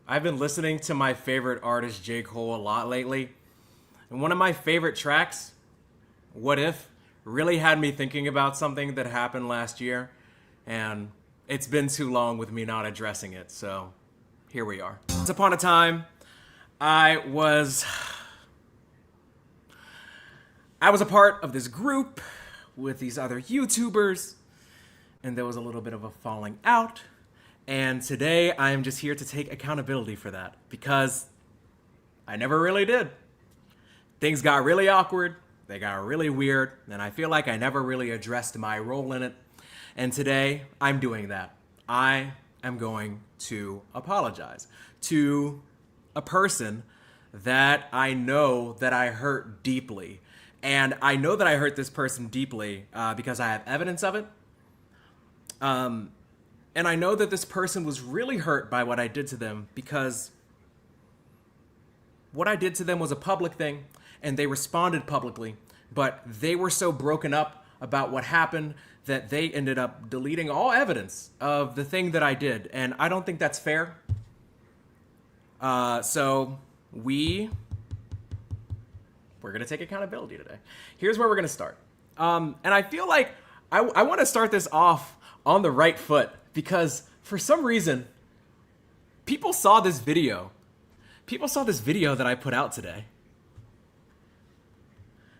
I've been listening to my favorite artist, J. Cole, a lot lately. And one of my favorite tracks, What If, really had me thinking about something that happened last year. And it's been too long with me not addressing it, so here we are. Once upon a time, I was a part of this group with these other YouTubers, and there was a little bit of a falling out. And today I am just here to take accountability for that because I never really did. Things got really awkward, they got really weird, and I feel like I never really addressed my role in it. And today I'm doing that. I am going to apologize to a person that I know that I hurt deeply. And I know that I hurt this person deeply because I have evidence of it. And I know that this person was really hurt by what I did to them because what I did to them was a public thing and they responded publicly, but they were so broken up about what happened that they ended up deleting all evidence of the thing that I did. And I don't think that's fair. So we're going to take accountability today. Here's where we're going to start. And I feel like I want to start this off on the right foot because for some reason, people saw this video. People saw this video that I put out today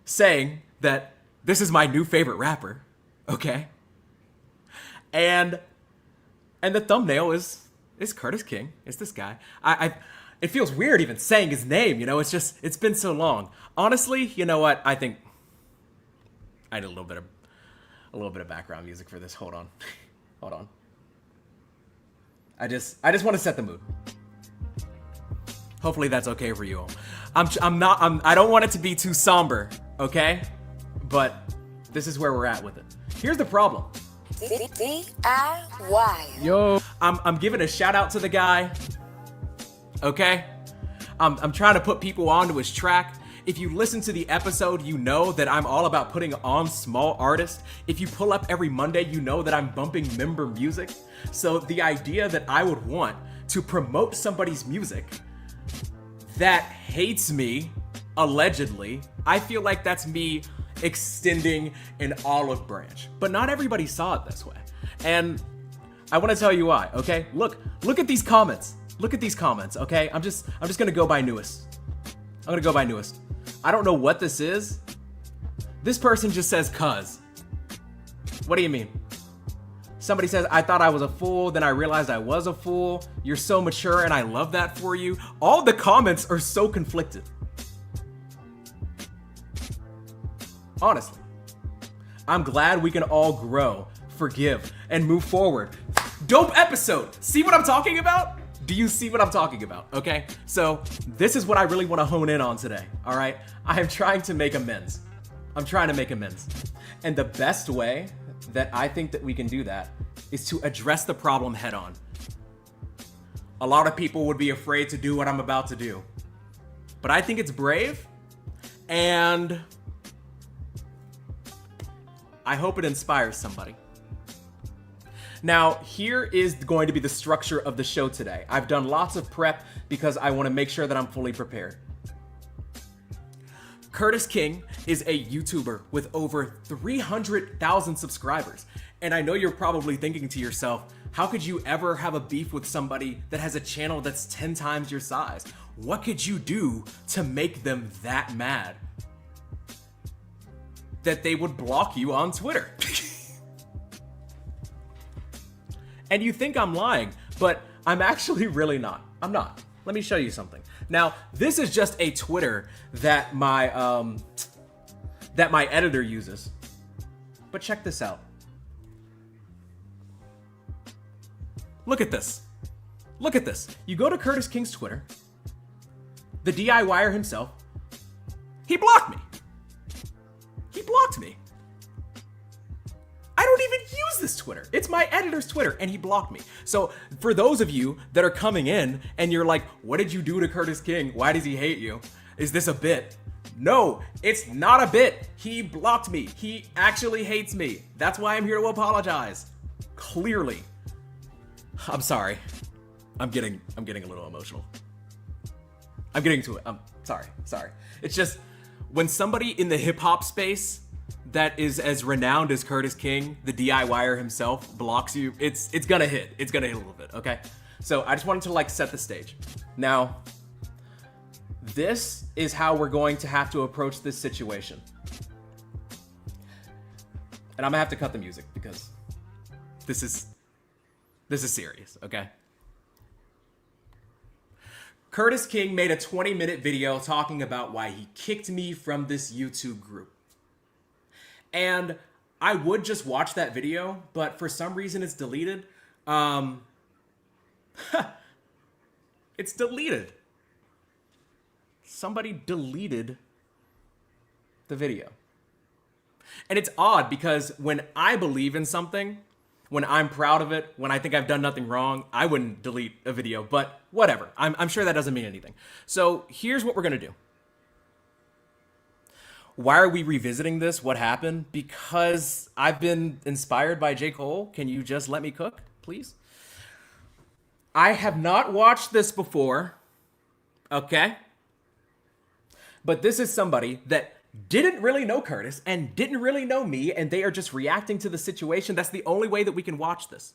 saying that this is my new favorite rapper, okay? And the thumbnail is Curtis King. It's this guy. It feels weird even saying his name, you know? It's been so long. Honestly, you know what? I think I need a little bit of background music for this. Hold on. Hold on. I just want to set the mood. Hopefully that's okay for you all. I don't want it to be too somber, okay? But this is where we're at with it. Here's the problem. DIY. Yo, I'm giving a shout out to the guy. Okay? I'm trying to put people onto his track. If you listen to the episode, you know that I'm all about putting on small artists. If you pull up every Monday, you know that I'm bumping member music. So the idea that I would want to promote somebody's music that hates me, allegedly, I feel like that's me extending an olive branch. But not everybody saw it this way. And I want to tell you why, okay? Look at these comments. Look at these comments, okay? I'm just gonna go by newest. I'm gonna go by newest. I don't know what this is. This person just says cuz. What do you mean? Somebody says, I thought I was a fool, then I realized I was a fool. You're so mature and I love that for you. All the comments are so conflicted. Honestly, I'm glad we can all grow, forgive, and move forward. Dope episode. See what I'm talking about? Do you see what I'm talking about? Okay, so this is what I really want to hone in on today, all right? I am trying to make amends. I'm trying to make amends. And the best way that I think that we can do that is to address the problem head on. A lot of people would be afraid to do what I'm about to do. But I think it's brave, and I hope it inspires somebody. Now, here is going to be the structure of the show today. I've done lots of prep because I want to make sure that I'm fully prepared. Curtis King is a YouTuber with over 300,000 subscribers. And I know you're probably thinking to yourself, how could you ever have a beef with somebody that has a channel that's 10 times your size? What could you do to make them that mad that they would block you on Twitter? And you think I'm lying, but I'm actually really not. I'm not. Let me show you something. Now, this is just a Twitter that my editor uses. But check this out. Look at this. Look at this. You go to Curtis King's Twitter, the DIYer himself, he blocked me. He blocked me. I don't even use this Twitter. It's my editor's Twitter, and he blocked me. So for those of you that are coming in and you're like, what did you do to Curtis King? Why does he hate you? Is this a bit? No, it's not a bit. He blocked me. He actually hates me. That's why I'm here to apologize. Clearly. I'm sorry. I'm getting a little emotional. I'm getting to it. I'm sorry. It's just when somebody in the hip hop space that is as renowned as Curtis King, the DIYer himself, blocks you, it's gonna hit. It's gonna hit a little bit, okay? So I just wanted to like set the stage. Now, this is how we're going to have to approach this situation. And I'm gonna have to cut the music because this is serious, okay? Curtis King made a 20-minute video talking about why he kicked me from this YouTube group. And I would just watch that video, but for some reason it's deleted. It's deleted. Somebody deleted the video. And it's odd because when I believe in something, when I'm proud of it, when I think I've done nothing wrong, I wouldn't delete a video, but whatever. I'm sure that doesn't mean anything. So here's what we're gonna do. Why are we revisiting this? What happened? Because I've been inspired by J. Cole. Can you just let me cook, please? I have not watched this before, okay? But this is somebody that didn't really know Curtis and didn't really know me, and they are just reacting to the situation. That's the only way that we can watch this.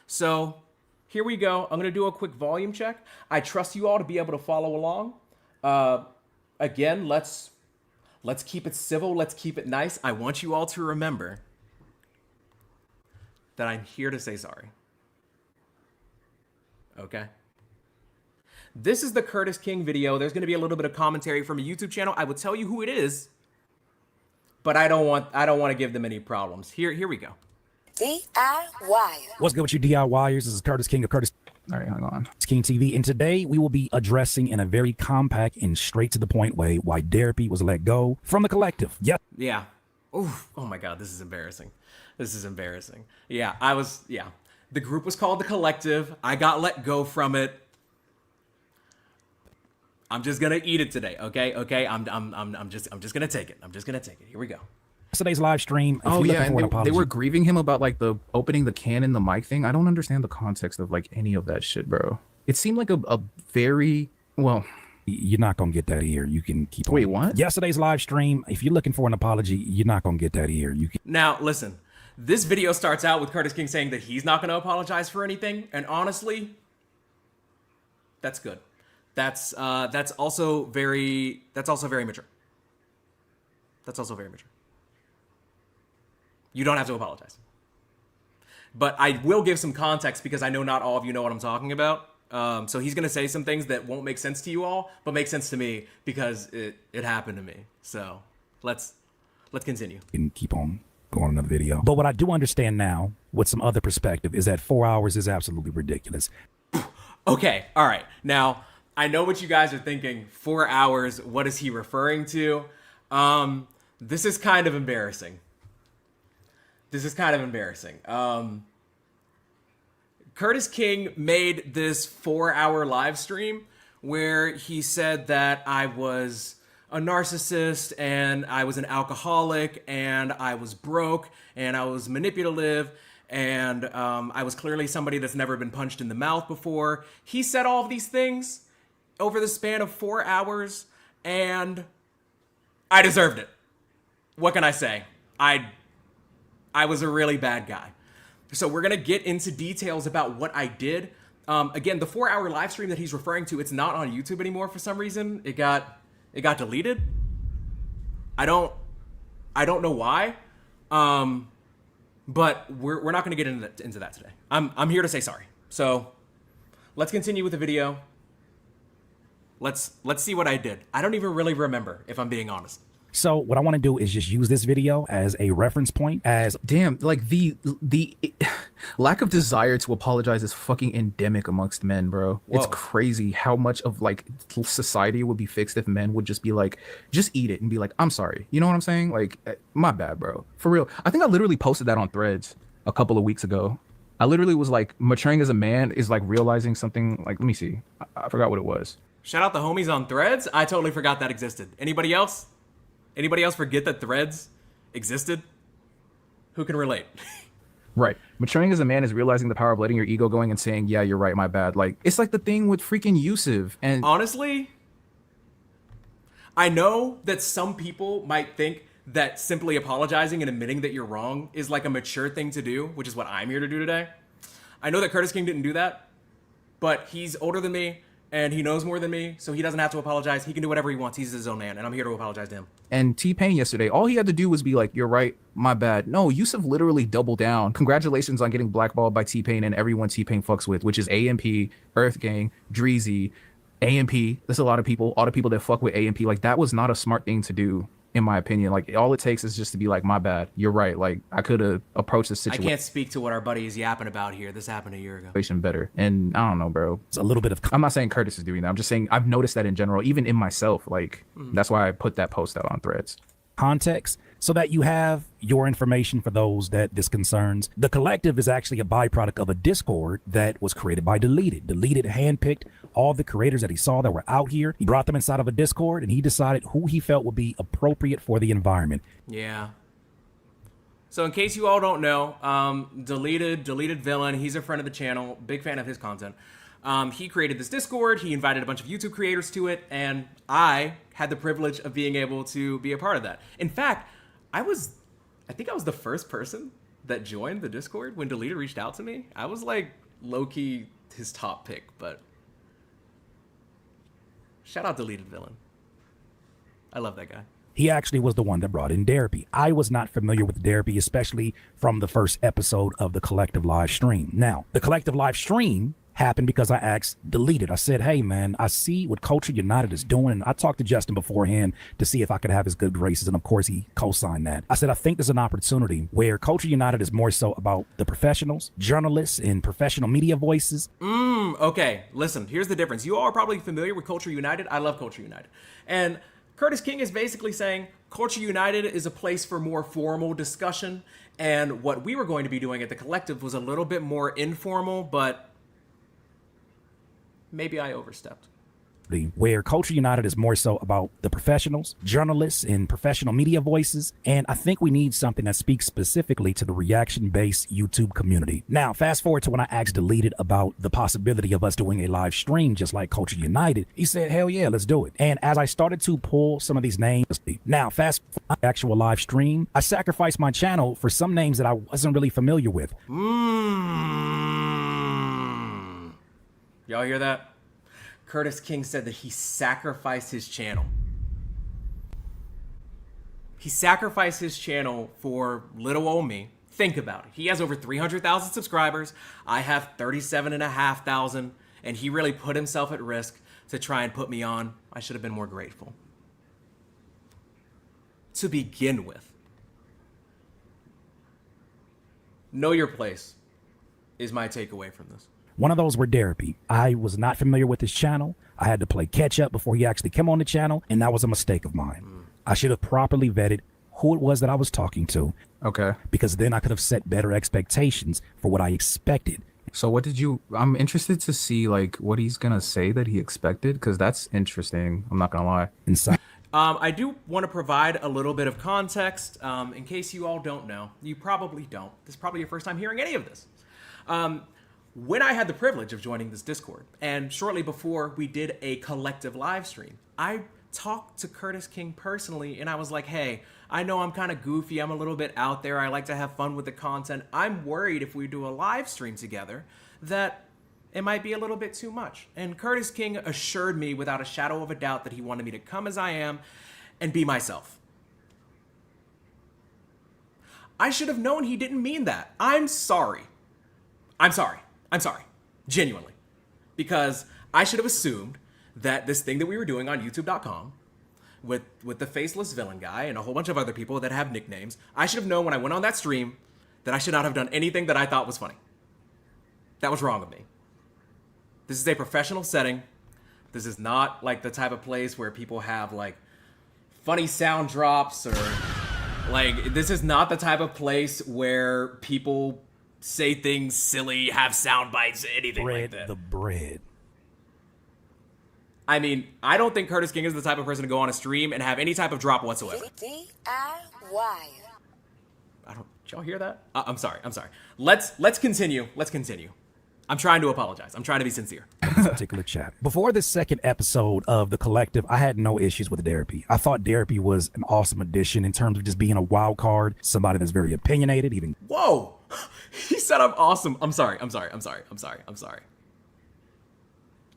So here we go. I'm gonna do a quick volume check. I trust you all to be able to follow along. Again, let's keep it civil. Let's keep it nice. I want you all to remember that I'm here to say sorry. Okay? This is the Curtis King video. There's going to be a little bit of commentary from a YouTube channel. I will tell you who it is, but I don't want to give them any problems. Here we go. DIY. What's good with you DIYers? This is Curtis King of Curtis. All right, hang on. It's King TV, and today we will be addressing in a very compact and straight to the point way why Derapy was let go from the collective. Yep. Yeah. Oof. Oh my God, this is embarrassing. This is embarrassing. Yeah, the group was called the Collective. I got let go from it. I'm just gonna eat it today, okay? I'm just gonna take it. I'm just gonna take it. Here we go. Today's live stream. Oh yeah, and they were grieving him about like the opening the can in the mic thing. I don't understand the context of like any of that shit, bro. It seemed like a very well. You're not gonna get that here. You can keep on. Wait, what? Yesterday's live stream. If you're looking for an apology, you're not gonna get that here. You can. Now listen. This video starts out with Curtis King saying that he's not gonna apologize for anything, and honestly, that's good. That's also very mature. That's also very mature. You don't have to apologize. But I will give some context because I know not all of you know what I'm talking about. So he's gonna say some things that won't make sense to you all, but make sense to me because it happened to me. So let's continue. You can keep on going another video. But what I do understand now, with some other perspective, is that 4 hours is absolutely ridiculous. Okay, all right. Now, I know what you guys are thinking. 4 hours, what is he referring to? This is kind of embarrassing. Curtis King made this 4-hour live stream where he said that I was a narcissist and I was an alcoholic and I was broke and I was manipulative and I was clearly somebody that's never been punched in the mouth before. He said all of these things over the span of 4 hours and I deserved it. What can I say? I was a really bad guy. So we're gonna get into details about what I did. Again, the 4-hour live stream that he's referring to, it's not on YouTube anymore for some reason. It got deleted. I don't know why. But we're not gonna get into that today. I'm here to say sorry. So let's continue with the video. Let's see what I did. I don't even really remember, if I'm being honest. So what I want to do is just use this video as a reference point. As damn, like the lack of desire to apologize is fucking endemic amongst men, bro. Whoa. It's crazy how much of like society would be fixed if men would just be like, just eat it and be like, I'm sorry. You know what I'm saying? Like, my bad, bro. For real. I think I literally posted that on Threads a couple of weeks ago. I literally was like, maturing as a man is like realizing something. Like, let me see. I forgot what it was. Shout out the homies on Threads. I totally forgot that existed. Anybody else? Anybody else forget that Threads existed? Who can relate? Right. Maturing as a man is realizing the power of letting your ego going and saying, yeah, you're right, my bad. Like, it's like the thing with freaking Yusuf. And Honestly, I know that some people might think that simply apologizing and admitting that you're wrong is like a mature thing to do, which is what I'm here to do today. I know that Curtis King didn't do that, but he's older than me and he knows more than me, so he doesn't have to apologize. He can do whatever he wants. He's his own man, and I'm here to apologize to him. and T-Pain yesterday, all he had to do was be like, you're right, my bad. No, Yusuf literally doubled down. Congratulations on getting blackballed by T-Pain and everyone T-Pain fucks with, which is AMP, Earth Gang, Dreezy, AMP. There's a lot of people, all the people that fuck with AMP. Like, that was not a smart thing to do, in my opinion. Like, all it takes is just to be like, my bad, you're right. Like, I could have approached the I situation can't speak to what our buddy is yapping about here. This happened a year ago. better. And I don't know, bro. It's a little bit of I'm not saying Curtis is doing that. I'm just saying I've noticed that in general, even in myself. Like, that's why I put that post out on Threads. context so that you have your information for those that this concerns. The collective is actually a byproduct of a Discord that was created by Deleted. Deleted handpicked all the creators that he saw that were out here. He brought them inside of a Discord and he decided who he felt would be appropriate for the environment. Yeah. So in case you all don't know, Deleted Villain, he's a friend of the channel, big fan of his content. He created this Discord, he invited a bunch of YouTube creators to it, and I had the privilege of being able to be a part of that. In fact, I think I was the first person that joined the Discord when Deleted reached out to me. I was like low-key his top pick, but shout out Deleted Villain. I love that guy. He actually was the one that brought in Derapy. I was not familiar with Derapy, especially from the first episode of the collective live stream. Now, the collective live stream happened because I asked Deleted. I said, hey, man, I see what Culture United is doing. And I talked to Justin beforehand to see if I could have his good graces. And of course, he co-signed that. I said, I think there's an opportunity where Culture United is more so about the professionals, journalists, and professional media voices. Okay, listen, here's the difference. You all are probably familiar with Culture United. I love Culture United. And Curtis King is basically saying Culture United is a place for more formal discussion. And what we were going to be doing at the collective was a little bit more informal, but maybe I overstepped. Where Culture United is more so about the professionals, journalists, and professional media voices. And I think we need something that speaks specifically to the reaction-based YouTube community. Now, fast forward to when I asked Deleted about the possibility of us doing a live stream just like Culture United. He said, hell yeah, let's do it. And as I started to pull some of these names, now fast forward to the actual live stream, I sacrificed my channel for some names that I wasn't really familiar with. Y'all hear that? Curtis King said that he sacrificed his channel. He sacrificed his channel for little old me. Think about it. He has over 300,000 subscribers. I have 37,500, and he really put himself at risk to try and put me on. I should have been more grateful. To begin with, know your place is my takeaway from this. One of those were Derapy. I was not familiar with his channel. I had to play catch up before he actually came on the channel, and that was a mistake of mine. I should have properly vetted who it was that I was talking to. Okay. Because then I could have set better expectations for what I expected. So what did you, I'm interested to see like what he's going to say that he expected, because that's interesting. I'm not going to lie. Inside. I do want to provide a little bit of context in case you all don't know. You probably don't. This is probably your first time hearing any of this. When I had the privilege of joining this Discord, and shortly before we did a collective live stream, I talked to Curtis King personally, and I was like, hey, I know I'm kind of goofy. I'm a little bit out there. I like to have fun with the content. I'm worried if we do a live stream together that it might be a little bit too much. And Curtis King assured me without a shadow of a doubt that he wanted me to come as I am and be myself. I should have known he didn't mean that. I'm sorry. Genuinely. Because I should have assumed that this thing that we were doing on youtube.com with the faceless villain guy and a whole bunch of other people that have nicknames, I should have known when I went on that stream that I should not have done anything that I thought was funny. That was wrong of me. This is a professional setting. This is not like the type of place where people have like funny sound drops or like, this is not the type of place where people say things silly, have sound bites, anything like that. The bread. I mean, I don't think Curtis King is the type of person to go on a stream and have any type of drop whatsoever. DIY. I don't, y'all hear that? I'm sorry. Let's continue. I'm trying to apologize. I'm trying to be sincere. This particular chat. Before this second episode of The Collective, I had no issues with Derapy. I thought Derapy was an awesome addition in terms of just being a wild card, somebody that's very opinionated, even. Whoa! He said I'm awesome. I'm sorry.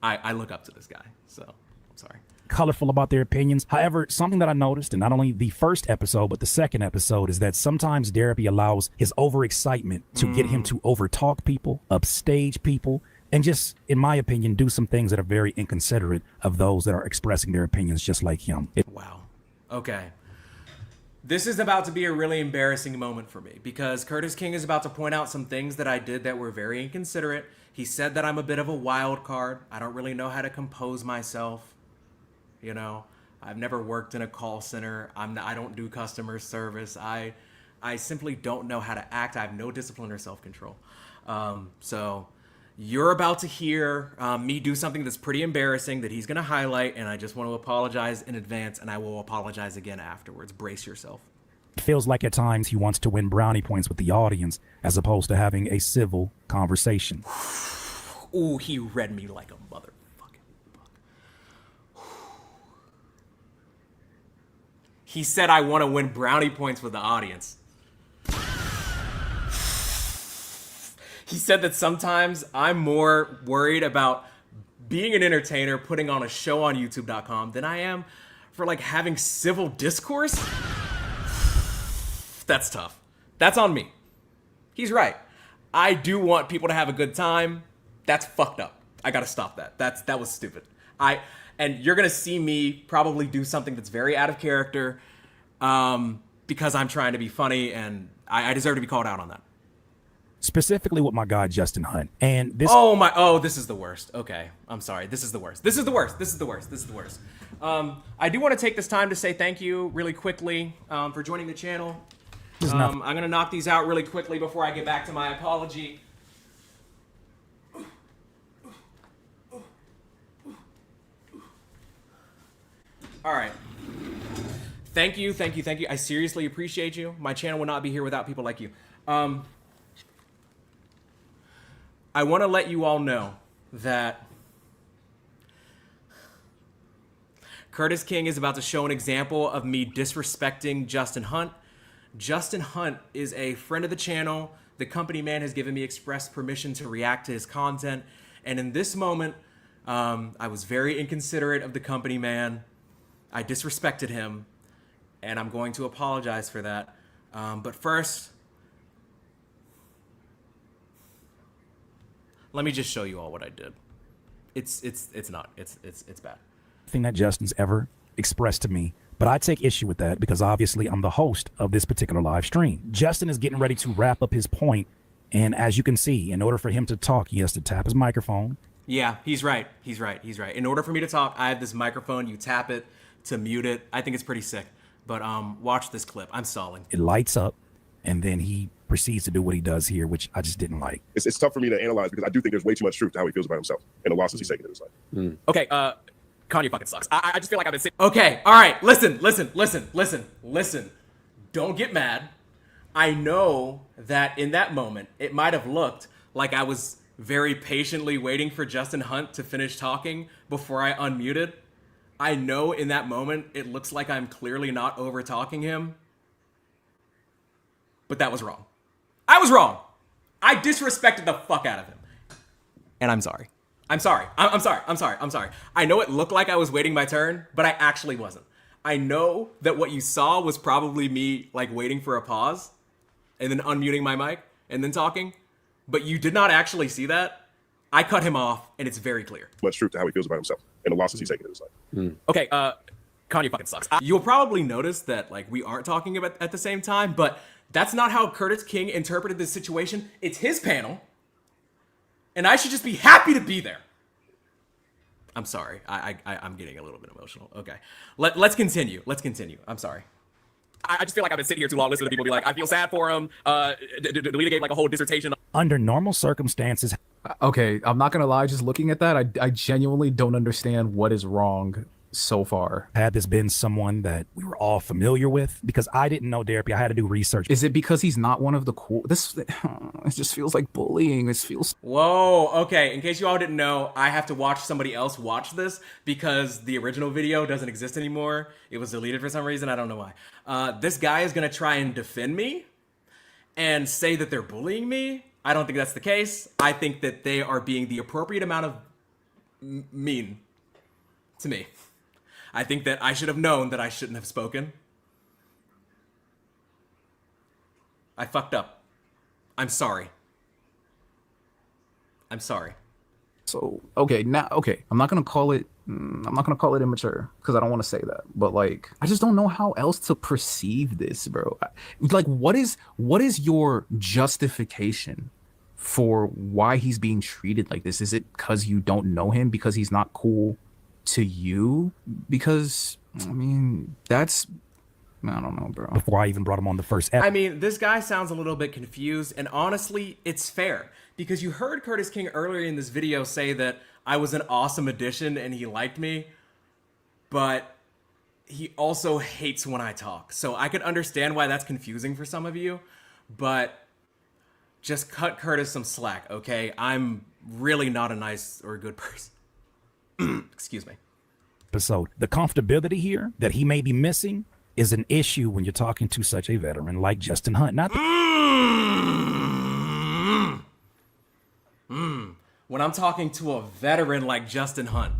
I look up to this guy, so I'm sorry. Colorful about their opinions. However, something that I noticed in not only the first episode, but the second episode is that sometimes Derapy allows his overexcitement to get him to overtalk people, upstage people, and just, in my opinion, do some things that are very inconsiderate of those that are expressing their opinions just like him. Wow. Okay. This is about to be a really embarrassing moment for me because Curtis King is about to point out some things that I did that were very inconsiderate. He said that I'm a bit of a wild card. I don't really know how to compose myself. You know, I've never worked in a call center. I don't do customer service. I simply don't know how to act. I have no discipline or self-control. So you're about to hear me do something that's pretty embarrassing that he's going to highlight, and I just want to apologize in advance, and I will apologize again afterwards. Brace yourself. It feels like at times he wants to win brownie points with the audience as opposed to having a civil conversation. Ooh, he read me like a motherfucking fuck. He said I want to win brownie points with the audience. He said that sometimes I'm more worried about being an entertainer, putting on a show on YouTube.com than I am for like having civil discourse. That's tough. That's on me. He's right. I do want people to have a good time. That's fucked up. I gotta stop that. That was stupid. And you're gonna see me probably do something that's very out of character because I'm trying to be funny, and I deserve to be called out on that. Specifically with my guy Justin Hunt. And this this is the worst. Okay, I'm sorry. This is the worst. I do want to take this time to say thank you really quickly for joining the channel. I'm gonna knock these out really quickly before I get back to my apology. All right. Thank you. I seriously appreciate you. My channel would not be here without people like you. I want to let you all know that Curtis King is about to show an example of me disrespecting Justin Hunt. Justin Hunt is a friend of the channel. The company man has given me express permission to react to his content. And in this moment, I was very inconsiderate of the company man. I disrespected him, and I'm going to apologize for that. But first, let me just show you all what I did. It's bad. Thing that Justin's ever expressed to me, but I take issue with that because obviously I'm the host of this particular live stream. Justin is getting ready to wrap up his point, and as you can see, in order for him to talk, he has to tap his microphone. Yeah, he's right. In order for me to talk, I have this microphone. You tap it to mute it. I think it's pretty sick. But watch this clip. I'm stalling. It lights up, and then he proceeds to do what he does here, which I just didn't like. It's tough for me to analyze because I do think there's way too much truth to how he feels about himself and the losses he's taken in his life. Okay, Kanye fucking sucks. I just feel like I've been sitting. Okay, all right, listen. Don't get mad. I know that in that moment, it might have looked like I was very patiently waiting for Justin Hunt to finish talking before I unmuted. I know in that moment, it looks like I'm clearly not over-talking him. But that was wrong. I was wrong. I disrespected the fuck out of him. And I'm sorry. I'm sorry. I know it looked like I was waiting my turn, but I actually wasn't. I know that what you saw was probably me like waiting for a pause and then unmuting my mic and then talking, but you did not actually see that. I cut him off, and it's very clear. Much truth to how he feels about himself and the losses he's taken in his life. Okay, Kanye fucking sucks. You'll probably notice that like we aren't talking about at the same time, but that's not how Curtis King interpreted this situation. It's his panel, and I should just be happy to be there. I'm sorry. I'm getting a little bit emotional. Okay, let's continue. I'm sorry. I just feel like I've been sitting here too long listening to people be like, I feel sad for him. Delita gave like a whole dissertation. Under normal circumstances. Okay, I'm not gonna lie. Just looking at that, I genuinely don't understand what is wrong so far. Had this been someone that we were all familiar with? Because I didn't know Derapy. I had to do research. Is it because he's not one of the cool? This it just feels like bullying. It feels. Whoa, okay, in case you all didn't know, I have to watch somebody else watch this because the original video doesn't exist anymore. It was deleted for some reason, I don't know why. This guy is gonna try and defend me and say that they're bullying me. I don't think that's the case. I think that they are being the appropriate amount of mean to me. I think that I should have known that I shouldn't have spoken. I fucked up. I'm sorry. I'm sorry. So okay, now okay, I'm not gonna call it immature because I don't want to say that, but like I just don't know how else to perceive this, bro. Like, what is your justification for why he's being treated like this? Is it because you don't know him, because he's not cool to you? Because I mean, that's, I don't know, bro. Before I even brought him on the first episode. I mean, this guy sounds a little bit confused, and honestly, it's fair. Because you heard Curtis King earlier in this video say that I was an awesome addition and he liked me, but he also hates when I talk. So I could understand why that's confusing for some of you, but just cut Curtis some slack, okay? I'm really not a nice or a good person. Excuse me. episode. The comfortability here that he may be missing is an issue when you're talking to such a veteran like Justin Hunt. Not When I'm talking to a veteran like Justin Hunt,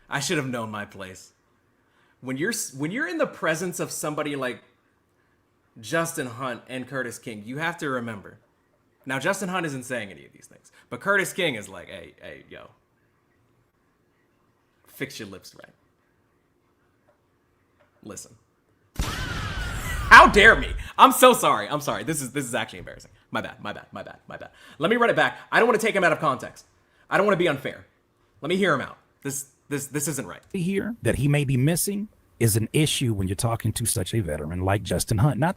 I should have known my place. When you're in the presence of somebody like Justin Hunt and Curtis King, you have to remember. Now, Justin Hunt isn't saying any of these things, but Curtis King is like, hey, yo, fix your lips right. Listen. How dare me? I'm so sorry. I'm sorry. This is actually embarrassing. My bad. Let me run it back. I don't want to take him out of context. I don't want to be unfair. Let me hear him out. This isn't right. here that he may be missing is an issue when you're talking to such a veteran like Justin Hunt. Not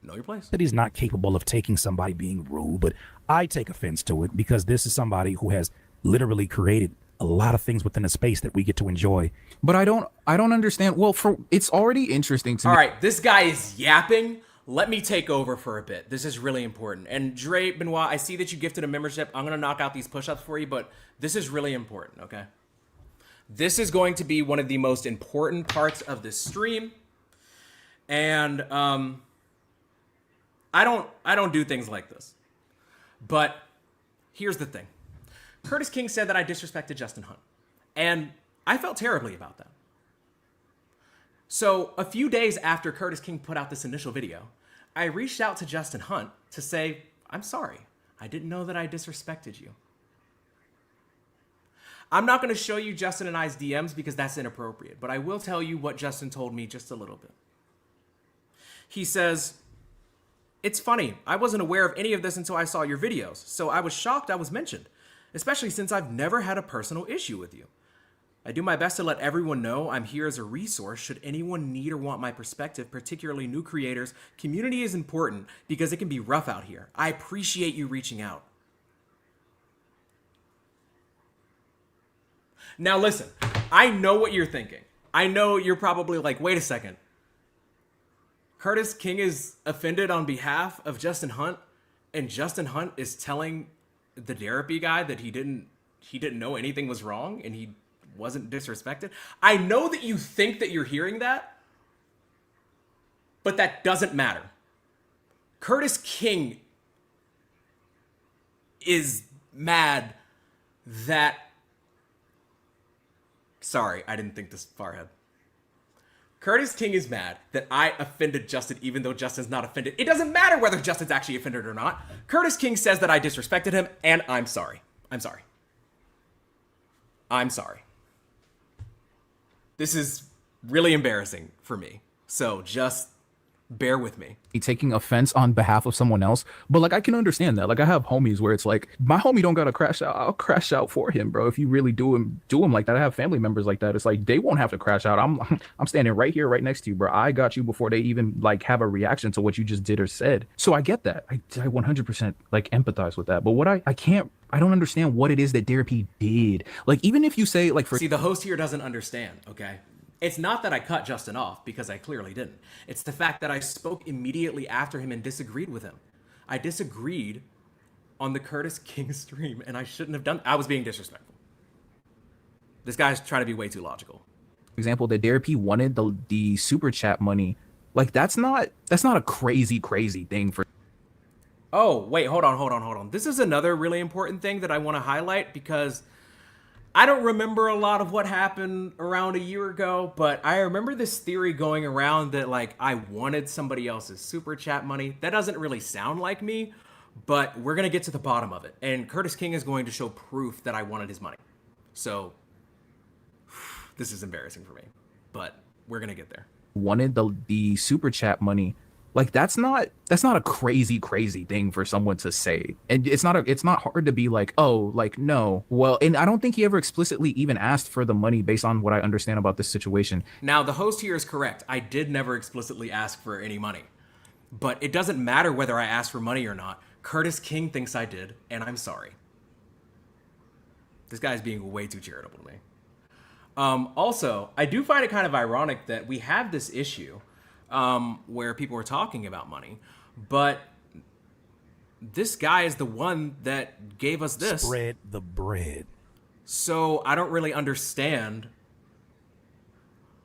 Know your place. that he's not capable of taking somebody being rude, but I take offense to it because this is somebody who has literally created a lot of things within a space that we get to enjoy. But I don't understand. Well, it's already interesting to me. All right, this guy is yapping. Let me take over for a bit. This is really important. And Dre Benoit, I see that you gifted a membership. I'm going to knock out these push-ups for you, but this is really important, okay? This is going to be one of the most important parts of this stream. And I don't do things like this. But here's the thing. Curtis King said that I disrespected Justin Hunt. And I felt terribly about that. So a few days after Curtis King put out this initial video, I reached out to Justin Hunt to say, I'm sorry. I didn't know that I disrespected you. I'm not going to show you Justin and I's DMs because that's inappropriate, but I will tell you what Justin told me just a little bit. He says, it's funny. I wasn't aware of any of this until I saw your videos, so I was shocked I was mentioned, especially since I've never had a personal issue with you. I do my best to let everyone know I'm here as a resource should anyone need or want my perspective, particularly new creators. Community is important because it can be rough out here. I appreciate you reaching out. Now listen, I know what you're thinking. I know you're probably like, wait a second. Curtis King is offended on behalf of Justin Hunt, and Justin Hunt is telling the Derapy guy that he didn't know anything was wrong and he wasn't disrespected. I know that you think that you're hearing that, but that doesn't matter. Curtis King is mad that... Sorry, I didn't think this far ahead. Curtis King is mad that I offended Justin even though Justin's not offended. It doesn't matter whether Justin's actually offended or not. Curtis King says that I disrespected him, and I'm sorry. I'm sorry. I'm sorry. This is really embarrassing for me. So just Bear with me. taking offense on behalf of someone else, but like I can understand that. Like I have homies where it's like my homie don't gotta crash out, I'll crash out for him, bro. If you really do him like that. I have family members like that. It's like they won't have to crash out. I'm standing right here right next to you, bro. I got you before they even like have a reaction to what you just did or said. So I get that. I 100% like empathize with that. But what I don't understand what it is that Derapy did. Like, even if you say, like, for See, the host here doesn't understand, okay? It's not that I cut Justin off, because I clearly didn't. It's the fact that I spoke immediately after him and disagreed with him. I disagreed on the Curtis King stream, and I shouldn't have done. I was being disrespectful. This guy's trying to be way too logical. example, that Derapy wanted the super chat money, like that's not a crazy thing for. Oh, wait, hold on. This is another really important thing that I want to highlight, because I don't remember a lot of what happened around a year ago, but I remember this theory going around that, like, I wanted somebody else's super chat money. That doesn't really sound like me, but we're going to get to the bottom of it. And Curtis King is going to show proof that I wanted his money. So, this is embarrassing for me, but we're going to get there. Wanted the super chat money, like that's not a crazy thing for someone to say. And it's not hard to be like, oh, like, no, well, and I don't think he ever explicitly even asked for the money based on what I understand about this situation. Now, the host here is correct. I did never explicitly ask for any money, but it doesn't matter whether I asked for money or not. Curtis King thinks I did, and I'm sorry. This guy's being way too charitable to me. Also, I do find it kind of ironic that we have this issue where people are talking about money, but this guy is the one that gave us this. Spread the bread. So I don't really understand,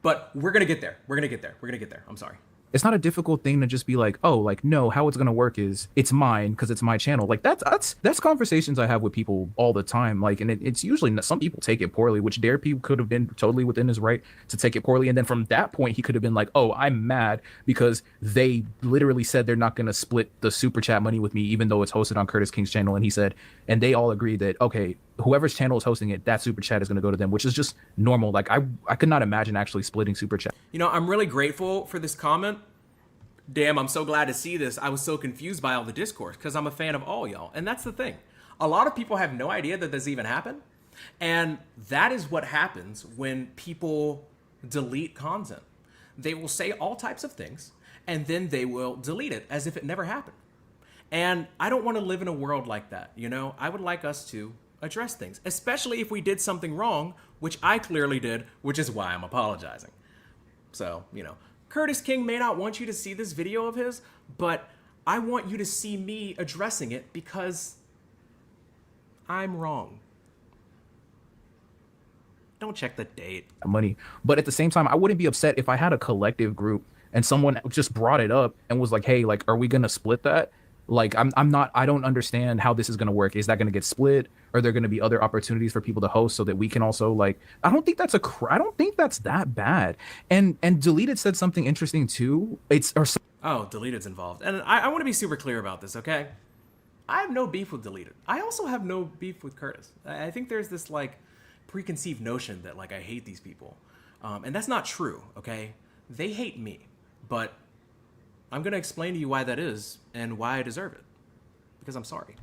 but we're going to get there. We're going to get there. I'm sorry. It's not a difficult thing to just be like, oh, like, no, how it's going to work is it's mine because it's my channel. Like that's conversations I have with people all the time. Like, and it's usually some people take it poorly, which Derapy could have been totally within his right to take it poorly. And then from that point, he could have been like, oh, I'm mad because they literally said they're not going to split the super chat money with me, even though it's hosted on Curtis King's channel. And he said, and they all agreed that, okay, whoever's channel is hosting it, that super chat is going to go to them, which is just normal. Like I could not imagine actually splitting super chat. You know, I'm really grateful for this comment. Damn, I'm so glad to see this. I was so confused by all the discourse because I'm a fan of all y'all. And that's the thing. A lot of people have no idea that this even happened. And that is what happens when people delete content. They will say all types of things and then they will delete it as if it never happened. And I don't want to live in a world like that. You know, I would like us to address things, especially if we did something wrong, which I clearly did, which is why I'm apologizing. So, you know, Curtis King may not want you to see this video of his, but I want you to see me addressing it because I'm wrong. Don't check the date. Money. But at the same time, I wouldn't be upset if I had a collective group and someone just brought it up and was like, hey, like, are we going to split that? Like, I don't understand how this is going to work. Is that going to get split? Are there going to be other opportunities for people to host so that we can also, like, I don't think that's that bad. And Deleted said something interesting too. Oh, Deleted's involved. And I want to be super clear about this, okay? I have no beef with Deleted. I also have no beef with Curtis. I think there's this, like, preconceived notion that, like, I hate these people. And that's not true, okay? They hate me. But I'm going to explain to you why that is and why I deserve it. Because I'm sorry.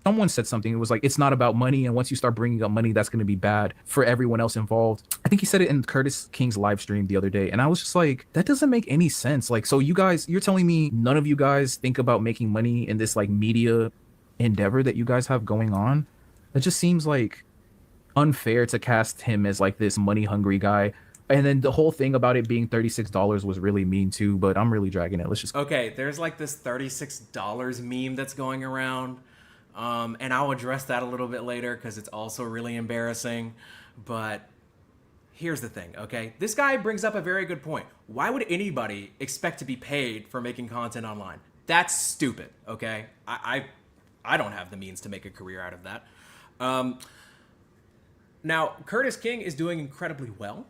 Someone said something. It was like, it's not about money. And once you start bringing up money, that's going to be bad for everyone else involved. I think he said it in Curtis King's live stream the other day. And I was just like, that doesn't make any sense. Like, so you guys, you're telling me none of you guys think about making money in this like media endeavor that you guys have going on? It just seems like unfair to cast him as like this money hungry guy. And then the whole thing about it being $36 was really mean too, but I'm really dragging it. Let's just... Okay, there's like this $36 meme that's going around. And I'll address that a little bit later because it's also really embarrassing. But here's the thing, okay? This guy brings up a very good point. Why would anybody expect to be paid for making content online? That's stupid, okay? I don't have the means to make a career out of that. Now, Curtis King is doing incredibly well.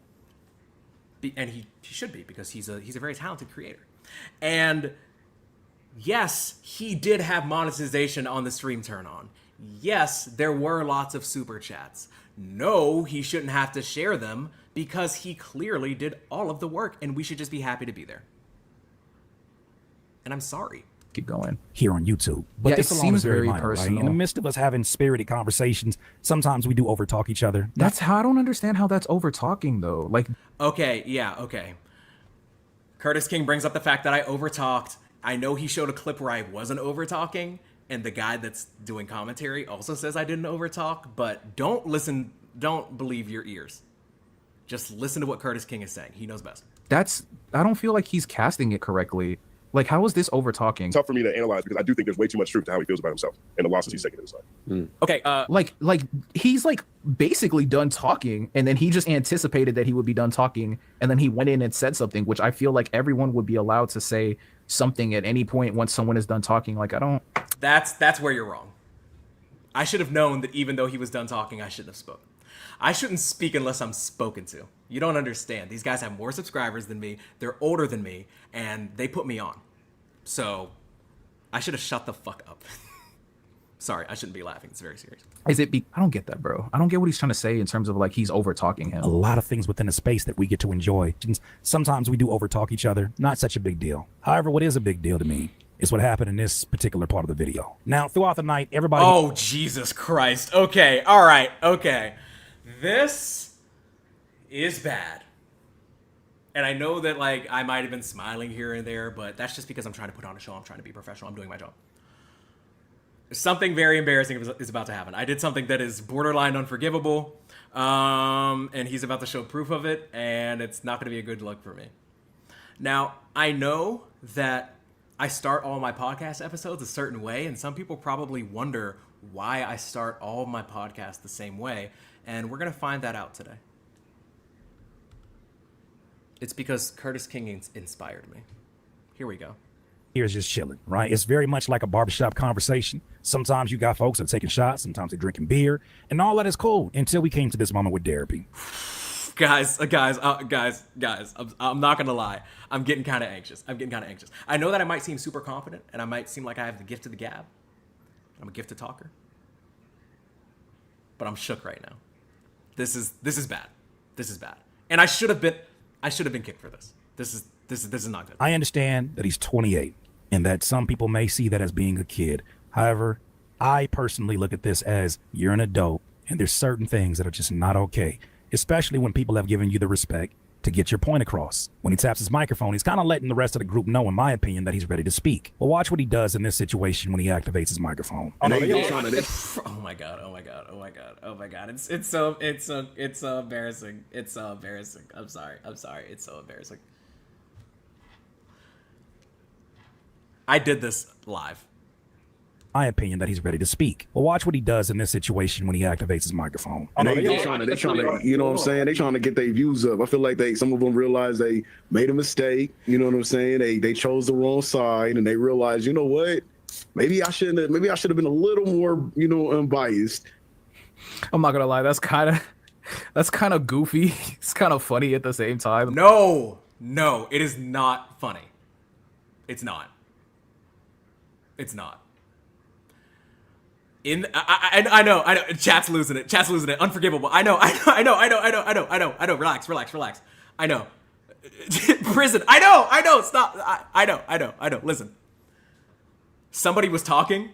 And he should be because he's a very talented creator. And yes, he did have monetization on the stream turn on. Yes, there were lots of super chats. No, he shouldn't have to share them because he clearly did all of the work and we should just be happy to be there. and I'm sorry. Keep going. Here on YouTube. But Yeah, this it alone seems is very very minor, right? personal. In the midst of us having spirited conversations, sometimes we do overtalk each other. That's how I don't understand how that's over talking though. Like, Okay, yeah, okay. Curtis King brings up the fact that I overtalked. I know he showed a clip where I wasn't overtalking, and the guy that's doing commentary also says I didn't overtalk, but don't believe your ears. Just listen to what Curtis King is saying. He knows best. I don't feel like he's casting it correctly. Like, how is this over talking? Tough for me to analyze because I do think there's way too much truth to how he feels about himself and the losses he's taken in his life. Okay, Like he's like basically done talking, and then he just anticipated that he would be done talking, and then he went in and said something, which I feel like everyone would be allowed to say something at any point once someone is done talking. Like, I don't. that's where you're wrong. I should have known that even though he was done talking, I shouldn't have spoken. I shouldn't speak unless I'm spoken to. You don't understand. These guys have more subscribers than me. They're older than me, and they put me on. So I should have shut the fuck up. Sorry, I shouldn't be laughing. It's very serious. I don't get that, bro. I don't get what he's trying to say in terms of like he's over talking him. A lot of things within a space that we get to enjoy. Sometimes we do overtalk each other. Not such a big deal. However, what is a big deal to me is what happened in this particular part of the video. Now, throughout the night, everybody... Oh, Jesus Christ. Okay, all right, okay. This is bad. And I know that, like, I might have been smiling here and there, but that's just because I'm trying to put on a show. I'm trying to be professional. I'm doing my job. Something very embarrassing is about to happen. I did something that is borderline unforgivable, and he's about to show proof of it, and it's not going to be a good look for me. Now, I know that I start all my podcast episodes a certain way, and some people probably wonder why I start all my podcasts the same way, and we're going to find that out today. It's because Curtis King inspired me. Here we go. Here's just chilling, right? It's very much like a barbershop conversation. Sometimes you got folks that are taking shots, sometimes they're drinking beer, and all that is cool until we came to this moment with Derapy. Guys, I'm not gonna lie. I'm getting kind of anxious. I know that I might seem super confident, and I might seem like I have the gift of the gab. I'm a gifted talker, but I'm shook right now. This is bad. This is bad, and I should have been kicked for this. This is not good. I understand that he's 28 and that some people may see that as being a kid. However, I personally look at this as you're an adult and there's certain things that are just not okay, especially when people have given you the respect to get your point across. When he taps his microphone, he's kind of letting the rest of the group know, in my opinion, that he's ready to speak. Well, watch what he does in this situation when he activates his microphone. Oh my god! It's so embarrassing. It's so embarrassing. I'm sorry. It's so embarrassing. I did this live. My opinion that he's ready to speak. Well, watch what he does in this situation when he activates his microphone. They're trying to, you know what I'm saying? They're trying to get their views up. I feel like some of them realize they made a mistake. You know what I'm saying? They chose the wrong side, and they realize, you know what? Maybe I should have been a little more, unbiased. I'm not gonna lie, that's kind of goofy. It's kind of funny at the same time. No, it is not funny. It's not. I know. Chat's losing it. Unforgivable. I know. Relax. I know. Prison. I know. Stop. I know. Listen. Somebody was talking.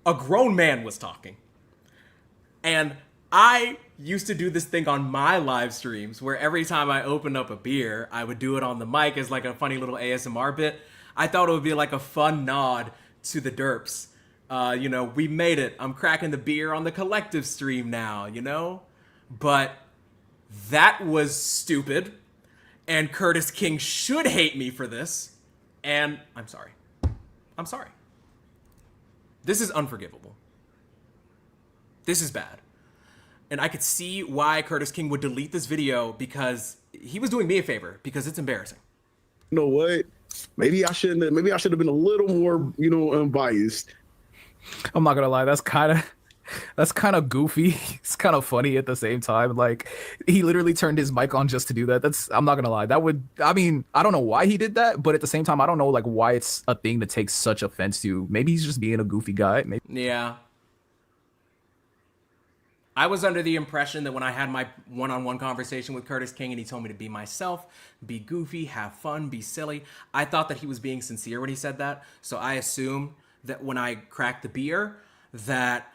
A grown man was talking. And I used to do this thing on my live streams where every time I opened up a beer, I would do it on the mic as like a funny little ASMR bit. I thought it would be like a fun nod to the derps. We made it. I'm cracking the beer on the collective stream now, But that was stupid. And Curtis King should hate me for this. And I'm sorry. This is unforgivable. This is bad. And I could see why Curtis King would delete this video because he was doing me a favor because it's embarrassing. You know what? Maybe I should have been a little more, unbiased. I'm not gonna lie, that's kind of goofy. It's kind of funny at the same time. Like, he literally turned his mic on just to do that. I'm not gonna lie, I don't know why he did that, but at the same time, I don't know like why it's a thing to take such offense to. Maybe he's just being a goofy guy. Maybe. Yeah. I was under the impression that when I had my one-on-one conversation with Curtis King and he told me to be myself, be goofy, have fun, be silly, I thought that he was being sincere when he said that. So I assumed that when I cracked the beer, that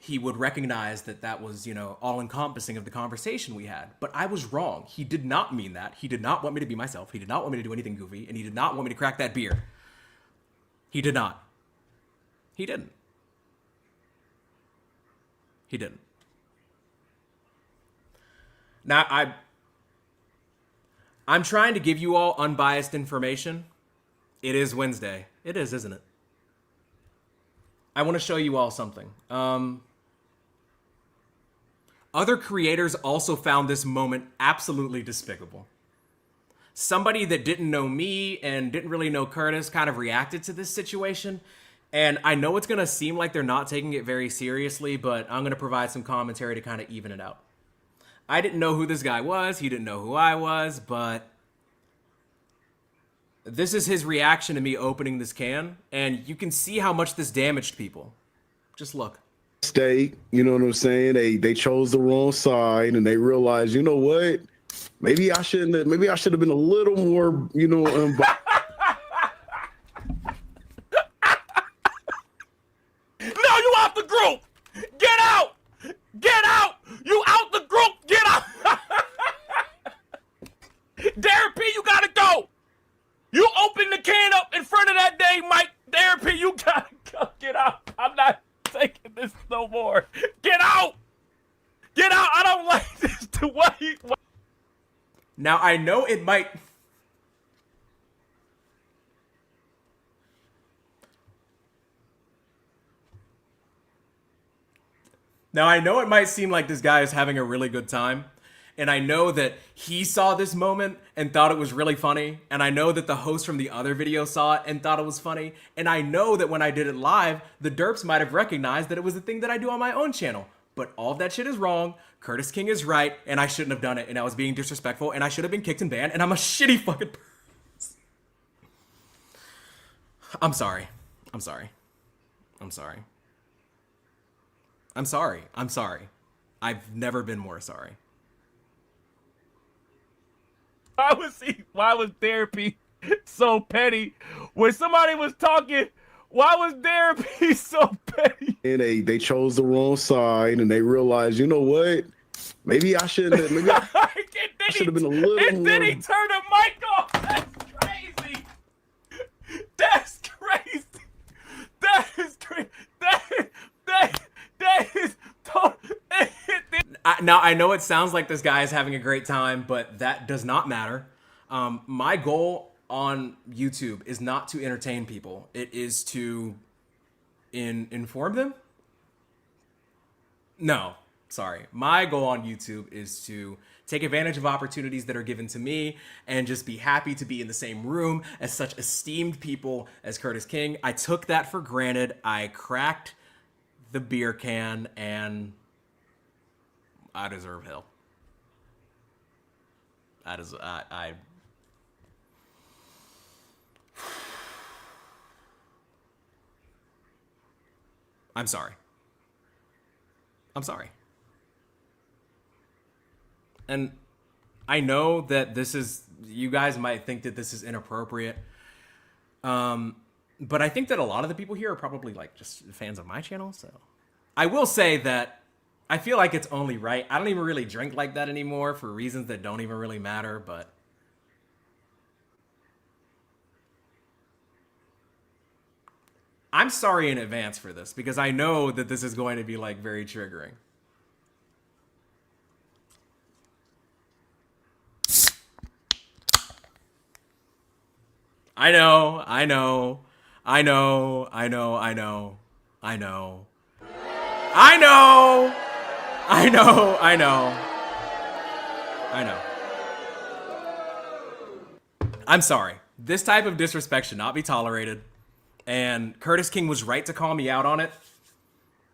he would recognize that that was, you know, all-encompassing of the conversation we had. But I was wrong. He did not mean that. He did not want me to be myself. He did not want me to do anything goofy. And he did not want me to crack that beer. He did not. He didn't. He didn't. Now, I'm trying to give you all unbiased information. It is Wednesday. It is, isn't it? I want to show you all something. Other creators also found this moment absolutely despicable. Somebody that didn't know me and didn't really know Curtis kind of reacted to this situation. And I know it's going to seem like they're not taking it very seriously, but I'm going to provide some commentary to kind of even it out. I didn't know who this guy was. He didn't know who I was, but this is his reaction to me opening this can. And you can see how much this damaged people. Just look. Mistake, you know what I'm saying? They chose the wrong side and they realized, you know what? Maybe I should have been a little more, you know, No, you out the group! Get out! Get out! You out the group! Get out! Derapy, you gotta go! You open the can up in front of that day, Mike. Derapy, you gotta go. Get out. I'm not taking this no more. Get out! Get out! I don't like this. Now, I know it might... Now, I know it might seem like this guy is having a really good time, and I know that he saw this moment and thought it was really funny, and I know that the host from the other video saw it and thought it was funny, and I know that when I did it live, the derps might have recognized that it was the thing that I do on my own channel. But all of that shit is wrong, Curtis King is right, and I shouldn't have done it, and I was being disrespectful, and I should have been kicked and banned, and I'm a shitty fucking person. I'm sorry. I'm sorry. I'm sorry. I'm sorry. I'm sorry. I've never been more sorry. Why was Derapy so petty? When somebody was talking, why was Derapy so petty? and they chose the wrong side and they realized, you know what? Maybe I should have been a little And then he more. turned the mic off. That's crazy. That's crazy. That is crazy. That is Now, I know it sounds like this guy is having a great time, but that does not matter. My goal on YouTube is not to entertain people. It is to inform them. No, sorry. My goal on YouTube is to take advantage of opportunities that are given to me and just be happy to be in the same room as such esteemed people as Curtis King. I took that for granted. I cracked the beer can and I deserve hell. I'm sorry. I'm sorry. And I know that this is, you guys might think that this is inappropriate. But I think that a lot of the people here are probably like just fans of my channel. So I will say that I feel like it's only right. I don't even really drink like that anymore for reasons that don't even really matter, but I'm sorry in advance for this because I know that this is going to be like very triggering. I know. I know. I know. I know. I know. I know. I know. I'm sorry. This type of disrespect should not be tolerated. And Curtis King was right to call me out on it.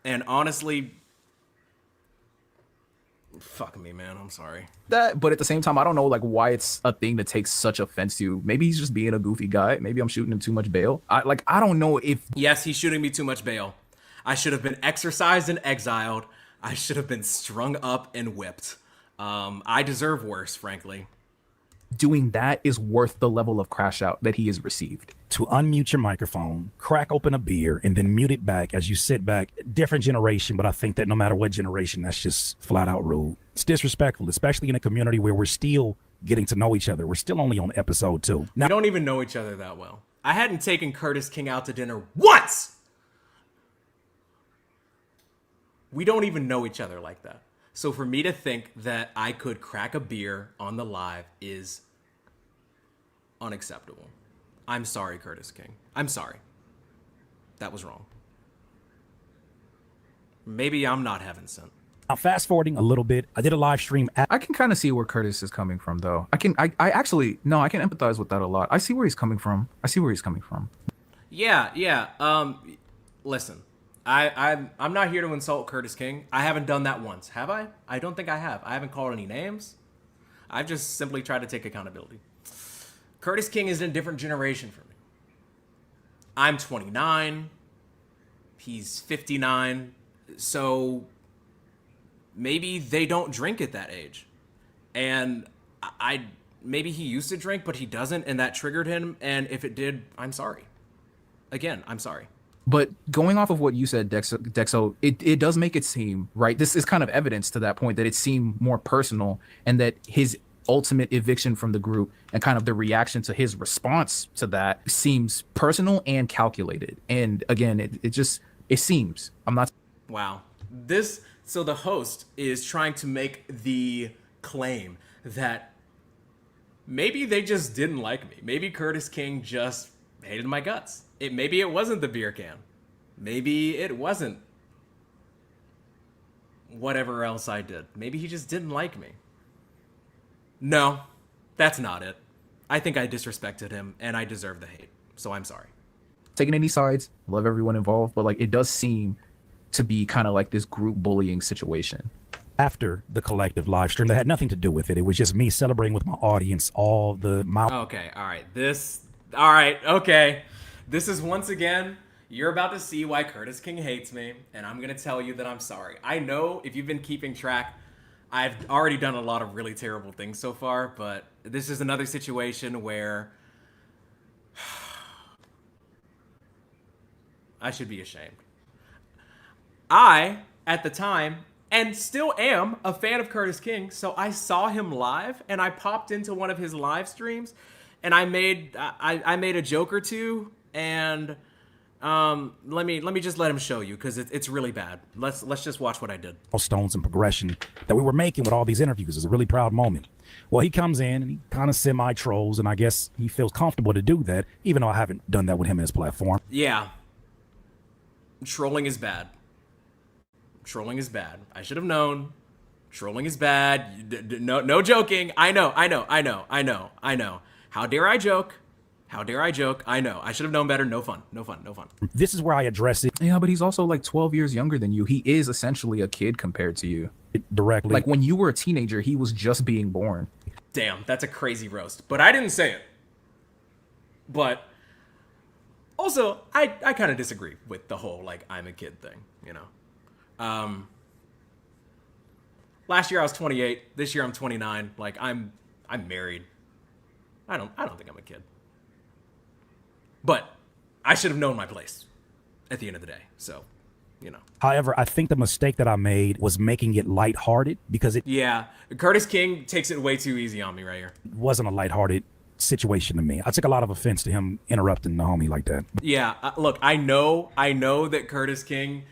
And honestly, fuck me, man. I'm sorry. That, but at the same time, I don't know like why it's a thing to take such offense to. Maybe he's just being a goofy guy. Maybe I'm shooting him too much bail. I don't know if Yes, he's shooting me too much bail. I should have been exorcised and exiled. I should have been strung up and whipped. I deserve worse, frankly. Doing that is worth the level of crash out that he has received. To unmute your microphone, crack open a beer, and then mute it back as you sit back. Different generation, but I think that no matter what generation, that's just flat out rude. It's disrespectful, especially in a community where we're still getting to know each other. We're still only on episode 2. Now, We don't even know each other that well. I hadn't taken Curtis King out to dinner once! We don't even know each other like that. So for me to think that I could crack a beer on the live is unacceptable. I'm sorry, Curtis King. I'm sorry. That was wrong. Maybe I'm not heaven sent. fast forwarding a little bit, I did a live stream. I can kind of see where Curtis is coming from, though. I can empathize with that a lot. I see where he's coming from. Yeah. Listen, I'm not here to insult Curtis King. I haven't done that once, have I? I don't think I have. I haven't called any names. I've just simply tried to take accountability. Curtis King is in a different generation from me. I'm 29. He's 59. So maybe they don't drink at that age. And maybe he used to drink, but he doesn't, and that triggered him. And if it did, I'm sorry. Again, I'm sorry. But going off of what you said, Dexo, it does make it seem, right? This is kind of evidence to that point that it seemed more personal, and that his ultimate eviction from the group and kind of the reaction to his response to that seems personal and calculated. And again, it seems. I'm not. Wow. So the host is trying to make the claim that maybe they just didn't like me. Maybe Curtis King just hated my guts. Maybe it wasn't the beer can. Maybe it wasn't whatever else I did. Maybe he just didn't like me. No, that's not it. I think I disrespected him and I deserve the hate. So I'm sorry. Taking any sides, love everyone involved, but like it does seem to be kind of like this group bullying situation. After the collective live stream that had nothing to do with it. It was just me celebrating with my audience, Okay, all right, okay. This is once again, you're about to see why Curtis King hates me, and I'm going to tell you that I'm sorry. I know if you've been keeping track, I've already done a lot of really terrible things so far, but this is another situation where I should be ashamed. I, at the time, and still am a fan of Curtis King, so I saw him live, and I popped into one of his live streams, and I made a joke or two, and let me just let him show you, because it's really bad. Let's just watch what I did. Milestones and progression that we were making with all these interviews. It's a really proud moment. Well, he comes in and he kind of semi-trolls, and I guess he feels comfortable to do that, even though I haven't done that with him and his platform. Yeah. Trolling is bad. I should have known. Trolling is bad. No joking. I know. How dare I joke? I know. I should have known better. No fun. This is where I address it Yeah, but he's also like 12 years younger than you. He is essentially a kid compared to you. directly. Like when you were a teenager, he was just being born. Damn, that's a crazy roast. But I didn't say it. But also, I kind of disagree with the whole, like, I'm a kid thing, you know? Last year I was 28. This year I'm 29. Like, I'm married. I don't think I'm a kid. But I should have known my place at the end of the day. So, you know. However, I think the mistake that I made was making it lighthearted, because it Yeah, Curtis King takes it way too easy on me right here. wasn't a lighthearted situation to me. I took a lot of offense to him interrupting the homie like that. Yeah, look, I know that Curtis King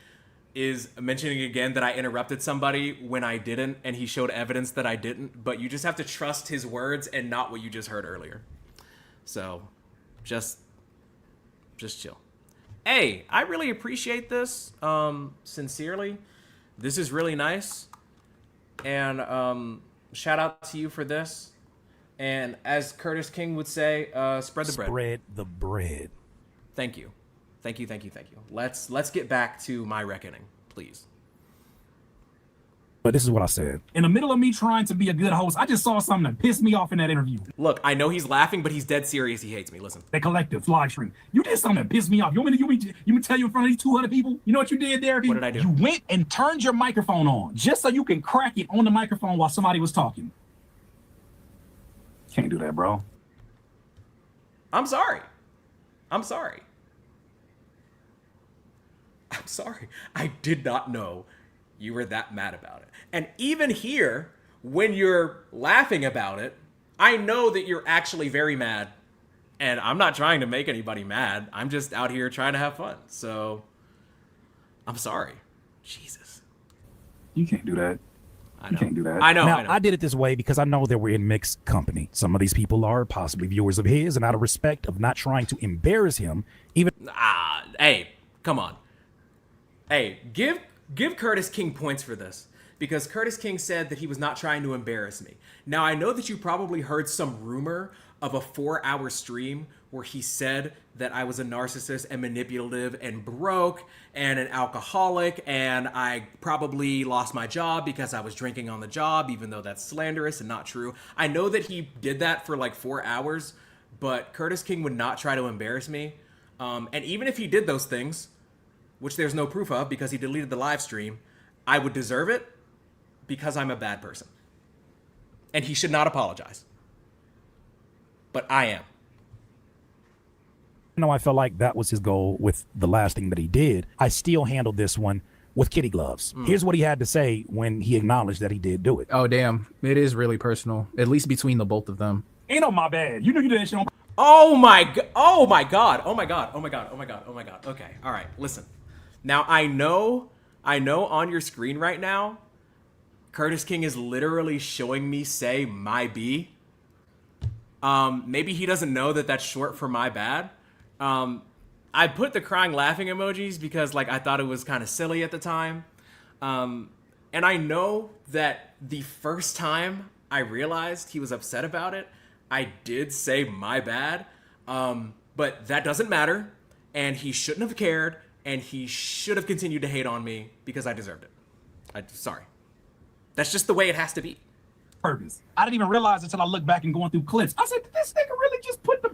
is mentioning again that I interrupted somebody when I didn't, and he showed evidence that I didn't, but you just have to trust his words and not what you just heard earlier. So, just chill. Hey, I really appreciate this, sincerely. This is really nice, and shout out to you for this. And as Curtis King would say, spread the bread. Spread the bread. Thank you. Let's get back to my reckoning, please. But this is what I said. In the middle of me trying to be a good host, I just saw something that pissed me off in that interview. Look, I know he's laughing, but he's dead serious. He hates me. Listen. That collective live stream. You did something that pissed me off. You want me to tell you in front of these 200 people? You know what you did there? What did I do? You went and turned your microphone on just so you can crack it on the microphone while somebody was talking. Can't do that, bro. I'm sorry. I'm sorry. I'm sorry. I did not know you were that mad about it. And even here, when you're laughing about it, I know that you're actually very mad. And I'm not trying to make anybody mad. I'm just out here trying to have fun. So, I'm sorry. Jesus. You can't do that. I know. You can't do that. I know. Now, I did it this way because I know that we're in mixed company. Some of these people are possibly viewers of his, and out of respect of not trying to embarrass him, even... Hey, come on. Hey, give Curtis King points for this, because Curtis King said that he was not trying to embarrass me. Now, I know that you probably heard some rumor of a 4-hour stream where he said that I was a narcissist and manipulative and broke and an alcoholic, and I probably lost my job because I was drinking on the job, even though that's slanderous and not true. I know that he did that for like 4 hours, but Curtis King would not try to embarrass me. And even if he did those things, which there's no proof of because he deleted the live stream, I would deserve it because I'm a bad person. And he should not apologize. But I am. though I felt like that was his goal with the last thing that he did, I still handled this one with kitty gloves. Here's what he had to say when he acknowledged that he did do it. Oh, damn. It is really personal, at least between the both of them. Ain't no my bad. You know you did that shit on... Oh my god. Oh my god. Oh my god. Oh my god. Oh my god. Oh my god. Okay. All right. Listen. Now I know on your screen right now, Curtis King is literally showing me say my B. Maybe he doesn't know that that's short for my bad. I put the crying laughing emojis because like I thought it was kind of silly at the time. And I know that the first time I realized he was upset about it, I did say my bad. But that doesn't matter. And he shouldn't have cared. And he should have continued to hate on me because I deserved it. Sorry. That's just the way it has to be. Purpose. I didn't even realize until I looked back and going through clips. I said, this nigga really just put the...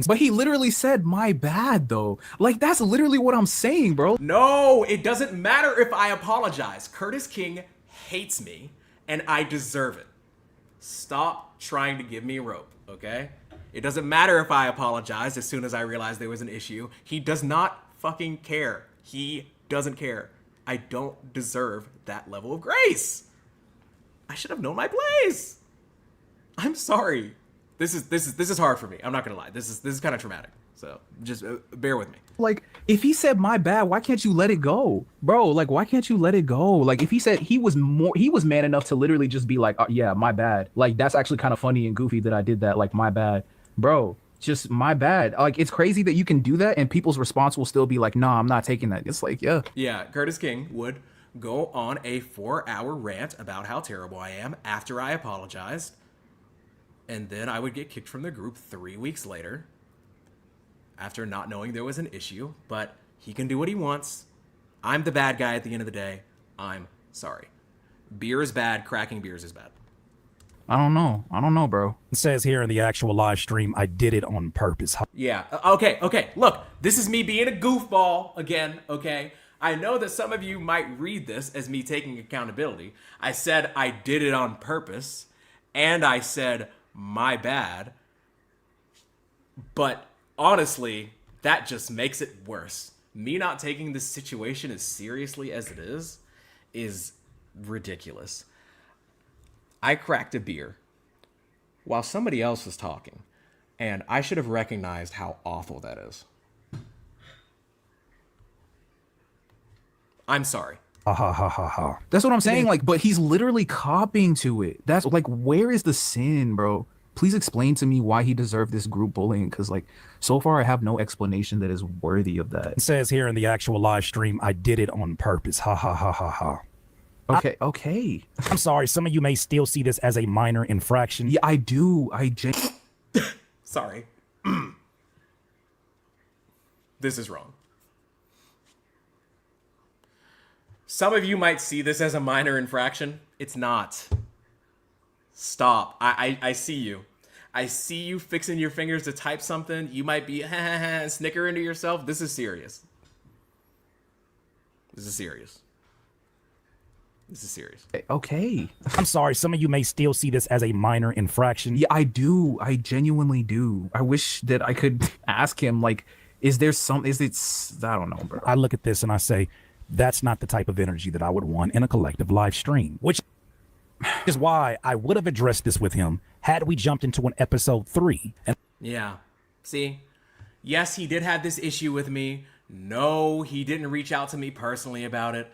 But he literally said my bad though. Like that's literally what I'm saying, bro. No, it doesn't matter if I apologize. Curtis King hates me and I deserve it. Stop trying to give me a rope, okay? It doesn't matter if I apologize as soon as I realized there was an issue. He does not fucking care. He doesn't care. I don't deserve that level of grace. I should have known my place. I'm sorry. This is hard for me. I'm not gonna lie. This is kind of traumatic. So just bear with me. Like if he said my bad, why can't you let it go, bro? Like why can't you let it go? Like if he said he was man enough to literally just be like, oh, yeah, my bad. Like that's actually kind of funny and goofy that I did that. Like my bad, bro. Just my bad. Like it's crazy that you can do that and people's response will still be like, nah, I'm not taking that. It's like, yeah. Yeah, Curtis King would go on a 4-hour rant about how terrible I am after I apologized. And then I would get kicked from the group 3 weeks later after not knowing there was an issue. But he can do what he wants. I'm the bad guy at the end of the day. I'm sorry. Beer is bad. Cracking beers is bad. I don't know, bro. It says here in the actual live stream, I did it on purpose. Yeah. Okay. Look, this is me being a goofball again, okay? I know that some of you might read this as me taking accountability. I said I did it on purpose, and I said my bad. But honestly, that just makes it worse. Me not taking this situation as seriously as it is ridiculous. I cracked a beer while somebody else was talking, and I should have recognized how awful that is. I'm sorry. Ha ha ha ha ha. That's what I'm saying. Like, but he's literally copying to it. That's like, where is the sin, bro? Please explain to me why he deserved this group bullying. Because like, so far I have no explanation that is worthy of that. It says here in the actual live stream, I did it on purpose. Ha ha ha ha ha. Okay. I'm sorry. Some of you may still see this as a minor infraction. Yeah, I do. Sorry. This is wrong. Some of you might see this as a minor infraction. It's not. Stop. I see you. I see you fixing your fingers to type something. You might be snickering to yourself. This is serious. This is serious. This is serious. Okay. I'm sorry, some of you may still see this as a minor infraction. Yeah, I do. I genuinely do. I wish that I could ask him, like, is it, I don't know, bro. I look at this and I say, that's not the type of energy that I would want in a collective live stream, which is why I would have addressed this with him had we jumped into an episode 3. And Yeah. See? Yes, he did have this issue with me. No, he didn't reach out to me personally about it.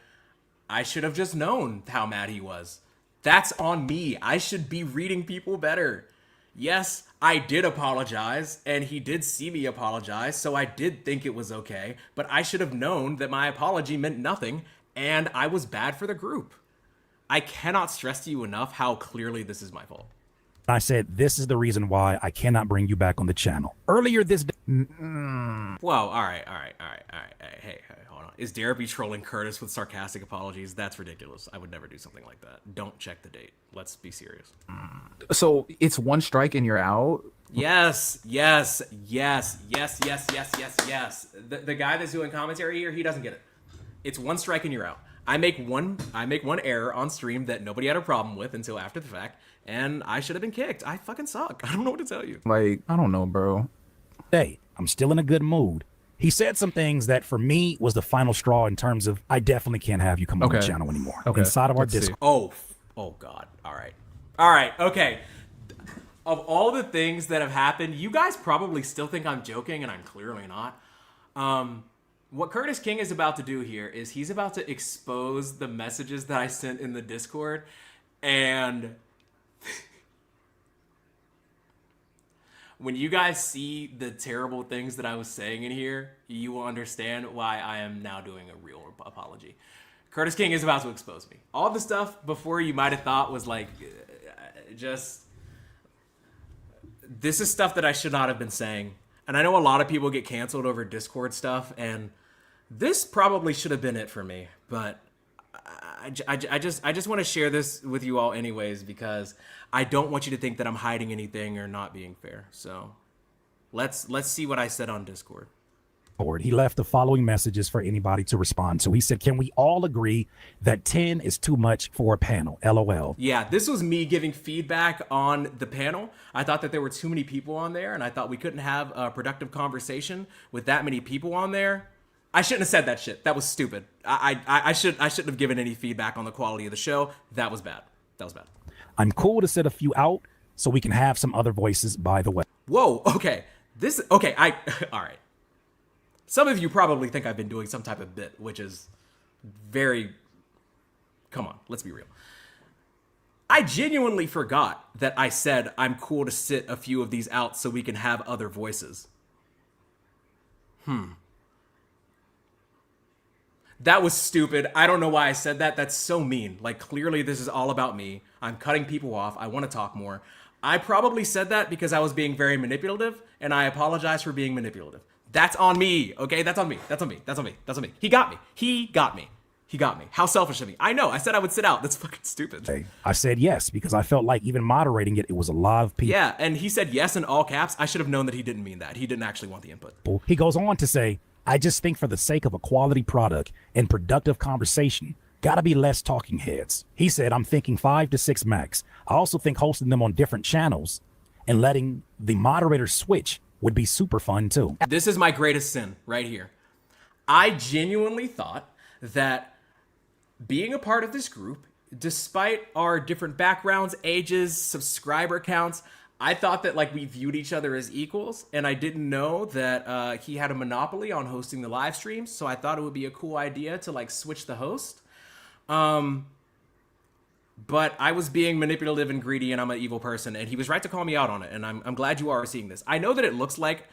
I should have just known how mad he was. That's on me. I should be reading people better. Yes, I did apologize, and he did see me apologize, so I did think it was okay, but I should have known that my apology meant nothing, and I was bad for the group. I cannot stress to you enough how clearly this is my fault. I said, this is the reason why I cannot bring you back on the channel. Earlier this day, Whoa, all right. Hey, hold on. Is Derapy trolling Curtis with sarcastic apologies? That's ridiculous. I would never do something like that. Don't check the date. Let's be serious. So it's one strike and you're out? Yes. The guy that's doing commentary here, he doesn't get it. It's one strike and you're out. I make one error on stream that nobody had a problem with until after the fact, and I should have been kicked. I fucking suck. I don't know what to tell you. Like, I don't know, bro. I'm still in a good mood. He said some things that for me was the final straw in terms of I definitely can't have you come on the channel anymore. Okay. Inside of our Let's see. Discord. Oh God. All right. Okay. Of all the things that have happened, you guys probably still think I'm joking, and I'm clearly not. What Curtis King is about to do here is he's about to expose the messages that I sent in the Discord, and when you guys see the terrible things that I was saying in here, you will understand why I am now doing a real apology. Curtis King is about to expose me. All the stuff before you might have thought was like, this is stuff that I should not have been saying. And I know a lot of people get canceled over Discord stuff, and this probably should have been it for me. But I just want to share this with you all anyways, because I don't want you to think that I'm hiding anything or not being fair. So let's see what I said on Discord. He left the following messages for anybody to respond to. He said, can we all agree that 10 is too much for a panel? LOL. Yeah, this was me giving feedback on the panel. I thought that there were too many people on there, and I thought we couldn't have a productive conversation with that many people on there. I shouldn't have said that shit. That was stupid. I shouldn't have given any feedback on the quality of the show. That was bad. I'm cool to sit a few out so we can have some other voices, by the way. Whoa, okay. All right. Some of you probably think I've been doing some type of bit, which is very, come on, let's be real. I genuinely forgot that I said I'm cool to sit a few of these out so we can have other voices. That was stupid. I don't know why I said that. That's so mean. Like, clearly this is all about me. I'm cutting people off. I want to talk more. I probably said that because I was being very manipulative, and I apologize for being manipulative. That's on me, okay? That's on me. He got me. How selfish of me. I know. I said I would sit out. That's fucking stupid. Hey, I said yes because I felt like even moderating it was a lot of people. Yeah, and he said yes in all caps. I should have known that he didn't mean that. He didn't actually want the input. He goes on to say, I just think for the sake of a quality product and productive conversation, gotta be less talking heads. He said, I'm thinking 5 to 6 max. I also think hosting them on different channels and letting the moderators switch would be super fun too. This is my greatest sin right here. I genuinely thought that being a part of this group, despite our different backgrounds, ages, subscriber counts, I thought that like we viewed each other as equals, and I didn't know that he had a monopoly on hosting the live streams, so I thought it would be a cool idea to like switch the host. But I was being manipulative and greedy, and I'm an evil person, and he was right to call me out on it, and I'm glad you are seeing this. I know that it looks like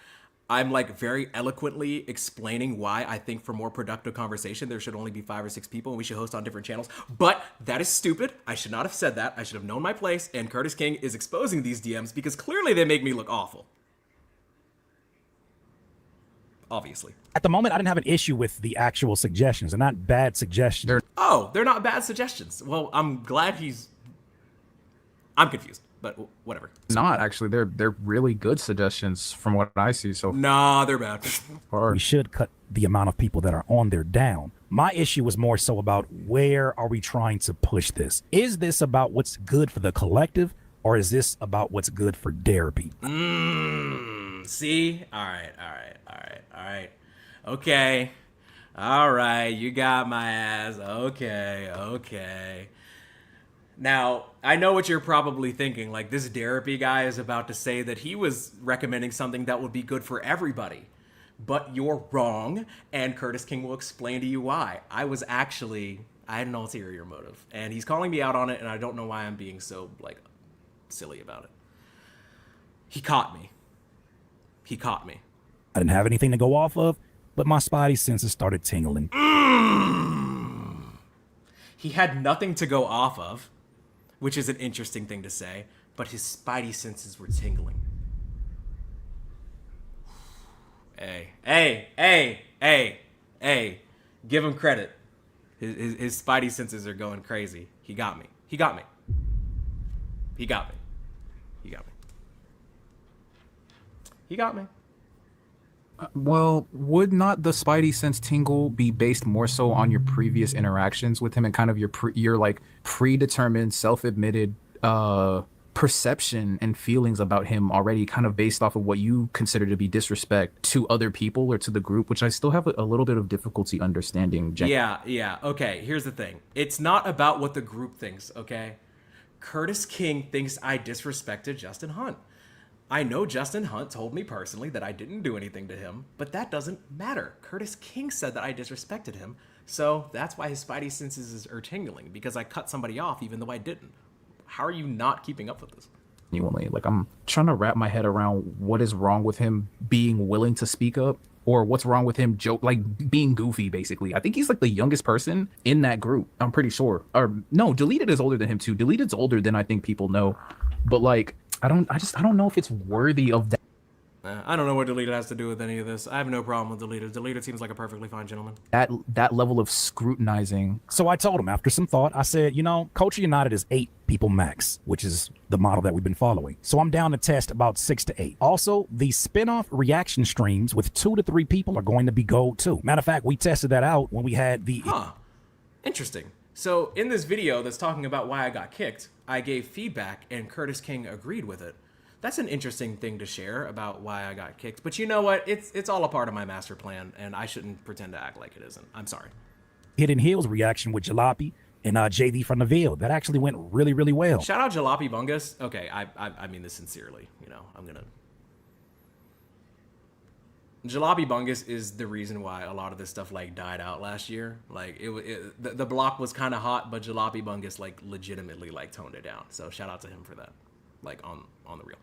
I'm like very eloquently explaining why I think for more productive conversation, there should only be 5 or 6 people and we should host on different channels, but that is stupid. I should not have said that. I should have known my place, and Curtis King is exposing these DMs because clearly they make me look awful. obviously. At the moment, I didn't have an issue with the actual suggestions. They're not bad suggestions. They're not bad suggestions. Well, I'm glad I'm confused, but whatever. Not actually. They're really good suggestions from what I see so Nah, they're bad. far. We should cut the amount of people that are on there down. My issue was more so about where are we trying to push this? Is this about what's good for the collective, or is this about what's good for Derapy? See? All right. Okay. All right, you got my ass. Okay. Now, I know what you're probably thinking. Like, this Derapy guy is about to say that he was recommending something that would be good for everybody. But you're wrong, and Curtis King will explain to you why. I had an ulterior motive, and he's calling me out on it, and I don't know why I'm being so, like, silly about it. He caught me. I didn't have anything to go off of, but my spidey senses started tingling. He had nothing to go off of, which is an interesting thing to say, but his spidey senses were tingling. Hey, give him credit. His spidey senses are going crazy. He got me. Well, would not the spidey sense tingle be based more so on your previous interactions with him and kind of your like predetermined, self-admitted perception and feelings about him already, kind of based off of what you consider to be disrespect to other people or to the group, which I still have a little bit of difficulty understanding. Yeah. Okay, here's the thing. It's not about what the group thinks, okay? Curtis King thinks I disrespected Justin Hunt. I know Justin Hunt told me personally that I didn't do anything to him, but that doesn't matter. Curtis King said that I disrespected him, so that's why his spidey senses are tingling, because I cut somebody off even though I didn't. How are you not keeping up with this? Genuinely, like, I'm trying to wrap my head around what is wrong with him being willing to speak up, or what's wrong with him being goofy, basically. I think he's like the youngest person in that group, I'm pretty sure. Or no, Deleted is older than him too. Deleted's older than I think people know, but like, I don't know if it's worthy of that. I don't know what Deleted has to do with any of this. I have no problem with Deleted. Deleted seems like a perfectly fine gentleman. That level of scrutinizing. So I told him after some thought, I said, Culture United is 8 people max, which is the model that we've been following. So I'm down to test about 6 to 8. Also, the spin-off reaction streams with 2 to 3 people are going to be gold too. Matter of fact, we tested that out when we had the... Interesting. So in this video that's talking about why I got kicked, I gave feedback and Curtis King agreed with it. That's an interesting thing to share about why I got kicked. But you know what? It's all a part of my master plan, and I shouldn't pretend to act like it isn't. I'm sorry. Hidden Hills reaction with Jalopy and JV from the Ville. That actually went really, really well. Shout out Jalopy Bungus. Okay, I mean this sincerely. Jalopy Bungus is the reason why a lot of this stuff like died out last year. Like the block was kind of hot, but Jalopy Bungus like legitimately like toned it down. So shout out to him for that. Like on the real.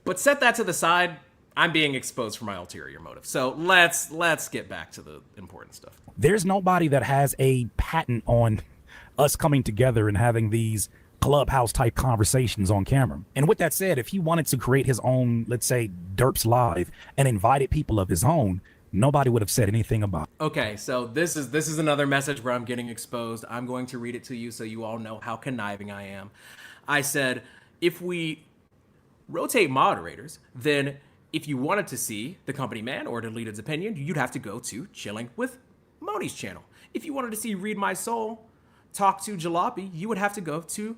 But set that to the side. I'm being exposed for my ulterior motive. So let's get back to the important stuff. There's nobody that has a patent on us coming together and having these clubhouse type conversations on camera. And with that said, if he wanted to create his own, let's say, Derps Live and invited people of his own, nobody would have said anything about it. Okay, so this is another message where I'm getting exposed. I'm going to read it to you so you all know how conniving I am. I said, if we rotate moderators, then if you wanted to see the company man or Deleted's opinion, you'd have to go to Chilling with Moni's channel. If you wanted to see Read My Soul talk to Jalopy, you would have to go to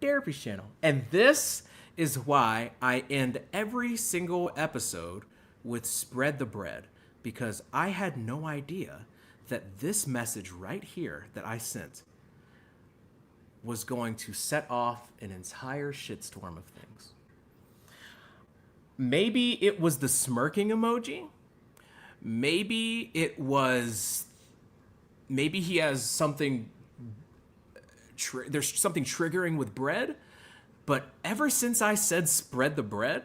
Derapy's channel. And this is why I end every single episode with Spread the Bread, because I had no idea that this message right here that I sent was going to set off an entire shitstorm of things. Maybe it was the smirking emoji. Maybe he has something, there's something triggering with bread. But ever since I said spread the bread,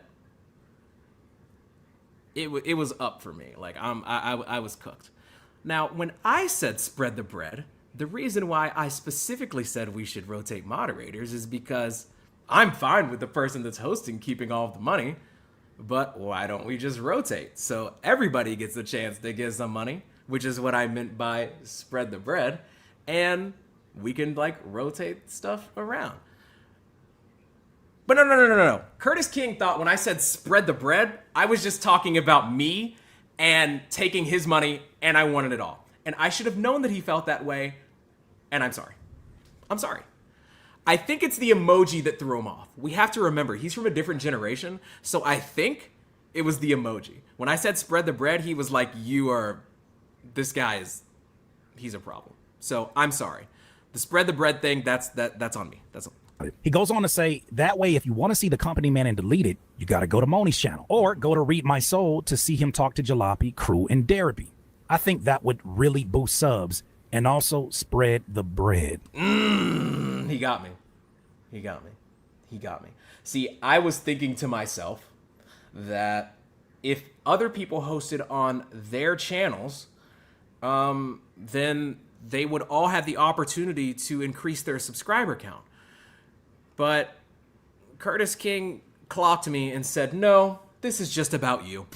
it was up for me. Like I was cooked. Now, when I said spread the bread, the reason why I specifically said we should rotate moderators is because I'm fine with the person that's hosting keeping all of the money. But why don't we just rotate so everybody gets a chance to get some money, which is what I meant by spread the bread, and we can like rotate stuff around. But no. Curtis King thought when I said spread the bread, I was just talking about me and taking his money, and I wanted it all. And I should have known that he felt that way, and I'm sorry. I'm sorry. I think it's the emoji that threw him off. We have to remember, he's from a different generation, so I think it was the emoji. When I said spread the bread, he was like, this guy is, he's a problem. So I'm sorry. The spread the bread thing, that's on me. That's on me. He goes on to say, that way, if you want to see the company man and delete it, you got to go to Moni's channel or go to Read My Soul to see him talk to Jalopy, Crew, and Derapy. I think that would really boost subs and also spread the bread. He got me. See, I was thinking to myself that if other people hosted on their channels, then they would all have the opportunity to increase their subscriber count. But Curtis King clocked me and said, no, this is just about you.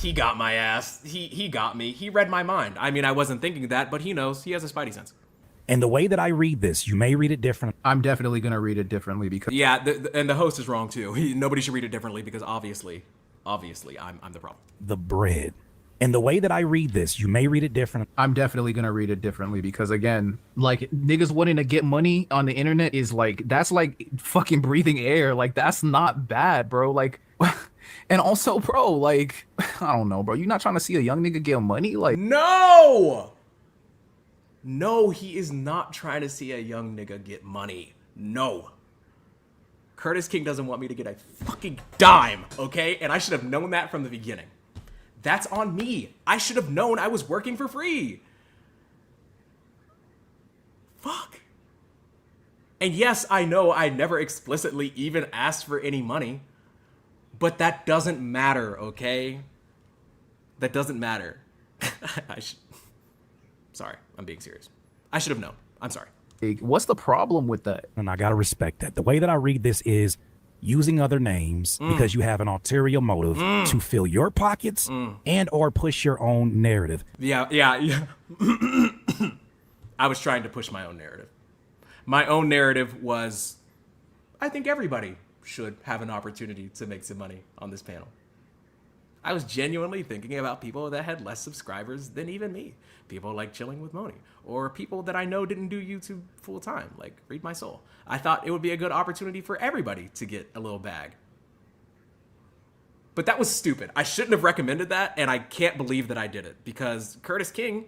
He got my ass. He got me. He read my mind. I mean, I wasn't thinking that, but he knows. He has a spidey sense. And the way that I read this, you may read it different. I'm definitely going to read it differently because... Yeah, and the host is wrong too. Nobody should read it differently because obviously, I'm the problem. The bread. And the way that I read this, you may read it different. I'm definitely going to read it differently because, again, like, niggas wanting to get money on the internet is like, that's like fucking breathing air. Like, that's not bad, bro. Like, and also, bro, like, I don't know, bro. You're not trying to see a young nigga get money? Like, no, he is not trying to see a young nigga get money. No. Curtis King doesn't want me to get a fucking dime, okay? And I should have known that from the beginning. That's on me. I should have known I was working for free. Fuck. And yes, I know I never explicitly even asked for any money, but that doesn't matter, okay? That doesn't matter. Sorry, I'm being serious. I should have known. I'm sorry. What's the problem with that? And I got to respect that. The way that I read this is using other names because you have an ulterior motive to fill your pockets and or push your own narrative. Yeah. I was trying to push my own narrative. My own narrative was, I think everybody should have an opportunity to make some money on this panel. I was genuinely thinking about people that had less subscribers than even me. People like Chilling with Moni, or people that I know didn't do YouTube full time, like Read My Soul. I thought it would be a good opportunity for everybody to get a little bag. But that was stupid. I shouldn't have recommended that, and I can't believe that I did it, because Curtis King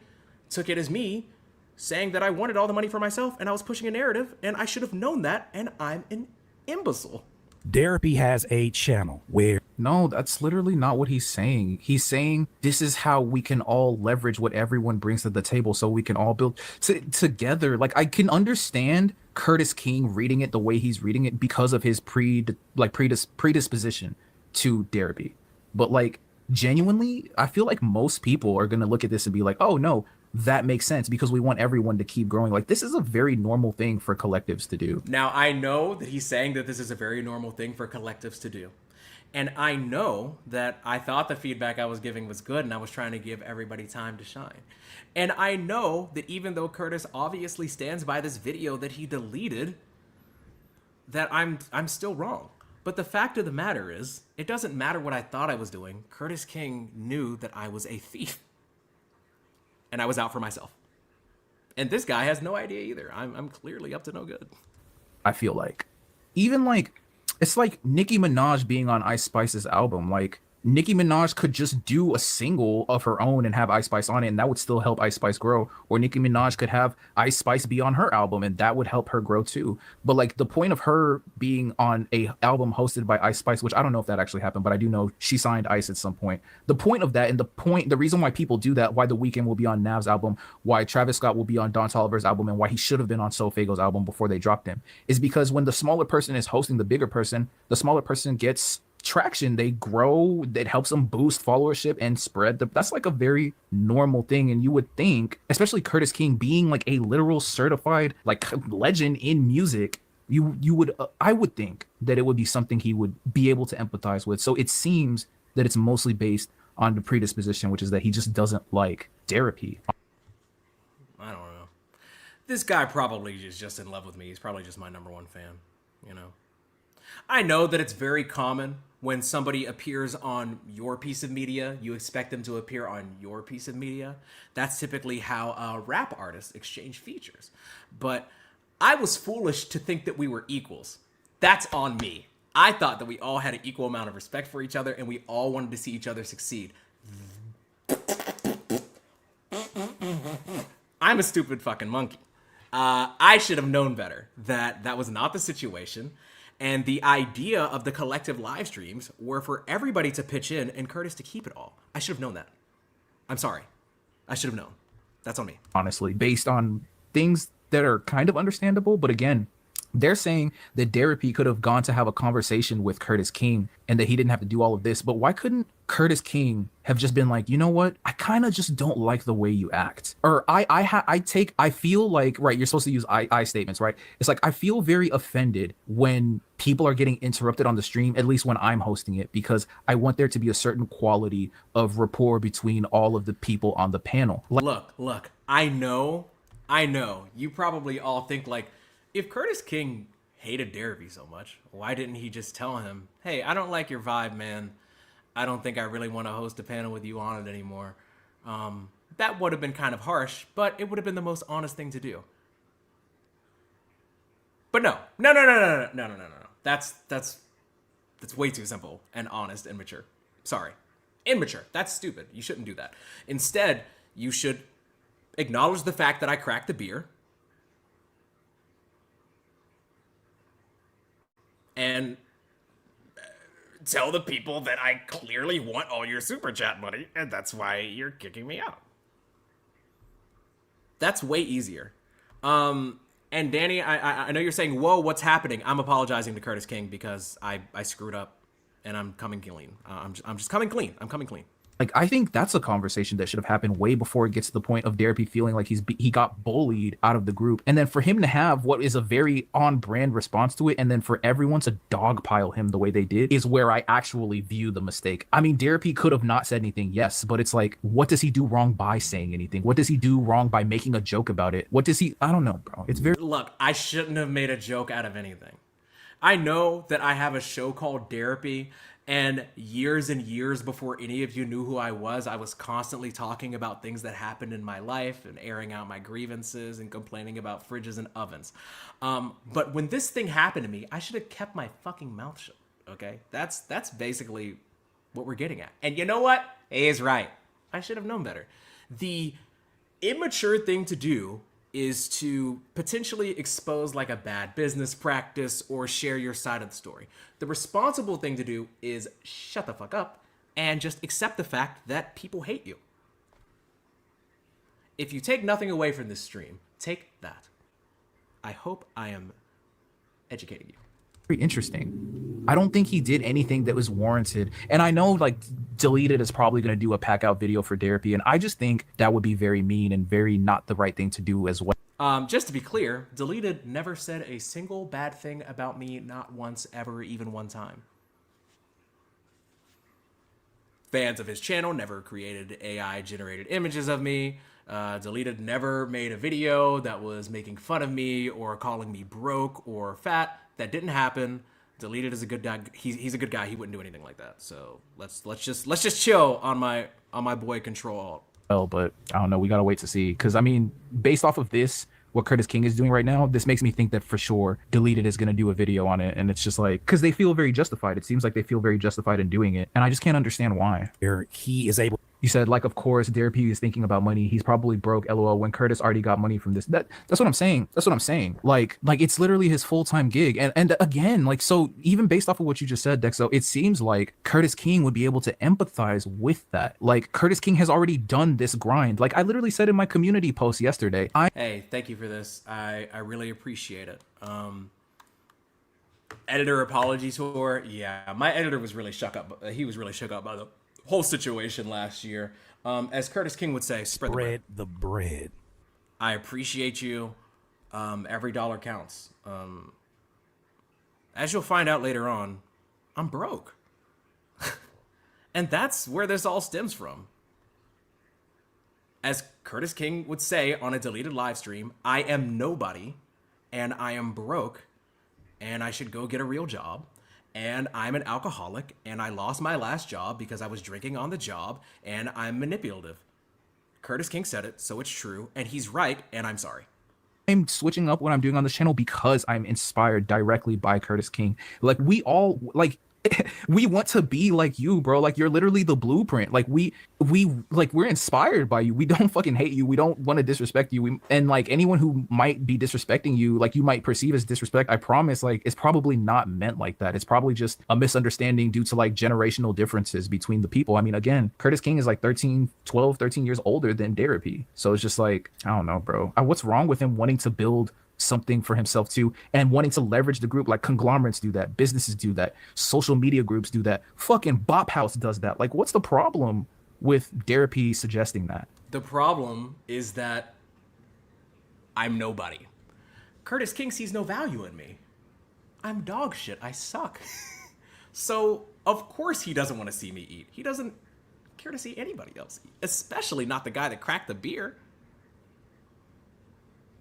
took it as me saying that I wanted all the money for myself, and I was pushing a narrative, and I should have known that, and I'm an imbecile. Derapy has a channel where... No, that's literally not what he's saying. He's saying this is how we can all leverage what everyone brings to the table so we can all build together. Like, I can understand Curtis King reading it the way he's reading it because of his predisposition to Derapy. But, like, genuinely, I feel like most people are going to look at this and be like, oh, no, that makes sense because we want everyone to keep growing. Like, this is a very normal thing for collectives to do. Now, I know that he's saying that this is a very normal thing for collectives to do. And I know that I thought the feedback I was giving was good and I was trying to give everybody time to shine. And I know that even though Curtis obviously stands by this video that he deleted, that I'm still wrong. But the fact of the matter is, it doesn't matter what I thought I was doing. Curtis King knew that I was a thief. And I was out for myself. And this guy has no idea either. I'm clearly up to no good. I feel like. Even like, it's like Nicki Minaj being on Ice Spice's album. Like, Nicki Minaj could just do a single of her own and have Ice Spice on it, and that would still help Ice Spice grow. Or Nicki Minaj could have Ice Spice be on her album, and that would help her grow too. But like, the point of her being on a album hosted by Ice Spice, which I don't know if that actually happened, but I do know she signed Ice at some point. The point of that, and the reason why people do that, why The Weeknd will be on Nav's album, why Travis Scott will be on Don Toliver's album, and why he should have been on Sofago's album before they dropped him, is because when the smaller person is hosting the bigger person, the smaller person gets traction, they grow, it helps them boost followership and spread that's like a very normal thing. And you would think, especially Curtis King being like a literal certified like legend in music, you would I would think that it would be something he would be able to empathize with. So it seems that it's mostly based on the predisposition, which is that he just doesn't like Derapy. I don't know. This guy probably is just in love with me. He's probably just my number one fan, you know. I know that it's very common when somebody appears on your piece of media, you expect them to appear on your piece of media. That's typically how rap artists exchange features. But I was foolish to think that we were equals. That's on me. I thought that we all had an equal amount of respect for each other and we all wanted to see each other succeed. I'm a stupid fucking monkey. I should have known better that that was not the situation. And the idea of the collective live streams were for everybody to pitch in and Curtis to keep it all. I should have known that. I'm sorry. I should have known. That's on me. Honestly, based on things that are kind of understandable. But again, they're saying that Derapy could have gone to have a conversation with Curtis King and that he didn't have to do all of this. But why couldn't Curtis King have just been like, you know what? I kind of just don't like the way you act. Or I feel like, right, you're supposed to use I statements, right? It's like, I feel very offended when people are getting interrupted on the stream, at least when I'm hosting it, because I want there to be a certain quality of rapport between all of the people on the panel. Look, I know. You probably all think like, if Curtis King hated Derapy so much, why didn't he just tell him, hey, I don't like your vibe, man. I don't think I really want to host a panel with you on it anymore. That would have been kind of harsh, but it would have been the most honest thing to do. But no. That's way too simple and honest and mature. Sorry. Immature. That's stupid. You shouldn't do that. Instead, you should acknowledge the fact that I cracked the beer and tell the people that I clearly want all your super chat money, and that's why you're kicking me out. That's way easier. And Danny, I know you're saying, whoa, what's happening? I'm apologizing to Curtis King because I screwed up, and I'm coming clean. I'm just coming clean. I'm coming clean. Like, I think that's a conversation that should have happened way before it gets to the point of Derapy feeling like he got bullied out of the group. And then for him to have what is a very on-brand response to it, and then for everyone to dogpile him the way they did, is where I actually view the mistake. I mean, Derapy could have not said anything, yes, but it's like, what does he do wrong by saying anything? What does he do wrong by making a joke about it? What does he... I don't know, bro. It's very... Look, I shouldn't have made a joke out of anything. I know that I have a show called Derapy, and years and years before any of you knew who I was constantly talking about things that happened in my life and airing out my grievances and complaining about fridges and ovens. But when this thing happened to me, I should have kept my fucking mouth shut, okay? That's basically what we're getting at. And you know what? He's right. I should have known better. The immature thing to do is to potentially expose like a bad business practice or share your side of the story. The responsible thing to do is shut the fuck up and just accept the fact that people hate you. If you take nothing away from this stream, take that. I hope I am educating you. Very interesting. I don't think he did anything that was warranted. And I know like Deleted is probably going to do a pack out video for Derapy, and I just think that would be very mean and very not the right thing to do as well. Just to be clear, Deleted never said a single bad thing about me, not once, ever, even one time. Fans of his channel never created AI-generated images of me. Deleted never made a video that was making fun of me or calling me broke or fat. That didn't happen. Deleted is a good guy. He's a good guy. He wouldn't do anything like that. So let's just chill on my boy Control Alt. Well, but I don't know. We gotta wait to see, because I mean, based off of this, what Curtis King is doing right now, this makes me think that for sure Deleted is gonna do a video on it, and it's just like, because they feel very justified. It seems like they feel very justified in doing it, and I just can't understand why. He is able. You said, like, of course, Derapy is thinking about money. He's probably broke, LOL, when Curtis already got money from this. That's what I'm saying. That's what I'm saying. Like it's literally his full-time gig. And again, like, so even based off of what you just said, Dexo, it seems like Curtis King would be able to empathize with that. Like, Curtis King has already done this grind. Like, I literally said in my community post yesterday. Hey, thank you for this. I really appreciate it. Editor apology tour. Yeah, my editor was really shook up. He was really shook up by the whole situation last year. As Curtis King would say, spread the bread. I appreciate you. Every dollar counts. as you'll find out later on, I'm broke. And that's where this all stems from. As Curtis King would say on a deleted live stream, I am nobody, and I am broke, and I should go get a real job, and I'm an alcoholic, and I lost my last job because I was drinking on the job, and I'm manipulative. Curtis King said it, so it's true, and he's right, and I'm sorry. I'm switching up what I'm doing on this channel because I'm inspired directly by Curtis King. Like, we all, like, we want to be like you, bro. Like, you're literally the blueprint. Like, we're inspired by you. We don't fucking hate you. We don't want to disrespect you. And like, anyone who might be disrespecting you, like, you might perceive as disrespect, I promise, like, it's probably not meant like that. It's probably just a misunderstanding due to like generational differences between the people. I mean, again, Curtis King is like 13 years older than Derapy. So it's just like, I don't know, bro. What's wrong with him wanting to build something for himself too, and wanting to leverage the group? Like, conglomerates do that, businesses do that, social media groups do that, fucking Bop House does that. Like, what's the problem with Derapy suggesting that? The problem is that I'm nobody. Curtis King sees no value in me. I'm dog shit. I suck. So of course he doesn't want to see me eat. He doesn't care to see anybody else eat, especially not the guy that cracked the beer.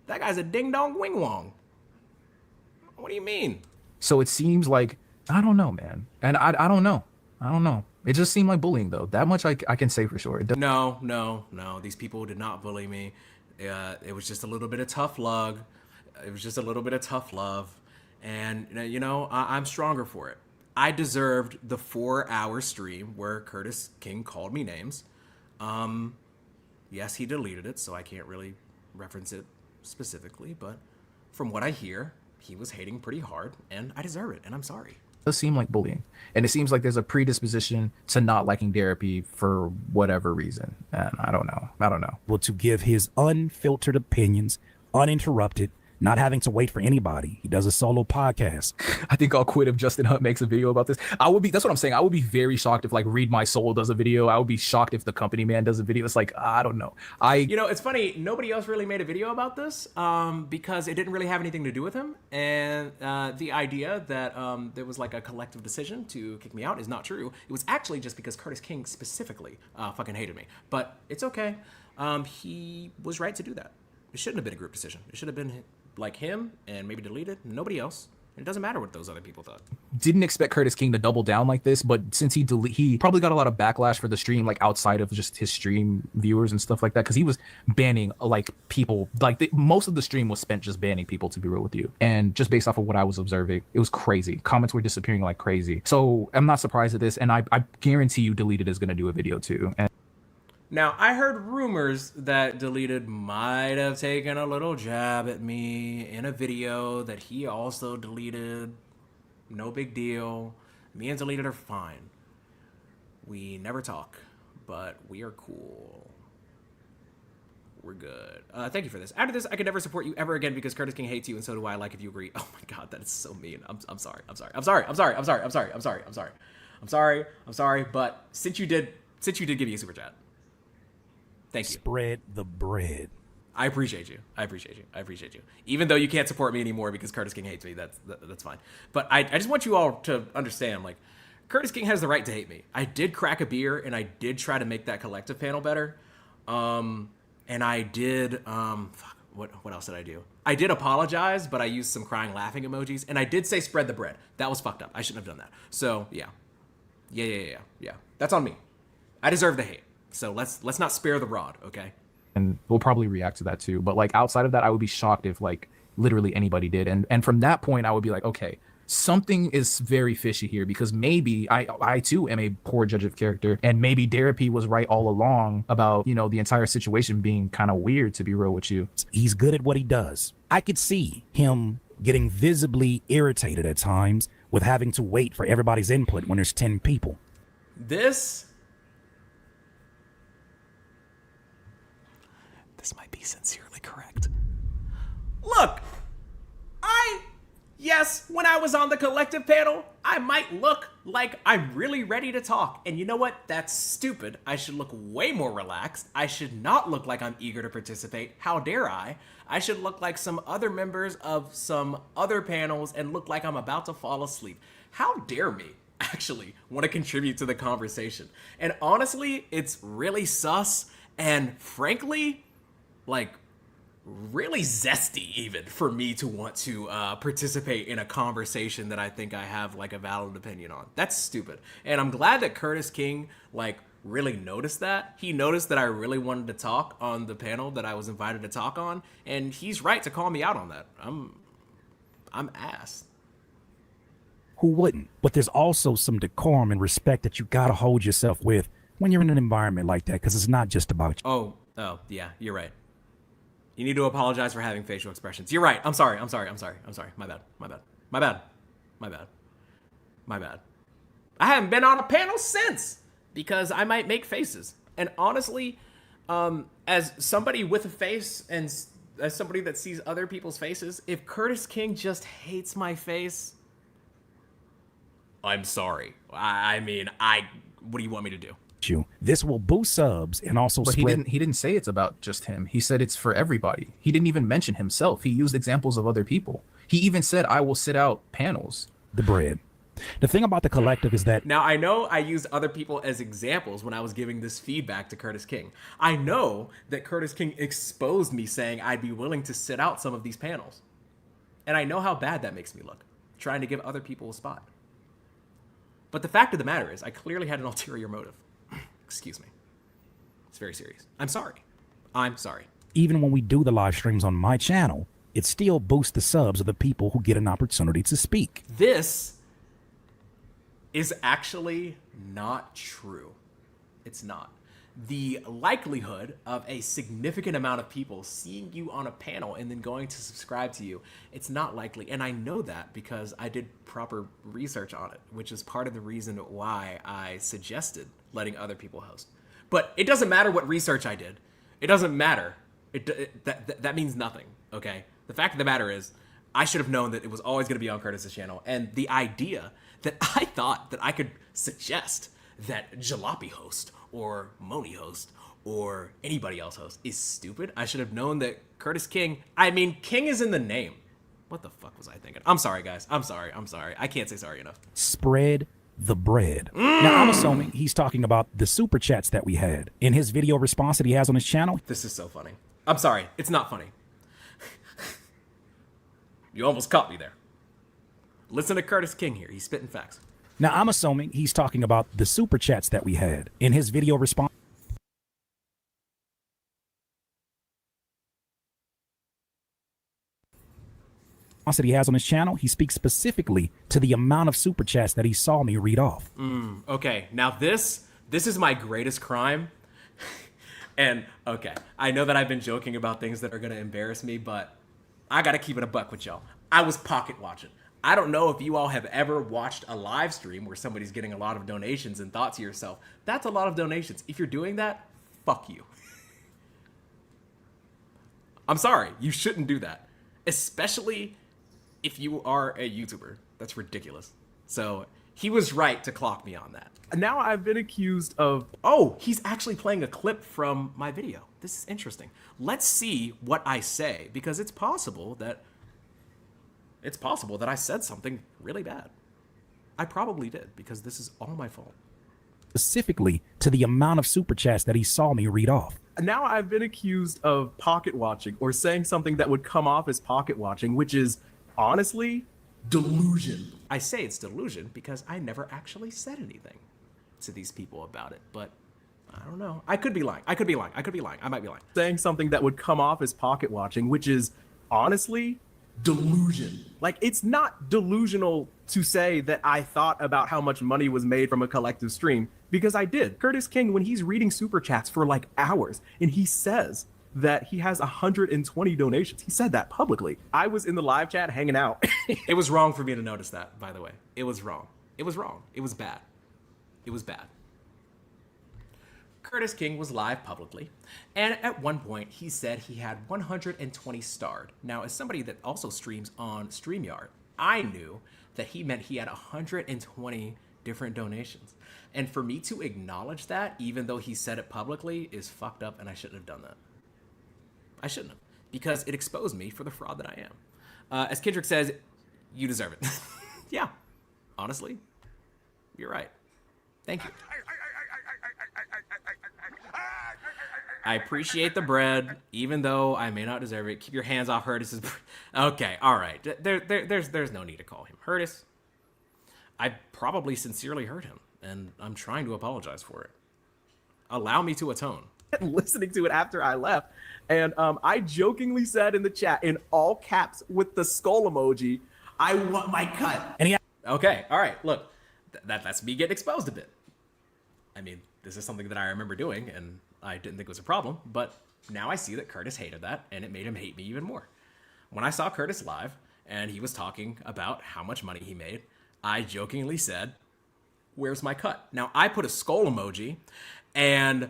That guy's a ding-dong wing-wong. What do you mean? So it seems like, I don't know, man. And I don't know. I don't know. It just seemed like bullying, though. That much I can say for sure. No. These people did not bully me. It was just a little bit of tough love. And, you know, I'm stronger for it. I deserved the 4-hour stream where Curtis King called me names. Yes, he deleted it, so I can't really reference it specifically, but from what I hear, he was hating pretty hard, and I deserve it, and I'm sorry. It does seem like bullying, and it seems like there's a predisposition to not liking Derapy for whatever reason, and I don't know. Well, to give his unfiltered opinions, uninterrupted, not having to wait for anybody. He does a solo podcast. I think I'll quit if Justin Hunt makes a video about this. That's what I'm saying. I would be very shocked if like Read My Soul does a video. I would be shocked if the Company Man does a video. It's like, I don't know. You know, it's funny. Nobody else really made a video about this because it didn't really have anything to do with him. And the idea that there was like a collective decision to kick me out is not true. It was actually just because Curtis King specifically fucking hated me. But it's okay. He was right to do that. It shouldn't have been a group decision. It should have been like him and maybe deleted. Nobody else. It doesn't matter what those other people thought. Didn't expect Curtis King to double down like this, but since he probably got a lot of backlash for the stream, like outside of just his stream viewers and stuff like that, because he was banning like people, like most of the stream was spent just banning people, to be real with you. And just based off of what I was observing, it was crazy. Comments were disappearing like crazy. So I'm not surprised at this, and I guarantee you Deleted is going to do a video too. And now, I heard rumors that Deleted might have taken a little jab at me in a video that he also deleted. No big deal. Me and Deleted are fine. We never talk, but we are cool. We're good. Thank you for this. After this, I can never support you ever again because Curtis King hates you, and so do I. Like if you agree. Oh my God, that is so mean. I'm sorry. But since you did give me a super chat. Thank you. Spread the bread. I appreciate you. Even though you can't support me anymore because Curtis King hates me, that's fine. But I just want you all to understand, like, Curtis King has the right to hate me. I did crack a beer, and I did try to make that collective panel better. And I did, what else did I do? I did apologize, but I used some crying, laughing emojis, and I did say spread the bread. That was fucked up. I shouldn't have done that. So, yeah. That's on me. I deserve the hate. So let's not spare the rod, okay? And we'll probably react to that too. But like outside of that, I would be shocked if like literally anybody did. And from that point, I would be like, okay, something is very fishy here, because maybe I too am a poor judge of character, and maybe Derapy was right all along about, you know, the entire situation being kind of weird, to be real with you. He's good at what he does. I could see him getting visibly irritated at times with having to wait for everybody's input when there's 10 people. This might be sincerely correct. Look, Yes, when I was on the collective panel, I might look like I'm really ready to talk. And you know what? That's stupid. I should look way more relaxed. I should not look like I'm eager to participate. How dare I? I should look like some other members of some other panels and look like I'm about to fall asleep. How dare me actually want to contribute to the conversation? And honestly, it's really sus and frankly, like, really zesty even for me to want to participate in a conversation that I think I have like a valid opinion on. That's stupid. And I'm glad that Curtis King like really noticed that. He noticed that I really wanted to talk on the panel that I was invited to talk on, and he's right to call me out on that. I'm ass. Who wouldn't? But there's also some decorum and respect that you gotta hold yourself with when you're in an environment like that, because it's not just about you. Oh, yeah, you're right. You need to apologize for having facial expressions. You're right. I'm sorry. My bad. I haven't been on a panel since because I might make faces. And honestly, as somebody with a face and as somebody that sees other people's faces, if Curtis King just hates my face, I'm sorry. I mean, what do you want me to do? You. This will boost subs and also But spread. he didn't say it's about just him. He said it's for everybody. He didn't even mention himself. He used examples of other people. He even said, I will sit out panels. The bread. The thing about the collective is that Now, I know I used other people as examples when I was giving this feedback to Curtis King. I know that Curtis King exposed me saying I'd be willing to sit out some of these panels. And I know how bad that makes me look, trying to give other people a spot. But the fact of the matter is, I clearly had an ulterior motive. Excuse me. It's very serious. I'm sorry. even when we do the live streams on my channel, it still boosts the subs of the people who get an opportunity to speak. This is actually not true. It's not. The likelihood of a significant amount of people seeing you on a panel and then going to subscribe to you, it's not likely. And I know that because I did proper research on it, which is part of the reason why I suggested letting other people host. But it doesn't matter what research I did. It doesn't matter. That means nothing, okay? The fact of the matter is, I should have known that it was always going to be on Curtis's channel. And the idea that I thought that I could suggest that Jalopy host or Moni host or anybody else host is stupid. I should have known that Curtis King, I mean, King is in the name. What the fuck was I thinking? I'm sorry, guys. I'm sorry. I can't say sorry enough. Spread the bread. Now, I'm assuming he's talking about the super chats that we had in his video response that he has on his channel. This is so funny. I'm sorry. It's not funny. You almost caught me there. Listen to Curtis King here. He's spitting facts. Now, I'm assuming he's talking about the super chats that we had in his video response that he has on his channel. He speaks specifically to the amount of super chats that he saw me read off. Okay, now this is my greatest crime. And okay, I know that I've been joking about things that are gonna embarrass me, but I gotta keep it a buck with y'all. I was pocket watching. I don't know if you all have ever watched a live stream where somebody's getting a lot of donations and thought to yourself, that's a lot of donations. If you're doing that, fuck you. I'm sorry, you shouldn't do that. Especially if you are a YouTuber. That's ridiculous. So he was right to clock me on that. Now I've been accused of, oh, he's actually playing a clip from my video. This is interesting. Let's see what I say, because it's possible that I said something really bad. I probably did, because this is all my fault. Specifically to the amount of super chats that he saw me read off. Now I've been accused of pocket watching or saying something that would come off as pocket watching, which is honestly delusion. I say it's delusion because I never actually said anything to these people about it, but I don't know. I could be lying. I might be lying. Saying something that would come off as pocket watching, which is honestly delusion. Like, it's not delusional to say that I thought about how much money was made from a collective stream, because I did. Curtis King, when he's reading super chats for like hours and he says that he has 120 donations, he said that publicly. I was in the live chat hanging out. It was wrong for me to notice that, by the way. It was wrong. It was bad. It was bad. Curtis King was live publicly, and at one point he said he had 120 starred. Now, as somebody that also streams on StreamYard, I knew that he meant he had 120 different donations. And for me to acknowledge that, even though he said it publicly, is fucked up, and I shouldn't have done that. I shouldn't have, because it exposed me for the fraud that I am. As Kendrick says, you deserve it. Yeah, honestly, you're right. Thank you. I appreciate the bread, even though I may not deserve it. Keep your hands off Hurtis's. Okay, all right. There's no need to call him Hurtis. I probably sincerely hurt him, and I'm trying to apologize for it. Allow me to atone. Listening to it after I left, and I jokingly said in the chat in all caps with the skull emoji, "I want my cut." And he Okay, all right. Look, that's me getting exposed a bit. I mean, this is something that I remember doing, and I didn't think it was a problem, but now I see that Curtis hated that, and it made him hate me even more. When I saw Curtis live, and he was talking about how much money he made, I jokingly said, "Where's my cut?" Now, I put a skull emoji, and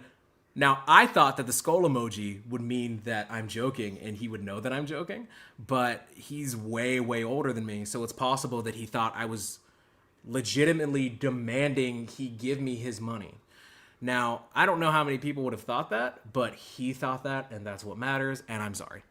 now I thought that the skull emoji would mean that I'm joking, and he would know that I'm joking, but he's way, way older than me, so it's possible that he thought I was legitimately demanding he give me his money. Now, I don't know how many people would have thought that, but he thought that, and that's what matters, and I'm sorry.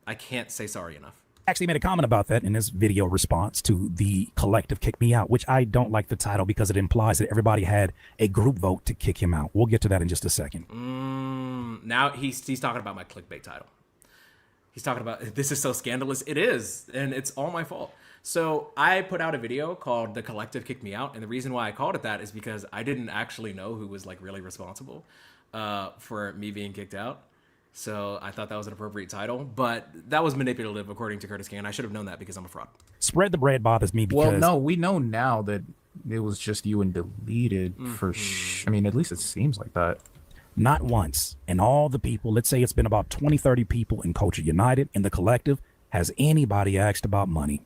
I can't say sorry enough. actually made a comment about that in his video response to the collective kick me out, which I don't like the title because it implies that everybody had a group vote to kick him out. We'll get to that in just a second. Now he's talking about my clickbait title. He's talking about, this is so scandalous. It is, and it's all my fault. So I put out a video called The Collective Kicked Me Out, and the reason why I called it that is because I didn't actually know who was like really responsible for me being kicked out. So I thought that was an appropriate title, but that was manipulative according to Curtis King, and I should have known that because I'm a fraud. Spread the bread bothers me because... Well, no, we know now that it was just you and deleted for I mean, at least it seems like that. Not once. And all the people, let's say it's been about 20, 30 people in Culture United, in the collective, has anybody asked about money?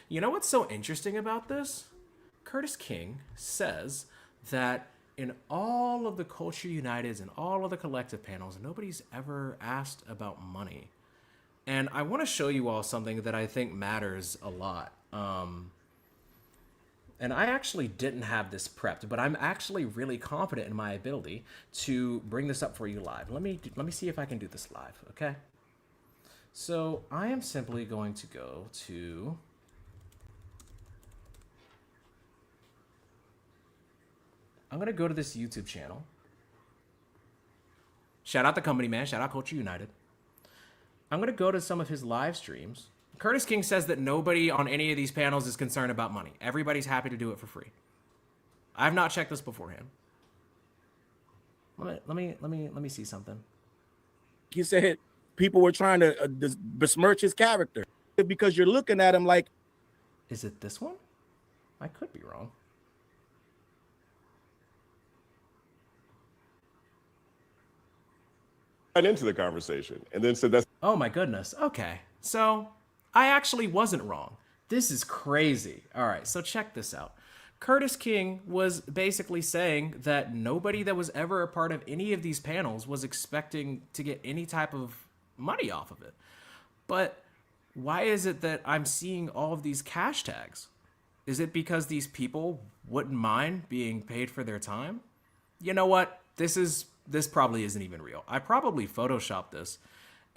You know what's so interesting about this? Curtis King says that in all of the Culture Uniteds and all of the collective panels, nobody's ever asked about money. And I want to show you all something that I think matters a lot. And I actually didn't have this prepped, but I'm actually really confident in my ability to bring this up for you live. Let me see if I can do this live, okay? So I am simply going to go to... I'm going to go to this YouTube channel. Shout out the company, man. Shout out Culture United. I'm going to go to some of his live streams. Curtis King says that nobody on any of these panels is concerned about money. Everybody's happy to do it for free. I have not checked this beforehand. Let me see something. You said people were trying to besmirch his character because you're looking at him like... Is it this one? I could be wrong. Right into the conversation and then said that's... Oh my goodness. Okay. So I actually wasn't wrong. This is crazy. All right. So check this out. Curtis King was basically saying that nobody that was ever a part of any of these panels was expecting to get any type of money off of it. But why is it that I'm seeing all of these cash tags? Is it because these people wouldn't mind being paid for their time? You know what? This probably isn't even real. I probably photoshopped this,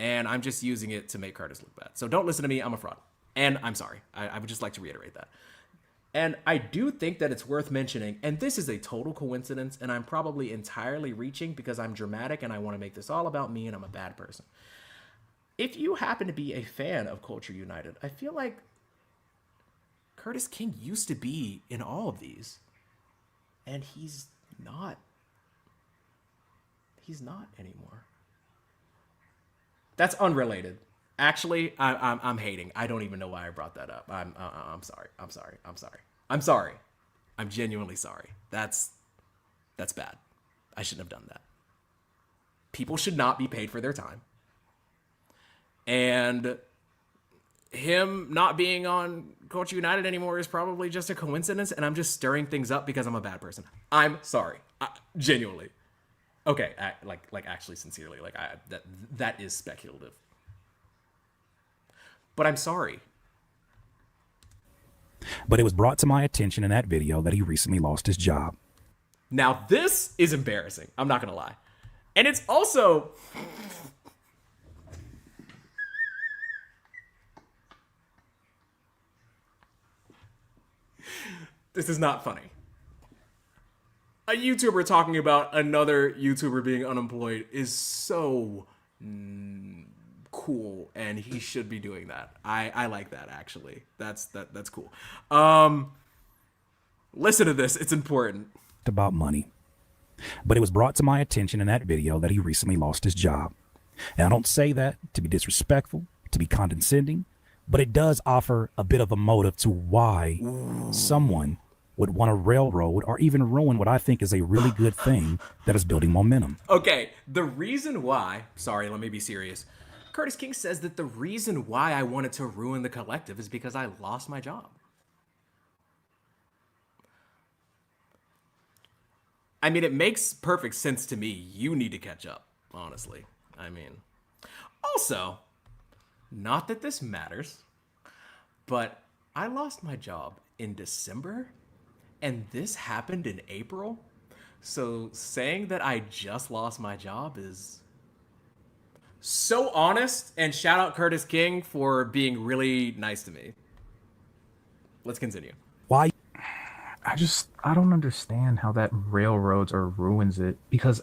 and I'm just using it to make Curtis look bad. So don't listen to me. I'm a fraud. And I'm sorry. I would just like to reiterate that. And I do think that it's worth mentioning, and this is a total coincidence, and I'm probably entirely reaching because I'm dramatic and I want to make this all about me and I'm a bad person. If you happen to be a fan of Culture United, I feel like Curtis King used to be in all of these, and he's not. He's not anymore. That's unrelated. Actually, I'm hating. I don't even know why I brought that up. I'm sorry. I'm sorry. I'm genuinely sorry. That's bad. I shouldn't have done that. People should not be paid for their time. And him not being on Culture United anymore is probably just a coincidence, and I'm just stirring things up because I'm a bad person. I'm sorry. Genuinely. Okay, like actually sincerely, like that is speculative. but I'm sorry. But it was brought to my attention in that video that he recently lost his job. Now, this is embarrassing. I'm not going to lie. And it's also... This is not funny. A YouTuber talking about another YouTuber being unemployed is so cool, and he should be doing that. I like that, actually. That's cool. Listen to this. It's important. About money. But it was brought to my attention in that video that he recently lost his job. And I don't say that to be disrespectful, to be condescending, but it does offer a bit of a motive to why someone would want to railroad or even ruin what I think is a really good thing that is building momentum. Okay, the reason why, sorry, let me be serious. Curtis King says that the reason why I wanted to ruin the collective is because I lost my job. I mean, it makes perfect sense to me. You need to catch up, honestly. I mean, also, not that this matters, but I lost my job in December, and this happened in April. So saying that I just lost my job is so honest, and shout out Curtis King for being really nice to me. Let's continue. Why? I don't understand how that railroads or ruins it, because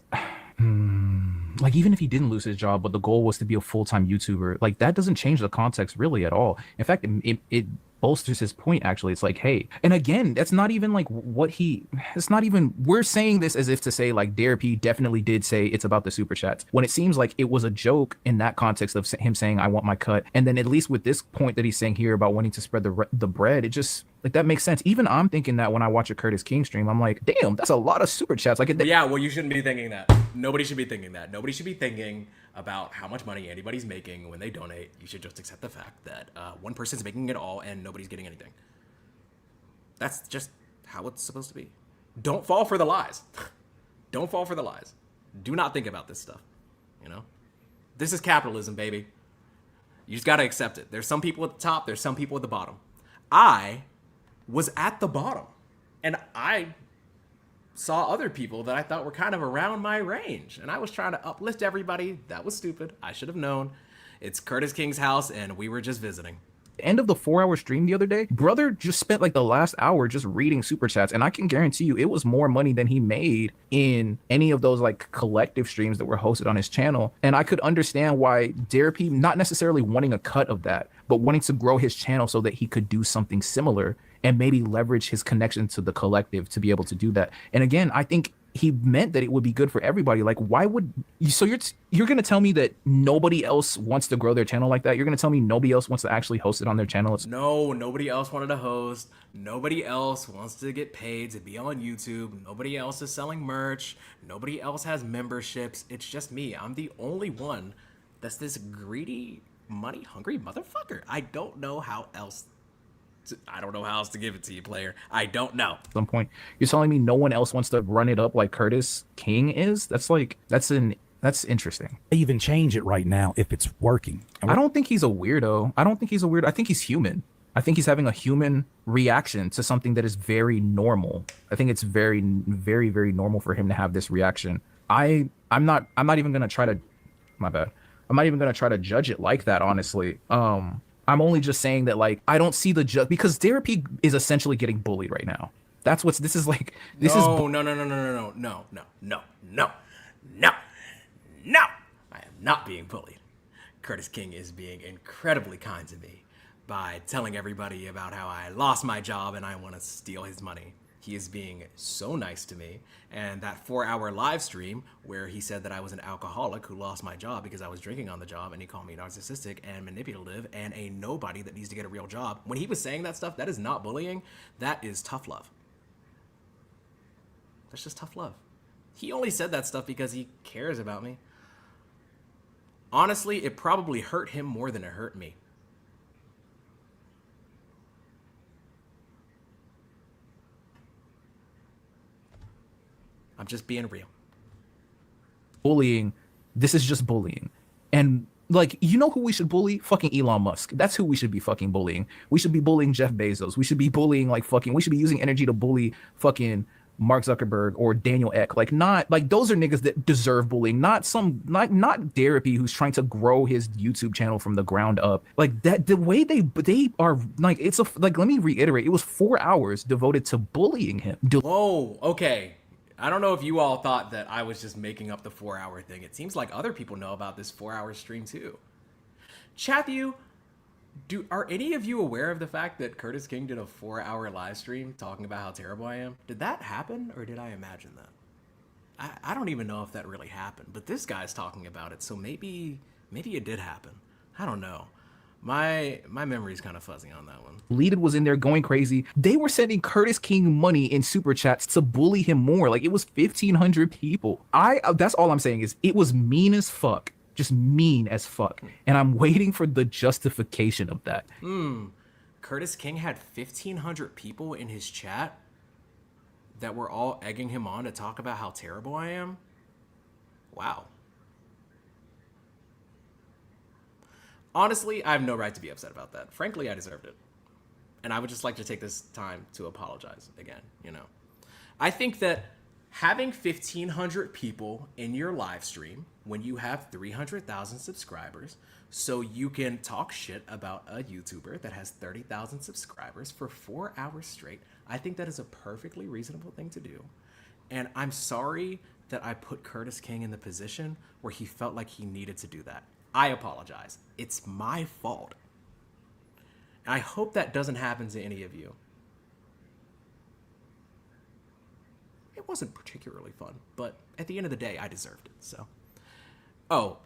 like, even if he didn't lose his job, but the goal was to be a full-time YouTuber, like, that doesn't change the context really at all. In fact, it bolsters his point, actually. It's like, hey, and again, that's not even like it's not even, we're saying this as if to say like Derapy definitely did say it's about the super chats, when it seems like it was a joke in that context of him saying I want my cut. And then at least with this point that he's saying here about wanting to spread the bread, it just, like, that makes sense. Even I'm thinking that when I watch a Curtis King stream, I'm like, damn, that's a lot of super chats. Like, yeah, well, you shouldn't be thinking that. Nobody should be thinking that. Nobody should be thinking about how much money anybody's making when they donate. You should just accept the fact that one person's making it all and nobody's getting anything. That's just how it's supposed to be. Don't fall for the lies. Don't fall for the lies. Do not think about this stuff. You know? This is capitalism, baby. You just got to accept it. There's some people at the top. There's some people at the bottom. I was at the bottom, and I saw other people that I thought were kind of around my range, and I was trying to uplift everybody. That was stupid. I should have known. It's Curtis King's house, and we were just visiting. End of the 4-hour stream the other day, brother just spent like the last hour just reading super chats, and I can guarantee you it was more money than he made in any of those like collective streams that were hosted on his channel. And I could understand why Derapy, not necessarily wanting a cut of that, but wanting to grow his channel so that he could do something similar and maybe leverage his connection to the collective to be able to do that. And again, I think he meant that it would be good for everybody. Like, why would you? So you're gonna tell me that nobody else wants to grow their channel like that? You're gonna tell me nobody else wants to actually host it on their channel? No, nobody else wanted to host. Nobody else wants to get paid to be on YouTube. Nobody else is selling merch. Nobody else has memberships. It's just me. I'm the only one that's this greedy, money-hungry motherfucker. I don't know how else to give it to you, player. I don't know. At some point, you're telling me no one else wants to run it up like Curtis King is? That's interesting. They even change it right now if it's working. I don't think he's a weirdo. I think he's human. I think he's having a human reaction to something that is very normal. I think it's very, very, very normal for him to have this reaction. I'm not even gonna try to, my bad. I'm not even gonna try to judge it like that, honestly. I'm only just saying that, like, I don't see the judge, because Derapy is essentially getting bullied right now. This is. No. I am not being bullied. Curtis King is being incredibly kind to me by telling everybody about how I lost my job and I want to steal his money. He is being so nice to me. And that 4-hour live stream where he said that I was an alcoholic who lost my job because I was drinking on the job, and he called me narcissistic and manipulative and a nobody that needs to get a real job. When he was saying that stuff, that is not bullying. That is tough love. That's just tough love. He only said that stuff because he cares about me. Honestly, it probably hurt him more than it hurt me. I'm just being real. Bullying. This is just bullying. And Like, you know who we should bully? Fucking Elon Musk. That's who we should be fucking bullying. We should be bullying Jeff Bezos. We should be bullying like fucking. We should be using energy to bully fucking Mark Zuckerberg or Daniel Ek. Like, not like those are niggas that deserve bullying. Not some not Derapy who's trying to grow his YouTube channel from the ground up. Like that, the way they are like, it's a like. Let me reiterate. It was 4 hours devoted to bullying him. Whoa, okay. I don't know if you all thought that I was just making up the 4-hour thing. It seems like other people know about this 4-hour stream too. Chatthew, are any of you aware of the fact that Curtis King did a 4-hour live stream talking about how terrible I am? Did that happen, or did I imagine that? I don't even know if that really happened, but this guy's talking about it, so maybe it did happen. I don't know. My memory's kind of fuzzy on that one. Deleted was in there going crazy. They were sending Curtis King money in super chats to bully him more. Like, it was 1,500 people. That's all I'm saying is it was mean as fuck. Just mean as fuck. And I'm waiting for the justification of that. Curtis King had 1,500 people in his chat that were all egging him on to talk about how terrible I am? Wow. Honestly, I have no right to be upset about that. Frankly, I deserved it. And I would just like to take this time to apologize again, you know. I think that having 1,500 people in your live stream when you have 300,000 subscribers so you can talk shit about a YouTuber that has 30,000 subscribers for 4 hours straight, I think that is a perfectly reasonable thing to do. And I'm sorry that I put Curtis King in the position where he felt like he needed to do that. I apologize. It's my fault. And I hope that doesn't happen to any of you. It wasn't particularly fun, but at the end of the day, I deserved it, so. Oh,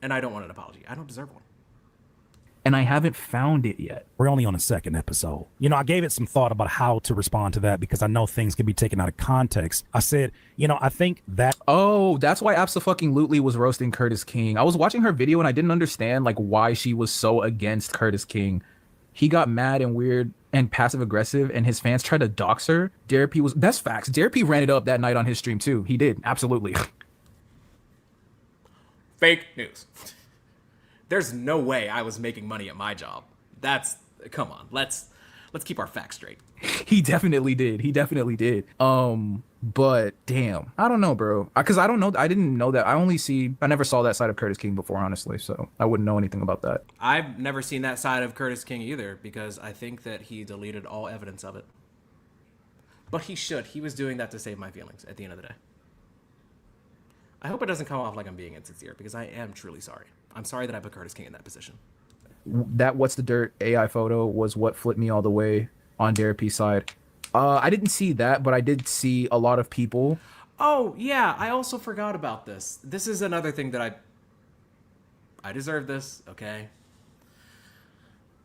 and I don't want an apology. I don't deserve one. And I haven't found it yet. We're only on the second episode. You know, I gave it some thought about how to respond to that because I know things can be taken out of context. I said, you know, I think that... Oh, that's why Abso-fucking-lutely was roasting Curtis King. I was watching her video and I didn't understand like why she was so against Curtis King. He got mad and weird and passive aggressive and his fans tried to dox her. Derapy was... That's facts. Derapy ran it up that night on his stream too. He did. Absolutely. Fake news. There's no way I was making money at my job. Come on, let's keep our facts straight. He definitely did. He definitely did. But damn, I don't know, bro. Cause I don't know. I didn't know that. I never saw that side of Curtis King before, honestly. So I wouldn't know anything about that. I've never seen that side of Curtis King either because I think that he deleted all evidence of it. But he should. He was doing that to save my feelings at the end of the day. I hope it doesn't come off like I'm being insincere because I am truly sorry. I'm sorry that I put Curtis King in that position. That What's the Dirt AI photo was what flipped me all the way on Derapy's side. I didn't see that, but I did see a lot of people. Oh, yeah, I also forgot about this. This is another thing that I deserve this, okay?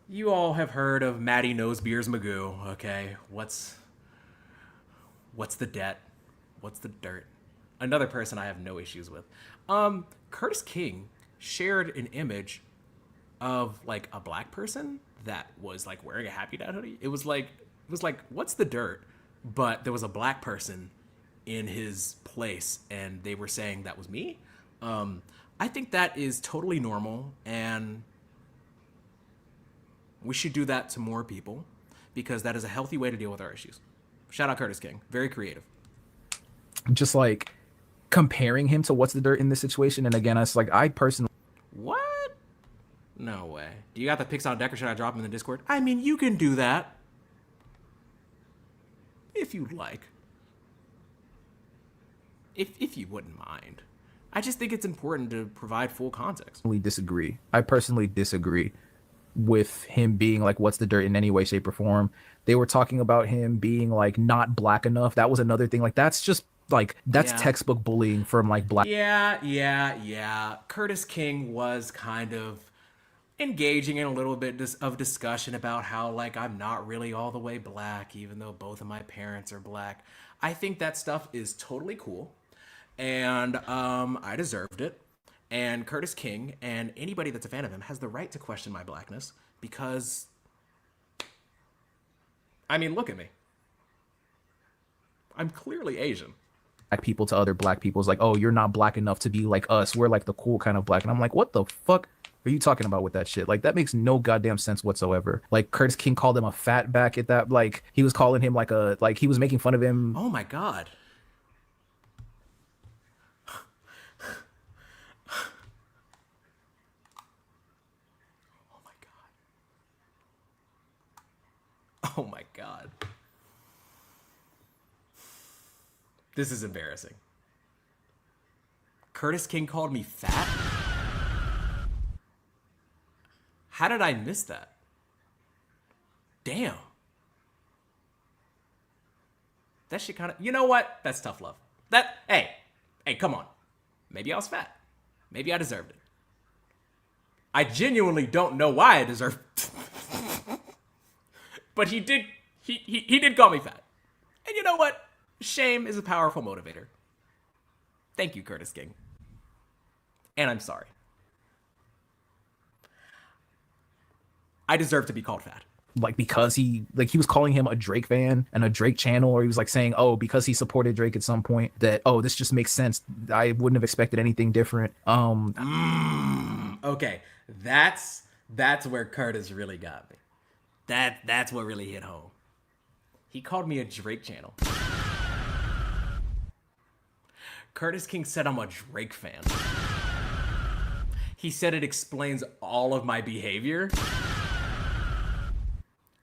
You all have heard of Maddie Knows Beers Magoo, okay? What's the debt? What's the dirt? Another person I have no issues with. Curtis King shared an image of like a black person that was like wearing a Happy Dad hoodie. It was like what's the dirt? But there was a black person in his place and they were saying that was me. I think that is totally normal and we should do that to more people because that is a healthy way to deal with our issues. Shout out Curtis King. Very creative. Just like comparing him to What's the Dirt in this situation. And again, it's like I personally... What? No way. Do you got the pics on deck or should I drop them in the Discord? I mean, you can do that. If you'd like. If you wouldn't mind. I just think it's important to provide full context. I personally disagree with him being like What's the Dirt in any way, shape, or form. They were talking about him being like not black enough. That was another thing. Like that's just like that's textbook bullying from like black. Yeah. Curtis King was kind of engaging in a little bit of discussion about how like I'm not really all the way black, even though both of my parents are black. I think that stuff is totally cool, and I deserved it. And Curtis King and anybody that's a fan of him has the right to question my blackness because, I mean, look at me. I'm clearly Asian. black people to other black people. It's like, oh, you're not black enough to be like us. We're like the cool kind of black. And I'm like, what the fuck are you talking about with that shit? Like, that makes no goddamn sense whatsoever. Like, Curtis King called him a fat back at that. Like, he was calling him like he was making fun of him. Oh my god. Oh my god. This is embarrassing. Curtis King called me fat? How did I miss that? Damn. That shit kind of... You know what? That's tough love. Hey, come on. Maybe I was fat. Maybe I deserved it. I genuinely don't know why I deserved it. But he did call me fat. And you know what? Shame is a powerful motivator. Thank you, Curtis King. And I'm sorry. I deserve to be called fat. Like, because he was calling him a Drake fan and a Drake channel, or he was like saying, oh, because he supported Drake at some point, that, oh, this just makes sense. I wouldn't have expected anything different. Okay, that's where Curtis really got me. That's what really hit home. He called me a Drake channel. Curtis King said I'm a Drake fan. He said it explains all of my behavior.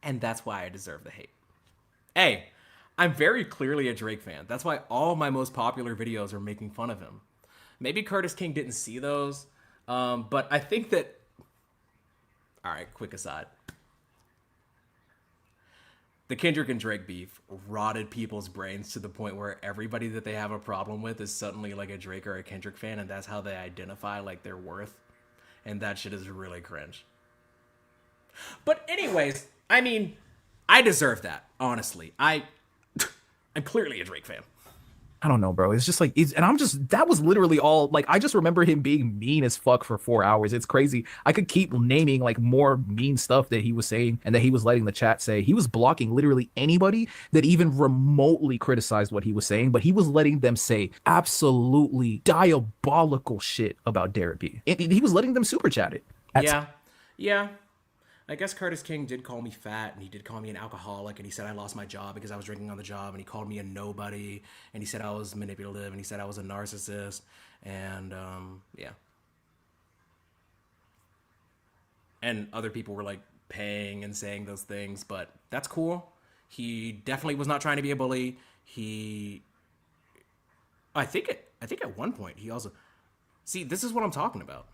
And that's why I deserve the hate. Hey, I'm very clearly a Drake fan. That's why all my most popular videos are making fun of him. Maybe Curtis King didn't see those, but I think that... All right, quick aside. The Kendrick and Drake beef rotted people's brains to the point where everybody that they have a problem with is suddenly like a Drake or a Kendrick fan, and that's how they identify like their worth. And that shit is really cringe. But anyways, I mean, I deserve that, honestly. I'm clearly a Drake fan. I don't know, bro. It's just like, that was literally all, like, I just remember him being mean as fuck for 4 hours. It's crazy. I could keep naming like more mean stuff that he was saying and that he was letting the chat say. He was blocking literally anybody that even remotely criticized what he was saying, but he was letting them say absolutely diabolical shit about Derapy. He was letting them super chat it. Yeah. I guess Curtis King did call me fat, and he did call me an alcoholic, and he said I lost my job because I was drinking on the job, and he called me a nobody, and he said I was manipulative, and he said I was a narcissist, and yeah. And other people were like paying and saying those things, but that's cool. He definitely was not trying to be a bully. I think at one point he also... See, this is what I'm talking about.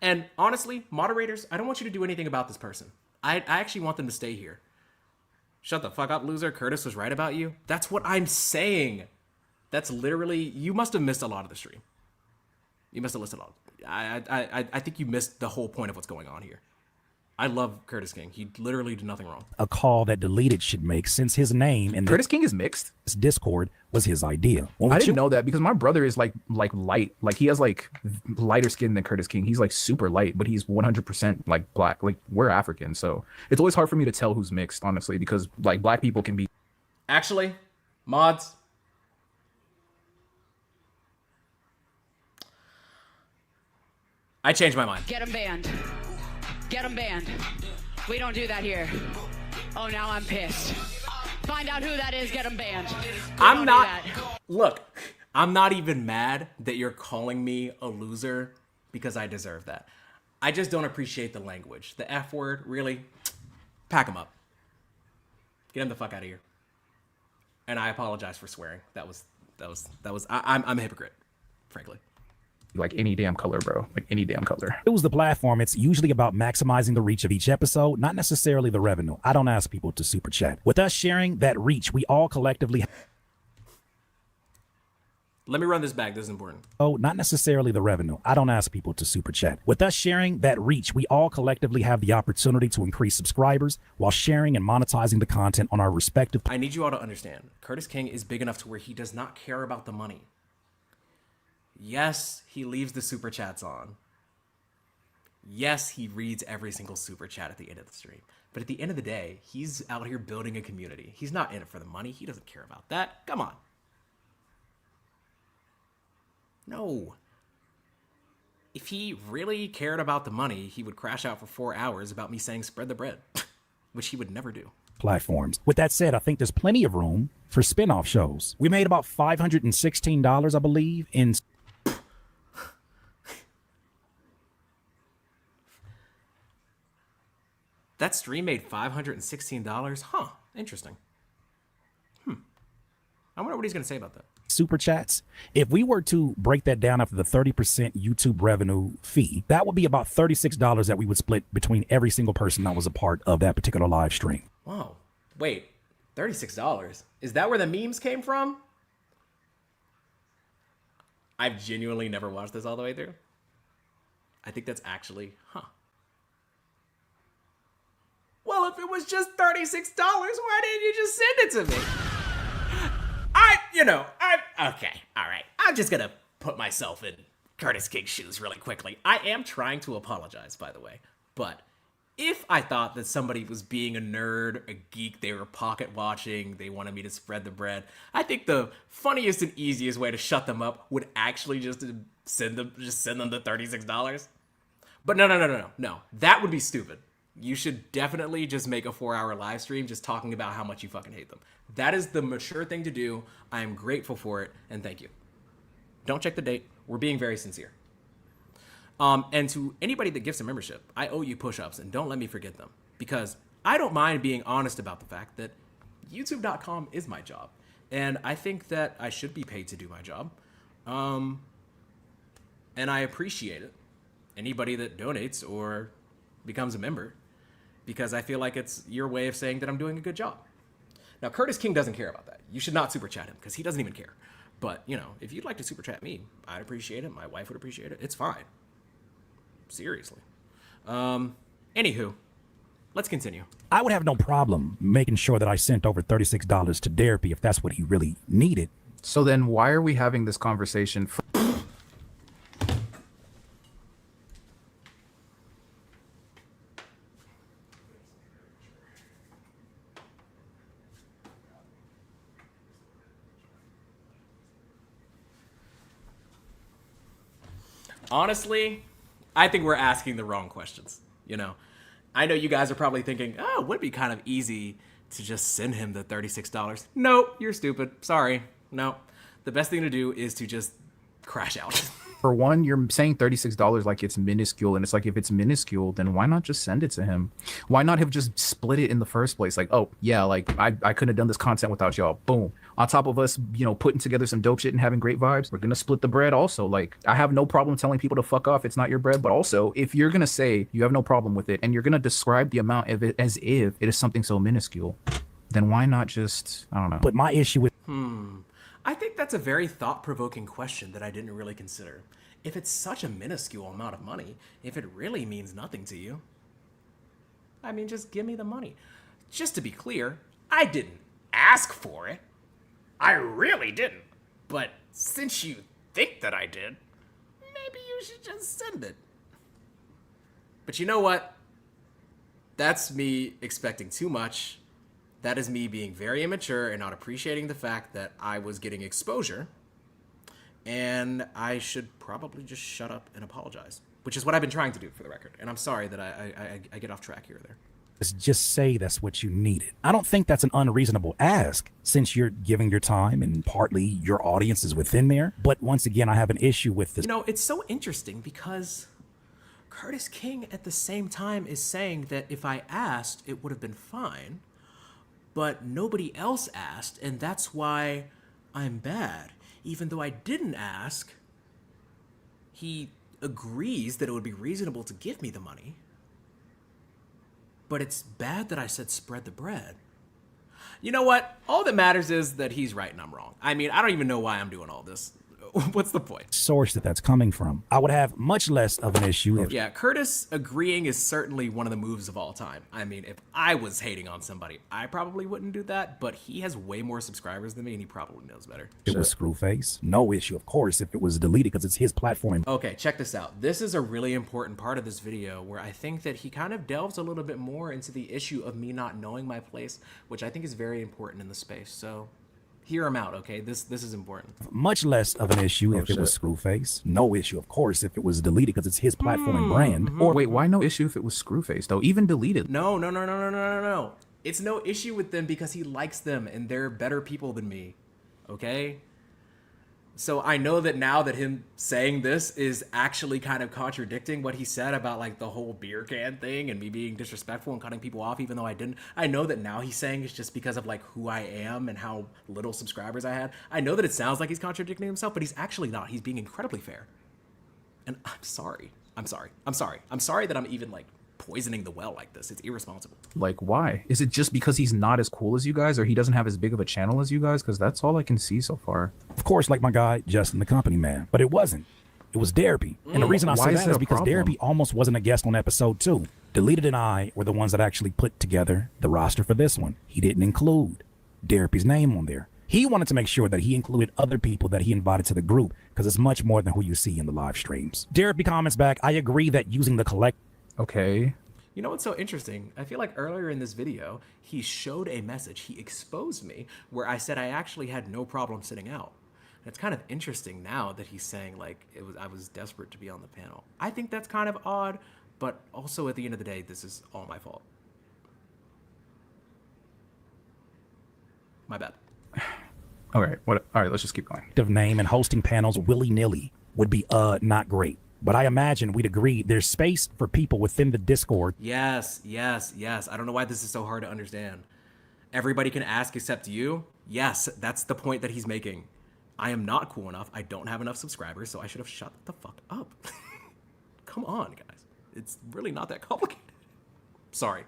And honestly, moderators, I don't want you to do anything about this person. I actually want them to stay here. Shut the fuck up, loser. Curtis was right about you. That's what I'm saying. That's literally... You must have missed a lot of the stream. You must have listened a lot. I think you missed the whole point of what's going on here. I love Curtis King. He literally did nothing wrong. A call that Deleted should make, since his name in Curtis King is mixed. This Discord was his idea. I didn't know that because my brother is like light. Like, he has like lighter skin than Curtis King. He's like super light, but he's 100% like black. Like, we're African, so it's always hard for me to tell who's mixed, honestly, because like black people can be... Actually, mods, I changed my mind. Get him banned. Get him banned. We don't do that here. Oh, now I'm pissed. Find out who that is, get him banned. I'm not... Look, I'm not even mad that you're calling me a loser because I deserve that. I just don't appreciate the language. The F word, really? Pack him up. Get him the fuck out of here. And I apologize for swearing. I'm a hypocrite, frankly. Like any damn color, bro. Like any damn color. It was the platform. It's usually about maximizing the reach of each episode, not necessarily the revenue. I don't ask people to super chat. With us sharing that reach, we all collectively... Let me run this back. This is important. Oh, not necessarily the revenue. I don't ask people to super chat. With us sharing that reach, we all collectively have the opportunity to increase subscribers while sharing and monetizing the content on our respective... I need you all to understand. Curtis King is big enough to where he does not care about the money. Yes, he leaves the super chats on. Yes, he reads every single super chat at the end of the stream. But at the end of the day, he's out here building a community. He's not in it for the money. He doesn't care about that. Come on. No. If he really cared about the money, he would crash out for 4 hours about me saying spread the bread, which he would never do. Platforms. With that said, I think there's plenty of room for spin-off shows. We made about $516, I believe, in... That stream made $516? Huh, interesting. I wonder what he's going to say about that. Super chats. If we were to break that down after the 30% YouTube revenue fee, that would be about $36 that we would split between every single person that was a part of that particular live stream. Whoa. Wait, $36? Is that where the memes came from? I've genuinely never watched this all the way through. I think that's actually, Well, if it was just $36, why didn't you just send it to me? Okay, all right. I'm just gonna put myself in Curtis King's shoes really quickly. I am trying to apologize, by the way. But if I thought that somebody was being a nerd, a geek, they were pocket watching, they wanted me to spread the bread, I think the funniest and easiest way to shut them up would actually just send them the $36. But no. That would be stupid. You should definitely just make a 4-hour live stream just talking about how much you fucking hate them. That is the mature thing to do. I am grateful for it, and thank you. Don't check the date. We're being very sincere. And to anybody that gives a membership, I owe you push-ups, and don't let me forget them. Because I don't mind being honest about the fact that YouTube.com is my job. And I think that I should be paid to do my job. And I appreciate it. Anybody that donates or becomes a member, because I feel like it's your way of saying that I'm doing a good job. Now, Curtis King doesn't care about that. You should not super chat him, because he doesn't even care. But, if you'd like to super chat me, I'd appreciate it. My wife would appreciate it. It's fine. Seriously. Anywho, let's continue. I would have no problem making sure that I sent over $36 to Derapy if that's what he really needed. So then why are we having this conversation? Honestly, I think we're asking the wrong questions. I know you guys are probably thinking, it would be kind of easy to just send him the $36. Nope, you're stupid. Sorry. No. The best thing to do is to just crash out. For one, you're saying $36 like it's minuscule, and it's like, if it's minuscule, then why not just send it to him? Why not have just split it in the first place? Like, oh yeah, like I couldn't have done this content without y'all. Boom. On top of us, putting together some dope shit and having great vibes, we're gonna split the bread also. Like, I have no problem telling people to fuck off. It's not your bread. But also, if you're gonna say you have no problem with it, and you're gonna describe the amount of it as if it is something so minuscule, then why not just, I don't know. But my issue with... I think that's a very thought-provoking question that I didn't really consider. If it's such a minuscule amount of money, if it really means nothing to you, just give me the money. Just to be clear, I didn't ask for it. I really didn't. But since you think that I did, maybe you should just send it. But you know what? That's me expecting too much. That is me being very immature and not appreciating the fact that I was getting exposure. And I should probably just shut up and apologize, which is what I've been trying to do, for the record. And I'm sorry that I get off track here or there. Just say that's what you needed. I don't think that's an unreasonable ask, since you're giving your time and partly your audience is within there. But once again, I have an issue with this. It's so interesting because Curtis King at the same time is saying that if I asked, it would have been fine. But nobody else asked, and that's why I'm bad. Even though I didn't ask, he agrees that it would be reasonable to give me the money. But it's bad that I said spread the bread. You know what? All that matters is that he's right and I'm wrong. I don't even know why I'm doing all this. What's the point? Source that's coming from. I would have much less of an issue if... Yeah, Curtis agreeing is certainly one of the moves of all time. If I was hating on somebody, I probably wouldn't do that, but he has way more subscribers than me and he probably knows better. It was Screwface. No issue, of course, if it was deleted because it's his platform. Okay, check this out. This is a really important part of this video where I think that he kind of delves a little bit more into the issue of me not knowing my place, which I think is very important in the space. So Hear him out, okay? This is important. Much less of an issue if it was Screwface. No issue, of course, if it was deleted because it's his platform and brand. Or Wait, why no issue if it was Screwface though? Even deleted. No. It's no issue with them because he likes them and they're better people than me. Okay? So I know that now that him saying this is actually kind of contradicting what he said about like the whole beer can thing and me being disrespectful and cutting people off even though I didn't. I know that now he's saying it's just because of like who I am and how little subscribers I had. I know that it sounds like he's contradicting himself, but he's actually not. He's being incredibly fair. And I'm sorry that I'm even like poisoning the well like this. It's irresponsible. Like, why? Is it just because he's not as cool as you guys, or he doesn't have as big of a channel as you guys? Because that's all I can see so far. of course, like my guy, Justin the Company Man. But it wasn't. It was Derapy. And the reason I say that is because Derapy almost wasn't a guest on episode 2. Deleted and I were the ones that actually put together the roster for this one. He didn't include Derapy's name on there. He wanted to make sure that he included other people that he invited to the group because it's much more than who you see in the live streams. Derapy comments back, I agree that using the collect. Okay. You know what's so interesting? I feel like earlier in this video, he showed a message. He exposed me where I said I actually had no problem sitting out. And it's kind of interesting now that he's saying like I was desperate to be on the panel. I think that's kind of odd, but also at the end of the day, this is all my fault. My bad. All right. All right. Let's just keep going. Of name and hosting panels willy-nilly would be not great. But I imagine we'd agree there's space for people within the Discord. Yes. I don't know why this is so hard to understand. Everybody can ask except you. Yes, that's the point that he's making. I am not cool enough. I don't have enough subscribers, so I should have shut the fuck up. Come on, guys. It's really not that complicated. Sorry,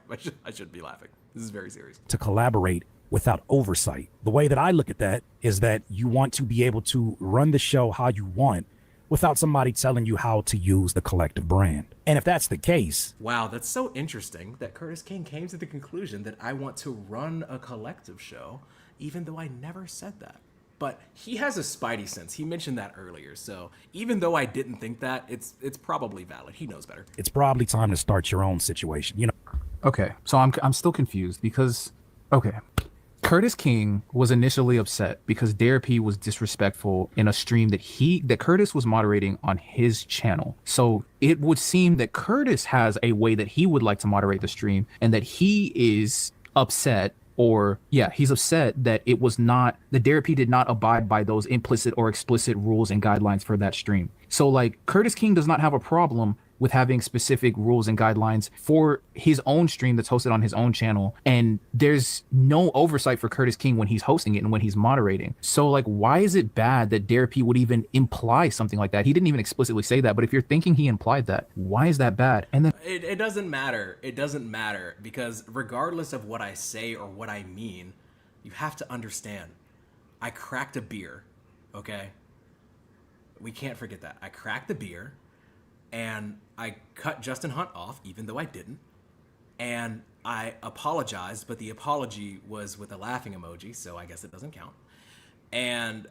I should be laughing. This is very serious. To collaborate without oversight. The way that I look at that is that you want to be able to run the show how you want without somebody telling you how to use the collective brand. And if that's the case... Wow, that's so interesting that Curtis King came to the conclusion that I want to run a collective show, even though I never said that. But he has a spidey sense. He mentioned that earlier. So even though I didn't think that, it's probably valid. He knows better. It's probably time to start your own situation, you know? Okay, so I'm still confused because... Okay. Curtis King was initially upset because Derapy was disrespectful in a stream that Curtis was moderating on his channel. So it would seem that Curtis has a way that he would like to moderate the stream and that he is upset he's upset that it was not, that Derapy did not abide by those implicit or explicit rules and guidelines for that stream. So like Curtis King does not have a problem with having specific rules and guidelines for his own stream that's hosted on his own channel. And there's no oversight for Curtis King when he's hosting it and when he's moderating. So like, why is it bad that Derapy would even imply something like that? He didn't even explicitly say that, but if you're thinking he implied that, why is that bad? And then it doesn't matter. It doesn't matter because regardless of what I say or what I mean, you have to understand, I cracked a beer, okay? We can't forget that. I cracked the beer. And I cut Justin Hunt off, even though I didn't. And I apologized, but the apology was with a laughing emoji, so I guess it doesn't count. And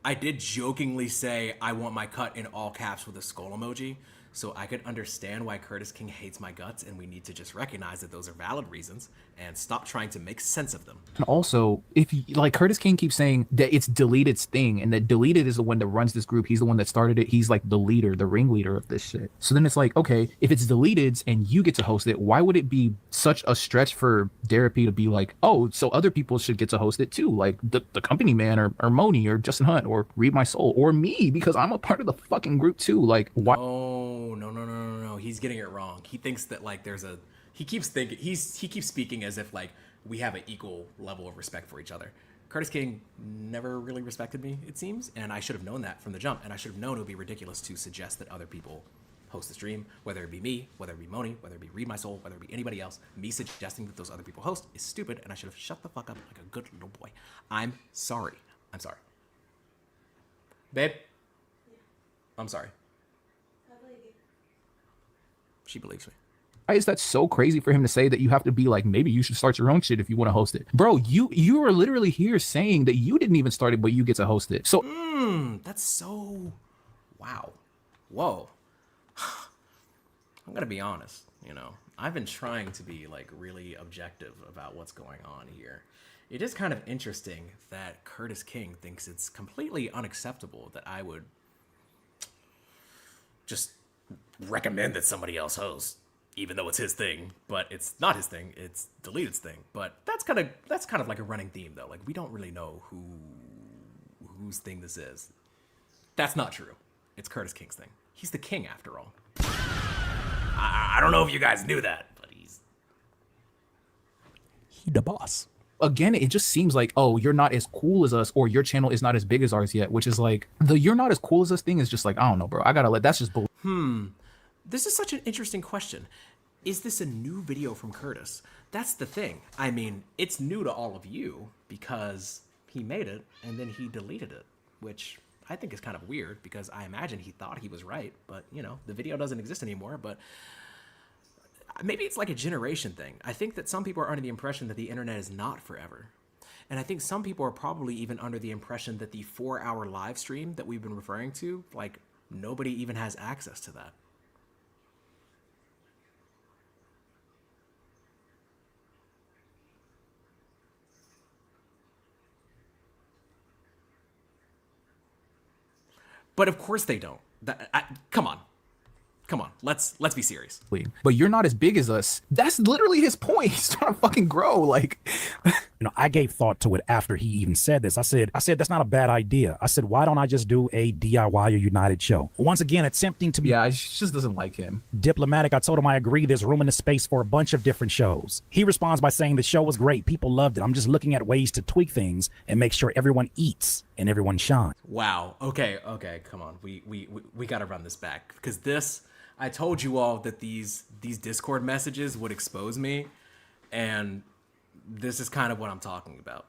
I did jokingly say, I want my cut in all caps with a skull emoji, so I could understand why Curtis King hates my guts, and we need to just recognize that those are valid reasons and stop trying to make sense of them. And also, if you, like Curtis King keeps saying that it's Deleted's thing and that Deleted is the one that runs this group, he's the one that started it, he's like the leader, the ringleader of this shit. So then it's like, okay, if it's Deleted's and you get to host it, why would it be such a stretch for Derapy to be like, oh, so other people should get to host it too, like the Company Man or Moni or Justin Hunt or Read My Soul or me, because I'm a part of the fucking group too. Like, why? No. He's getting it wrong. He thinks that like he keeps speaking as if like we have an equal level of respect for each other. Curtis King never really respected me, it seems, and I should have known that from the jump, and I should have known it would be ridiculous to suggest that other people host the stream, whether it be me, whether it be Moni, whether it be Read My Soul, whether it be anybody else. Me suggesting that those other people host is stupid, and I should have shut the fuck up like a good little boy. I'm sorry. Babe? I'm sorry. She believes me. Why is that so crazy for him to say that you have to be like, maybe you should start your own shit if you want to host it? Bro, you are literally here saying that you didn't even start it, but you get to host it. So that's so wow. Whoa. I'm gonna be honest, I've been trying to be like really objective about what's going on here. It is kind of interesting that Curtis King thinks it's completely unacceptable that I would just recommend that somebody else host, even though it's his thing. But it's not his thing; it's Deleted's thing. But that's kind of like a running theme, though. Like, we don't really know whose thing this is. That's not true. It's Curtis King's thing. He's the king, after all. I don't know if you guys knew that, but he the boss. Again, it just seems like, oh, you're not as cool as us, or your channel is not as big as ours yet, which is like, the you're not as cool as us thing is just like, I don't know, bro. I gotta that's just bull. This is such an interesting question. Is this a new video from Curtis? That's the thing. I mean, it's new to all of you because he made it and then he deleted it, which I think is kind of weird because I imagine he thought he was right, but you know, the video doesn't exist anymore. But maybe it's like a generation thing. I think that some people are under the impression that the internet is not forever. And I think some people are probably even under the impression that the 4-hour live stream that we've been referring to, like, nobody even has access to that. But of course they don't. Come on. Let's be serious. But you're not as big as us. That's literally his point. He's trying to fucking grow. Like, I gave thought to it after he even said this. I said that's not a bad idea. I said, why don't I just do a DIY or United show? Once again, attempting to be she just doesn't like him. diplomatic, I told him I agree. There's room in the space for a bunch of different shows. He responds by saying the show was great. People loved it. I'm just looking at ways to tweak things and make sure everyone eats and everyone shines. Wow. Okay. Come on. We got to run this back because I told you all that these Discord messages would expose me, and this is kind of what I'm talking about.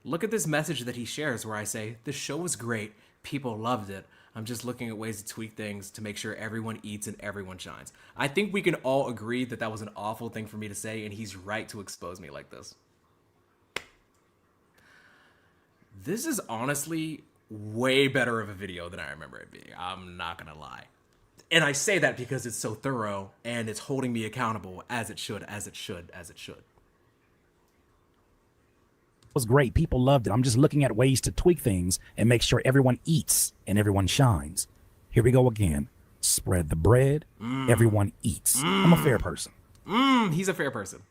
Look at this message that he shares where I say, the show was great, people loved it, I'm just looking at ways to tweak things to make sure everyone eats and everyone shines. I think we can all agree that that was an awful thing for me to say, and he's right to expose me like this. This is honestly way better of a video than I remember it being. I'm not gonna lie. And I say that because it's so thorough and it's holding me accountable as it should. It was great. People loved it. I'm just looking at ways to tweak things and make sure everyone eats and everyone shines. Here we go again. Spread the bread. Everyone eats. I'm a fair person. He's a fair person.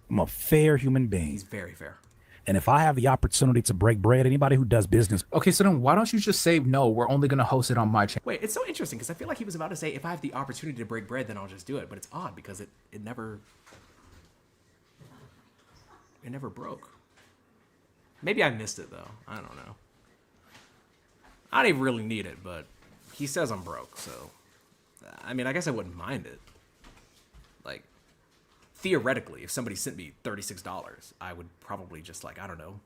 I'm a fair human being. He's very fair. And if I have the opportunity to break bread, anybody who does business. Okay, so then why don't you just say, no, we're only going to host it on my channel? Wait, it's so interesting because I feel like he was about to say, if I have the opportunity to break bread, then I'll just do it. But it's odd because it never broke. Maybe I missed it, though. I don't know. I didn't really need it, but he says I'm broke. So, I mean, I guess I wouldn't mind it. Like, theoretically, if somebody sent me $36, I would probably just, like, I don't know,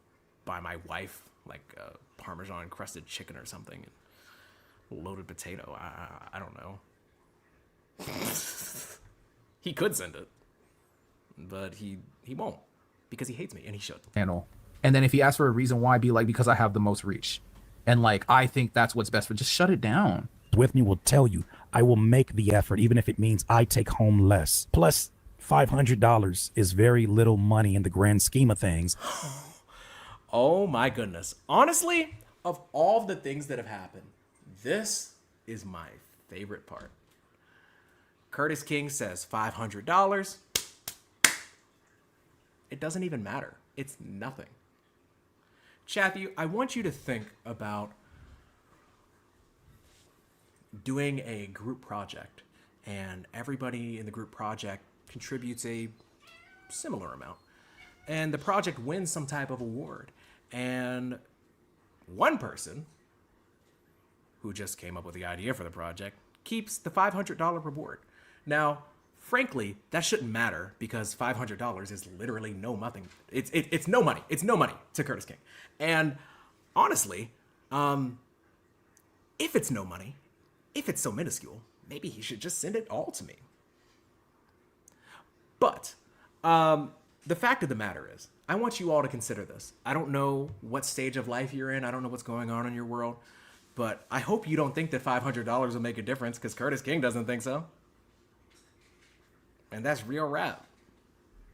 buy my wife, like, a Parmesan crusted chicken or something, and loaded potato. I don't know. He could send it, but he won't because he hates me, and he should. Channel. And then if he asks for a reason why, be like, because I have the most reach. And, like, I think that's what's best for just shut it down. With me will tell you, I will make the effort, even if it means I take home less. Plus, $500 is very little money in the grand scheme of things. Oh my goodness. Honestly, of all the things that have happened, this is my favorite part. Curtis King says $500. It doesn't even matter. It's nothing. Chathy, I want you to think about doing a group project, and everybody in the group project contributes a similar amount, and the project wins some type of award, and one person who just came up with the idea for the project keeps the $500 reward. Now, frankly, that shouldn't matter because $500 is literally nothing. It's no money. It's no money to Curtis King. And honestly, if it's no money, if it's so minuscule, maybe he should just send it all to me. But the fact of the matter is, I want you all to consider this. I don't know what stage of life you're in. I don't know what's going on in your world. But I hope you don't think that $500 will make a difference because Curtis King doesn't think so. And that's real rap.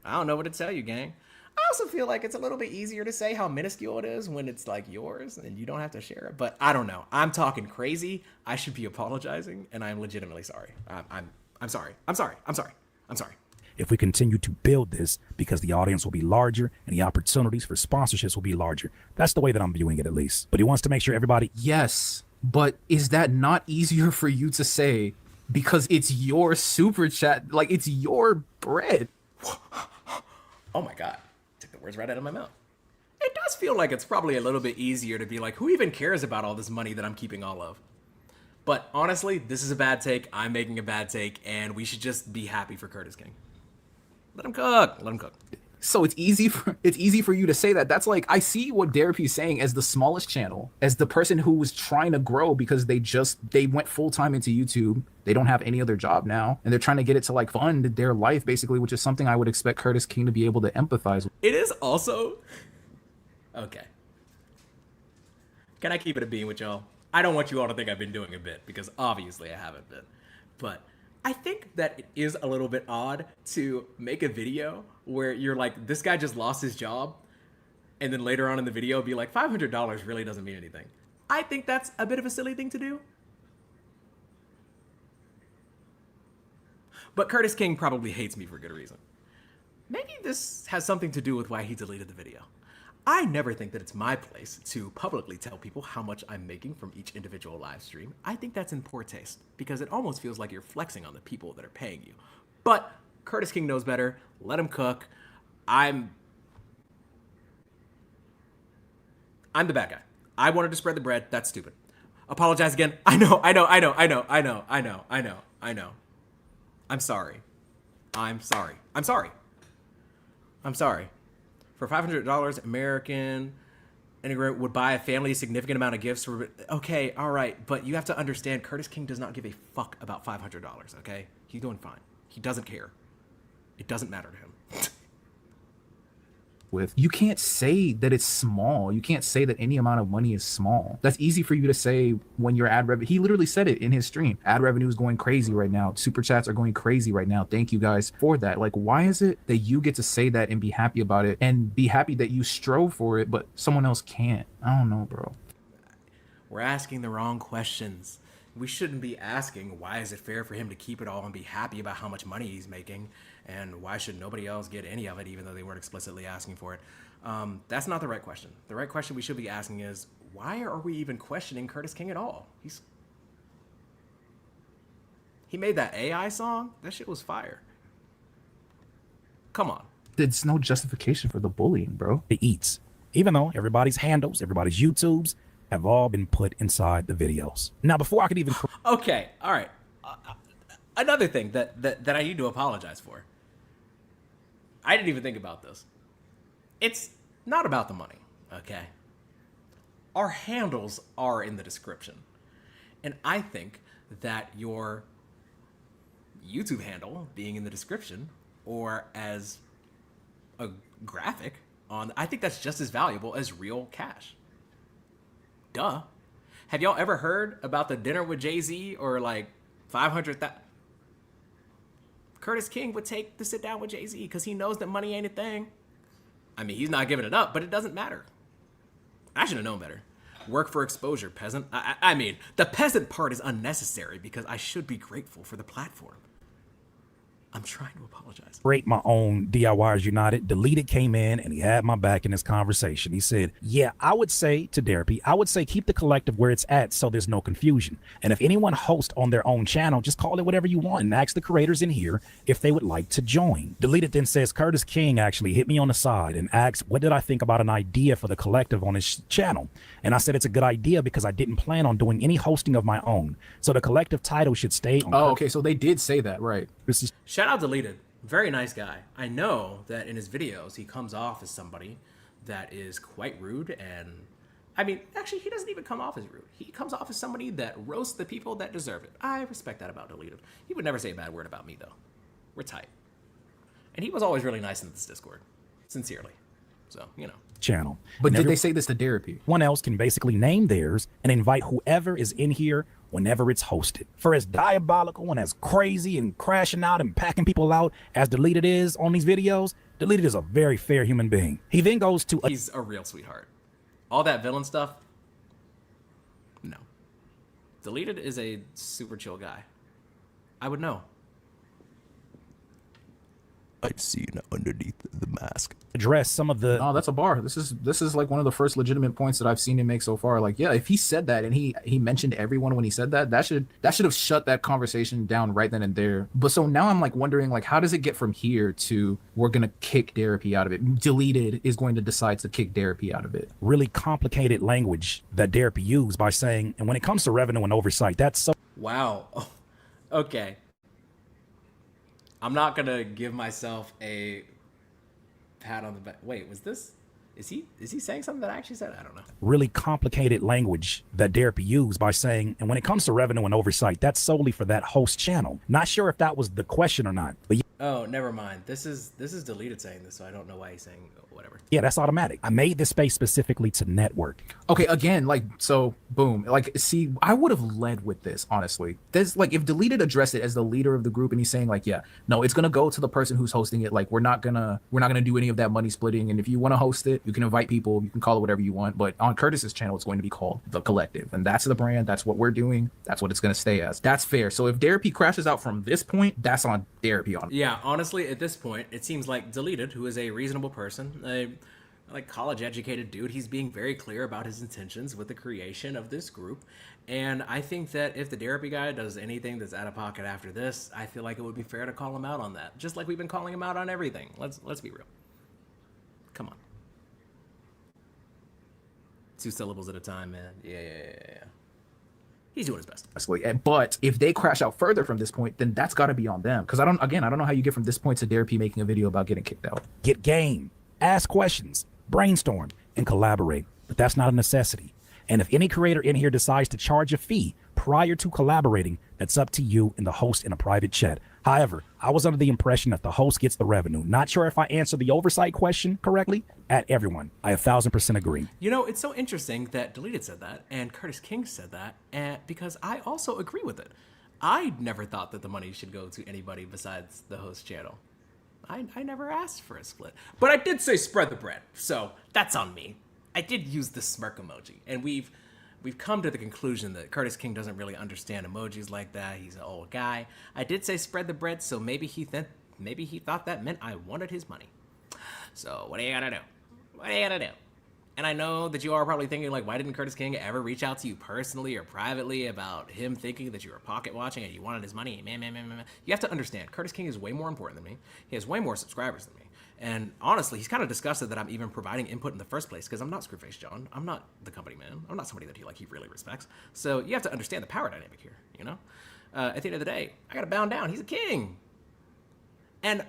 I don't know what to tell you, gang. I also feel like it's a little bit easier to say how minuscule it is when it's like yours and you don't have to share it. But I don't know. I'm talking crazy. I should be apologizing, and I'm legitimately sorry. I'm sorry. I'm sorry. I'm sorry. I'm sorry. If we continue to build this, because the audience will be larger and the opportunities for sponsorships will be larger. That's the way that I'm viewing it, at least. But he wants to make sure everybody. Yes, but is that not easier for you to say because it's your super chat? Like, it's your bread. Oh my God. Took the words right out of my mouth. It does feel like it's probably a little bit easier to be like, who even cares about all this money that I'm keeping all of? But honestly, this is a bad take. I'm making a bad take, and we should just be happy for Curtis King. Let him cook. Let him cook. So it's easy for you to say that. That's like, I see what Derapy is saying as the smallest channel, as the person who was trying to grow because they went full time into YouTube. They don't have any other job now, and they're trying to get it to like fund their life basically, which is something I would expect Curtis King to be able to empathize with. It is also okay. Can I keep it a bean with y'all? I don't want you all to think I've been doing a bit, because obviously I haven't been, but I think that it is a little bit odd to make a video where you're like, this guy just lost his job, and then later on in the video be like, $500 really doesn't mean anything. I think that's a bit of a silly thing to do. But Curtis King probably hates me for good reason. Maybe this has something to do with why he deleted the video. I never think that it's my place to publicly tell people how much I'm making from each individual live stream. I think that's in poor taste, because it almost feels like you're flexing on the people that are paying you. But Curtis King knows better. Let him cook. I'm the bad guy. I wanted to spread the bread. That's stupid. Apologize again. I know. I'm sorry. For $500, American immigrant would buy a family a significant amount of gifts. Okay, all right, but you have to understand, Curtis King does not give a fuck about $500, okay? He's doing fine. He doesn't care. It doesn't matter to him. You can't say that it's small. You can't say that any amount of money is small. That's easy for you to say when your ad revenue. He literally said it in his stream. Ad revenue is going crazy right now. Super chats are going crazy right now. Thank you guys for that. Like, why is it that you get to say that and be happy about it and be happy that you strove for it, but someone else can't? I don't know, bro. We're asking the wrong questions. We shouldn't be asking, why is it fair for him to keep it all and be happy about how much money he's making? And why should nobody else get any of it, even though they weren't explicitly asking for it? That's not the right question. The right question we should be asking is, why are we even questioning Curtis King at all? He made that AI song. That shit was fire. Come on. There's no justification for the bullying, bro. It eats. Even though everybody's handles, everybody's YouTubes have all been put inside the videos. Now, before I could even... Okay, all right. Another thing that I need to apologize for. I didn't even think about this. It's not about the money, okay? Our handles are in the description. And I think that your YouTube handle being in the description or as a graphic on, I think that's just as valuable as real cash. Duh. Have y'all ever heard about the dinner with Jay-Z or like 500,000? Curtis King would take to sit down with Jay-Z because he knows that money ain't a thing. I mean, he's not giving it up, but it doesn't matter. I should have known better. Work for exposure, peasant. I mean, the peasant part is unnecessary because I should be grateful for the platform. I'm trying to apologize. Create my own DIYers United. Deleted came in and he had my back in this conversation. He said, yeah, I would say to Derapy, I would say keep the collective where it's at so there's no confusion. And if anyone hosts on their own channel, just call it whatever you want and ask the creators in here if they would like to join. Deleted then says, Curtis King actually hit me on the side and asked, what did I think about an idea for the collective on his channel? And I said, it's a good idea because I didn't plan on doing any hosting of my own. So the collective title should stay on. Oh, okay. So they did say that, right? This is Shout out Deleted. Very nice guy. I know that in his videos, he comes off as somebody that is quite rude. And I mean, actually, he doesn't even come off as rude. He comes off as somebody that roasts the people that deserve it. I respect that about Deleted. He would never say a bad word about me, though. We're tight. And he was always really nice in this Discord. Sincerely. So, you know. Channel. But did they say this to Derapy? One else can basically name theirs and invite whoever is in here whenever it's hosted. For as diabolical and as crazy and crashing out and packing people out as Deleted is on these videos, Deleted is a very fair human being. He then goes to... He's a real sweetheart. All that villain stuff, no. Deleted is a super chill guy. I would know. I've seen underneath the mask. Address some of the... No, that's a bar. This is like one of the first legitimate points that I've seen him make so far. Like, yeah, if he said that and he mentioned everyone when he said that, that should have shut that conversation down right then and there. But so now I'm like wondering, like, how does it get from here to we're gonna kick Derapy out of it? Deleted is going to decide to kick Derapy out of it. Really complicated language that Derapy used by saying, and when it comes to revenue and oversight, that's so... Wow. Okay. I'm not gonna give myself a pat on the back. Wait, was this? Is he saying something that I actually said? I don't know. Really complicated language that Derapy used by saying, and when it comes to revenue and oversight, that's solely for that host channel. Not sure if that was the question or not, but oh, never mind. This is Deleted saying this, so I don't know why he's saying whatever. yeah, that's automatic. I made this space specifically to network. Okay, again, like, so boom, like, see, I would have led with this, honestly. There's like, if Deleted addressed it as the leader of the group and he's saying like, yeah, no, it's gonna go to the person who's hosting it. Like, we're not gonna do any of that money splitting, and if you want to host it, you can invite people, you can call it whatever you want, but on Curtis's channel it's going to be called The Collective, and that's the brand, that's what we're doing, that's what it's going to stay as. That's fair. So if Derapy crashes out from this point, that's on Derapy. On yeah, honestly, at this point it seems like Deleted, who is a reasonable person, a like college educated dude, he's being very clear about his intentions with the creation of this group, and I think that if the Derapy guy does anything that's out of pocket after this, I feel like it would be fair to call him out on that, just like we've been calling him out on everything. Let's be real. Come on. 2 syllables at a time, man. Yeah. He's doing his best. But if they crash out further from this point, then that's got to be on them. Because I don't know how you get from this point to Derapy making a video about getting kicked out. Get game, ask questions, brainstorm, and collaborate. But that's not a necessity. And if any creator in here decides to charge a fee prior to collaborating, that's up to you and the host in a private chat. However, I was under the impression that the host gets the revenue. Not sure if I answered the oversight question correctly. At everyone, I 1,000% agree. You know, it's so interesting that Deleted said that and Curtis King said that, and because I also agree with it. I never thought that the money should go to anybody besides the host channel. I never asked for a split, but I did say spread the bread, so that's on me. I did use the smirk emoji, and we've come to the conclusion that Curtis King doesn't really understand emojis like that. He's an old guy. I did say spread the bread, so maybe he thought that meant I wanted his money. So what are you gonna do? What are you gonna do? And I know that you are probably thinking, like, why didn't Curtis King ever reach out to you personally or privately about him thinking that you were pocket watching and you wanted his money? Man. You have to understand, Curtis King is way more important than me. He has way more subscribers than me. And honestly, he's kind of disgusted that I'm even providing input in the first place, because I'm not Screwface John. I'm not the company man. I'm not somebody that he really respects. So you have to understand the power dynamic here, you know? At the end of the day, I gotta bow down. He's a king. And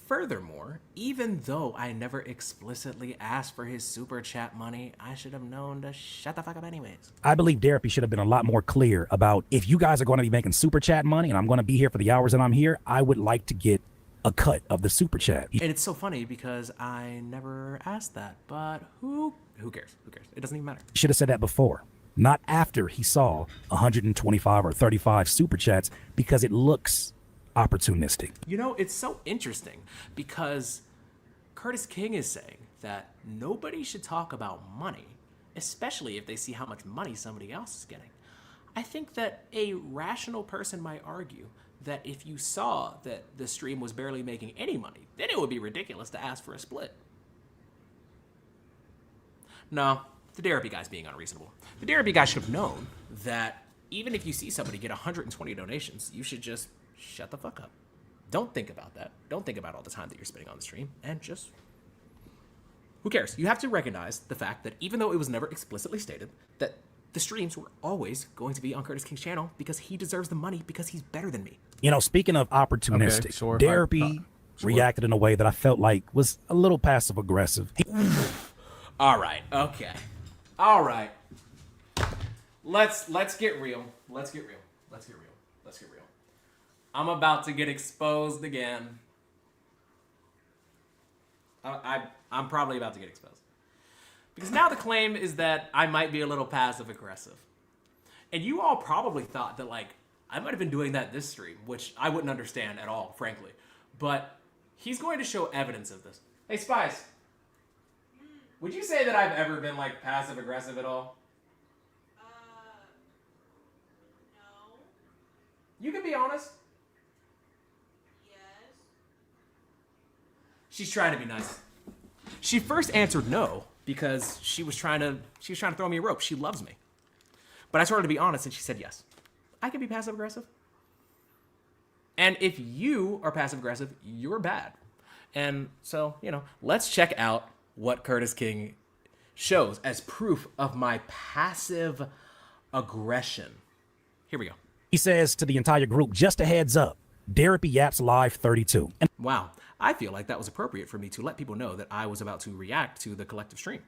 furthermore, even though I never explicitly asked for his super chat money, I should have known to shut the fuck up anyways. I believe Derapy should have been a lot more clear about, if you guys are going to be making super chat money and I'm going to be here for the hours that I'm here, I would like to get a cut of the super chat. And it's so funny because I never asked that, but who cares? Who cares? It doesn't even matter. He should have said that before, not after he saw 125 or 35 super chats, because it looks opportunistic. You know, it's so interesting because Curtis King is saying that nobody should talk about money, especially if they see how much money somebody else is getting. I think that a rational person might argue that if you saw that the stream was barely making any money, then it would be ridiculous to ask for a split. No, the Derapy guy's being unreasonable. The Derapy guy should have known that even if you see somebody get 120 donations, you should just shut the fuck up. Don't think about that. Don't think about all the time that you're spending on the stream, and just... who cares? You have to recognize the fact that even though it was never explicitly stated, that the streams were always going to be on Curtis King's channel because he deserves the money because he's better than me. You know, speaking of opportunistic, okay, sure. Derapy reacted in a way that I felt like was a little passive aggressive. All right. Okay. All right. Let's get real. Let's get real. I'm about to get exposed again. I'm probably about to get exposed. Because now the claim is that I might be a little passive aggressive. And you all probably thought that, like, I might have been doing that this stream, which I wouldn't understand at all, frankly. But he's going to show evidence of this. Hey, Spice. Would you say that I've ever been, like, passive-aggressive at all? No. You can be honest. Yes. She's trying to be nice. She first answered no because she was trying to throw me a rope. She loves me. But I told her to be honest, and she said yes. I can be passive-aggressive. And if you are passive-aggressive, you're bad. And so, let's check out what Curtis King shows as proof of my passive aggression. Here we go. He says to the entire group, just a heads up, Derapy Yaps Live 32. And wow, I feel like that was appropriate for me to let people know that I was about to react to the collective stream.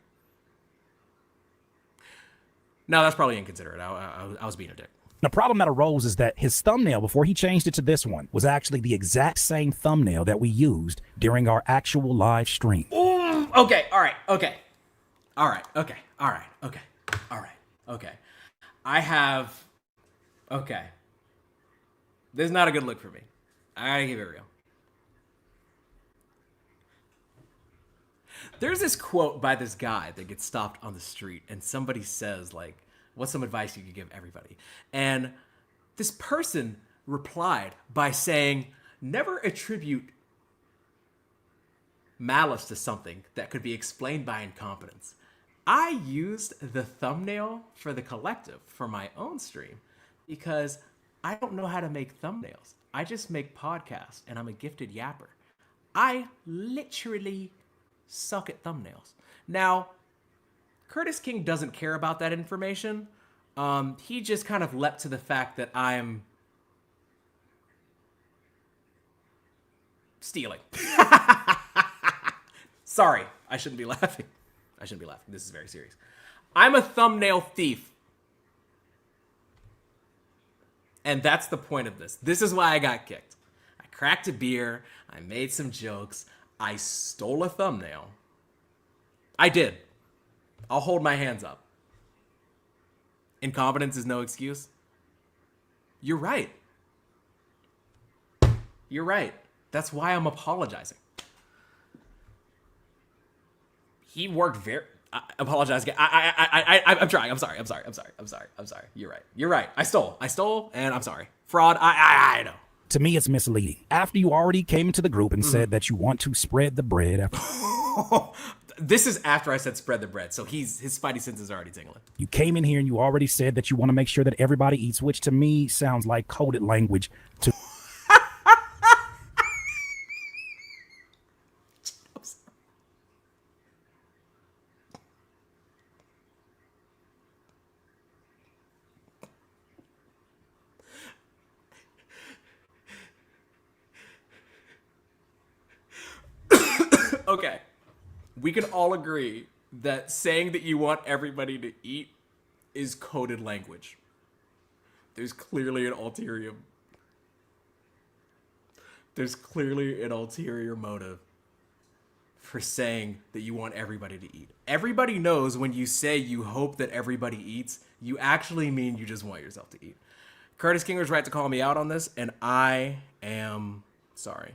No, that's probably inconsiderate. I was being a dick. The problem that arose is that his thumbnail, before he changed it to this one, was actually the exact same thumbnail that we used during our actual live stream. Ooh, okay, all right, okay. All right, okay, all right, okay, all right, okay. Okay. This is not a good look for me. I gotta keep it real. There's this quote by this guy that gets stopped on the street, and somebody says, like, what's some advice you could give everybody? And this person replied by saying, never attribute malice to something that could be explained by incompetence. I used the thumbnail for the collective for my own stream because I don't know how to make thumbnails. I just make podcasts, and I'm a gifted yapper. I literally suck at thumbnails. Now, Curtis King doesn't care about that information. He just kind of leapt to the fact that I'm stealing. Sorry, I shouldn't be laughing. I shouldn't be laughing. This is very serious. I'm a thumbnail thief. And that's the point of this. This is why I got kicked. I cracked a beer. I made some jokes. I stole a thumbnail. I did. I'll hold my hands up. Incompetence is no excuse. You're right. You're right. That's why I'm apologizing. He worked very... I apologize again. I'm trying. I'm sorry. You're right. I stole, and I'm sorry. Fraud. I know. To me, it's misleading. After you already came into the group and said that you want to spread the bread after... This is after I said spread the bread, so his spidey sense is already tingling. You came in here and you already said that you want to make sure that everybody eats, which to me sounds like coded language to... Okay, we can all agree that saying that you want everybody to eat is coded language. There's clearly an ulterior motive for saying that you want everybody to eat. Everybody knows when you say you hope that everybody eats, you actually mean you just want yourself to eat. Curtis King was right to call me out on this, and I am sorry.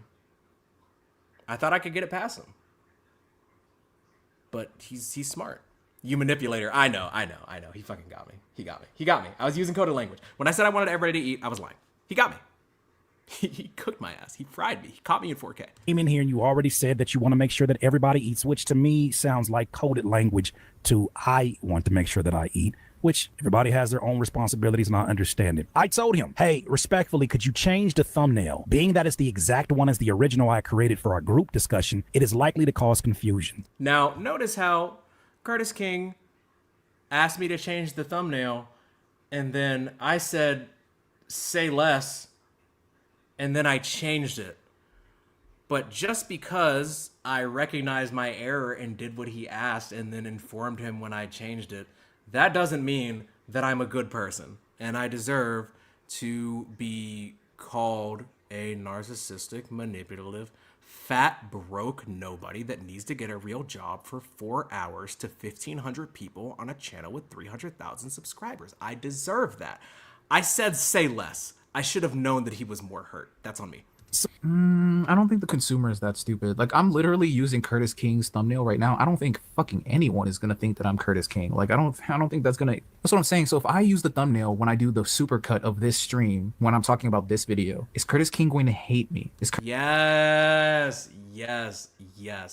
I thought I could get it past him. But he's smart. You manipulator. I know. He fucking got me. He got me. I was using coded language. When I said I wanted everybody to eat, I was lying. He got me. He cooked my ass. He fried me. He caught me in 4K. Came in here and you already said that you want to make sure that everybody eats, which to me sounds like coded language to I want to make sure that I eat, which everybody has their own responsibilities and I understand it. I told him, hey, respectfully, could you change the thumbnail? Being that it's the exact one as the original I created for our group discussion, it is likely to cause confusion. Now, notice how Curtis King asked me to change the thumbnail, and then I said, say less, and then I changed it. But just because I recognized my error and did what he asked and then informed him when I changed it, that doesn't mean that I'm a good person and I deserve to be called a narcissistic, manipulative, fat, broke nobody that needs to get a real job for 4 hours to 1,500 people on a channel with 300,000 subscribers. I deserve that. I said say less. I should have known that he was more hurt. That's on me. I don't think the consumer is that stupid. Like, I'm literally using Curtis King's thumbnail right now. I don't think fucking anyone is gonna think that I'm Curtis King. Like, I don't think that's gonna. That's what I'm saying. So if I use the thumbnail when I do the supercut of this stream, when I'm talking about this video, is Curtis King going to hate me? Yes.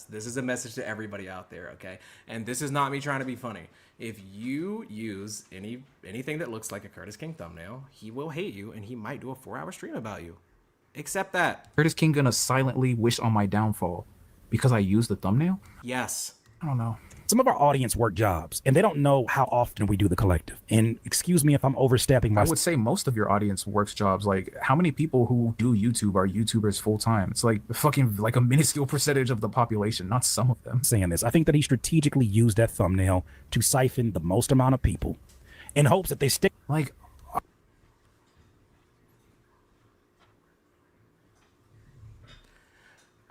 This is a message to everybody out there, okay? And this is not me trying to be funny. If you use anything that looks like a Curtis King thumbnail, he will hate you, and he might do a 4-hour stream about you. Accept that. Curtis King gonna silently wish on my downfall because I used the thumbnail? Yes. I don't know. Some of our audience work jobs, and they don't know how often we do the collective. And excuse me if I'm overstepping my... I would say most of your audience works jobs. Like, how many people who do YouTube are YouTubers full time? It's like fucking like a minuscule percentage of the population, not some of them. Saying this, I think that he strategically used that thumbnail to siphon the most amount of people in hopes that they stick. Like,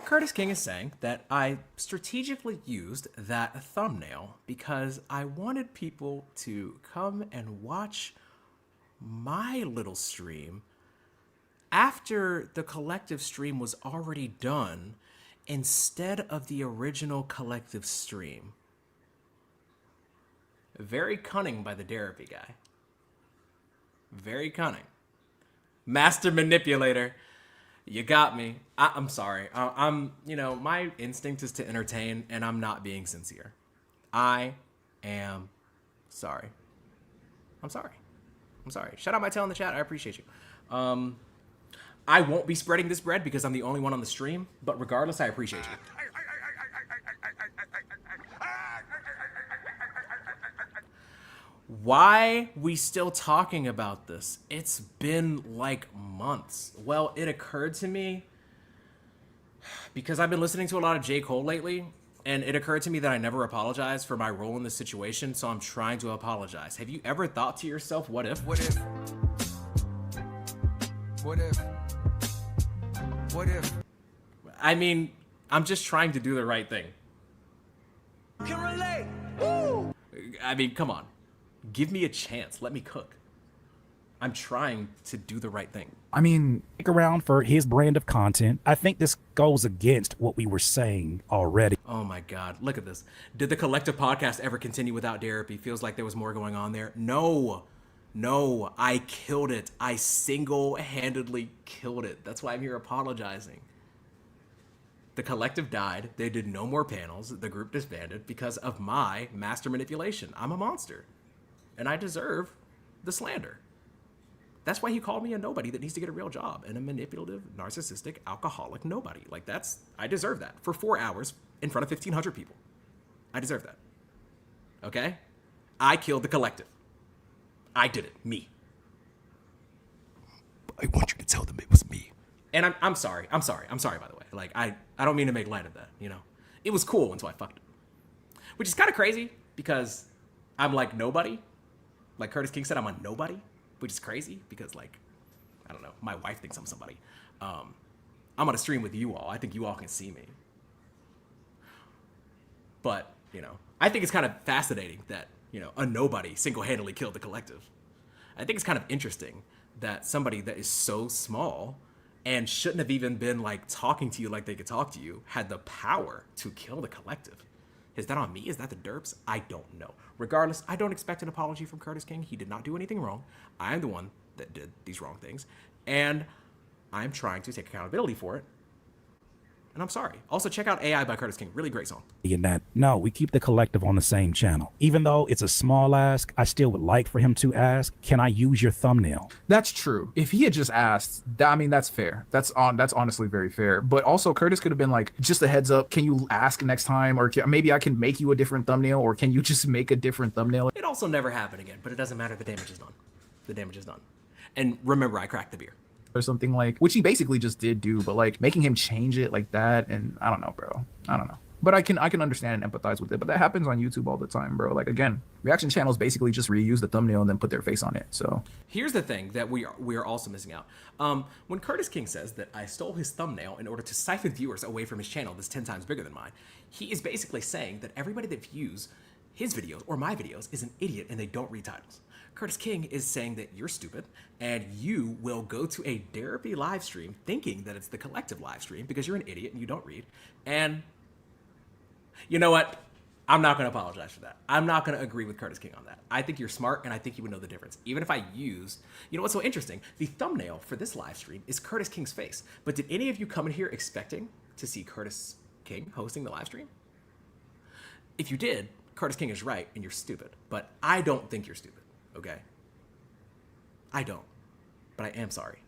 Curtis King is saying that I strategically used that thumbnail because I wanted people to come and watch my little stream after the collective stream was already done instead of the original collective stream. Very cunning by the Derapy guy. Very cunning. Master manipulator. You got me. I'm sorry. I'm, my instinct is to entertain, and I'm not being sincere. I am sorry. I'm sorry. Shout out my tail in the chat. I appreciate you. I won't be spreading this bread because I'm the only one on the stream, but regardless, I appreciate you. Why we still talking about this? It's been like months. Well, it occurred to me because I've been listening to a lot of J. Cole lately, and it occurred to me that I never apologized for my role in this situation, so I'm trying to apologize. Have you ever thought to yourself, what if? What if? What if? What if? I mean, I'm just trying to do the right thing. Can relate. Woo! I mean, come on. Give me a chance. Let me cook. I'm trying to do the right thing. I mean, stick around for his brand of content. I think this goes against what we were saying already. Oh my God, look at this. Did the collective podcast ever continue without Derapy? Feels like there was more going on there. No, I killed it. I single-handedly killed it. That's why I'm here apologizing. The collective died. They did no more panels. The group disbanded because of my master manipulation. I'm a monster. And I deserve the slander. That's why he called me a nobody that needs to get a real job and a manipulative, narcissistic, alcoholic nobody. Like, I deserve that for 4 hours in front of 1,500 people. I deserve that. Okay? I killed the collective. I did it. Me. I want you to tell them it was me. And I'm sorry. I'm sorry, by the way. Like, I don't mean to make light of that, It was cool until I fucked it. Which is kind of crazy because I'm like nobody. Like Curtis King said, I'm a nobody, which is crazy because, like, I don't know, my wife thinks I'm somebody. I'm on a stream with you all. I think you all can see me. But, I think it's kind of fascinating that, a nobody single-handedly killed the collective. I think it's kind of interesting that somebody that is so small and shouldn't have even been, like, talking to you like they could talk to you had the power to kill the collective. Is that on me? Is that the derps? I don't know. Regardless, I don't expect an apology from Curtis King. He did not do anything wrong. I am the one that did these wrong things. And I'm trying to take accountability for it. And I'm sorry. Also, check out AI by Curtis King. Really great song. In that, no, we keep the collective on the same channel. Even though it's a small ask, I still would like for him to ask, can I use your thumbnail? That's true. If he had just asked, I mean, that's fair. That's honestly very fair. But also, Curtis could have been like, just a heads up, can you ask next time? Or maybe I can make you a different thumbnail, or can you just make a different thumbnail? It also never happened again, but it doesn't matter. The damage is done. The damage is done. And remember, I cracked the beer. Or something, like, which he basically just did do, but like making him change it like that, and I don't know, bro. I don't know. But I can understand and empathize with it. But that happens on YouTube all the time, bro. Like, again, reaction channels basically just reuse the thumbnail and then put their face on it. So Here's the thing that we are also missing out. When Curtis King says that I stole his thumbnail in order to siphon viewers away from his channel that's 10 times bigger than mine, he is basically saying that everybody that views his videos or my videos is an idiot and they don't read titles. Curtis King is saying that you're stupid and you will go to a Derapy live stream thinking that it's the collective live stream because you're an idiot and you don't read. And you know what? I'm not going to apologize for that. I'm not going to agree with Curtis King on that. I think you're smart and I think you would know the difference. Even if I used, you know what's so interesting? The thumbnail for this live stream is Curtis King's face. But did any of you come in here expecting to see Curtis King hosting the live stream? If you did, Curtis King is right and you're stupid. But I don't think you're stupid, okay? I don't. But I am sorry.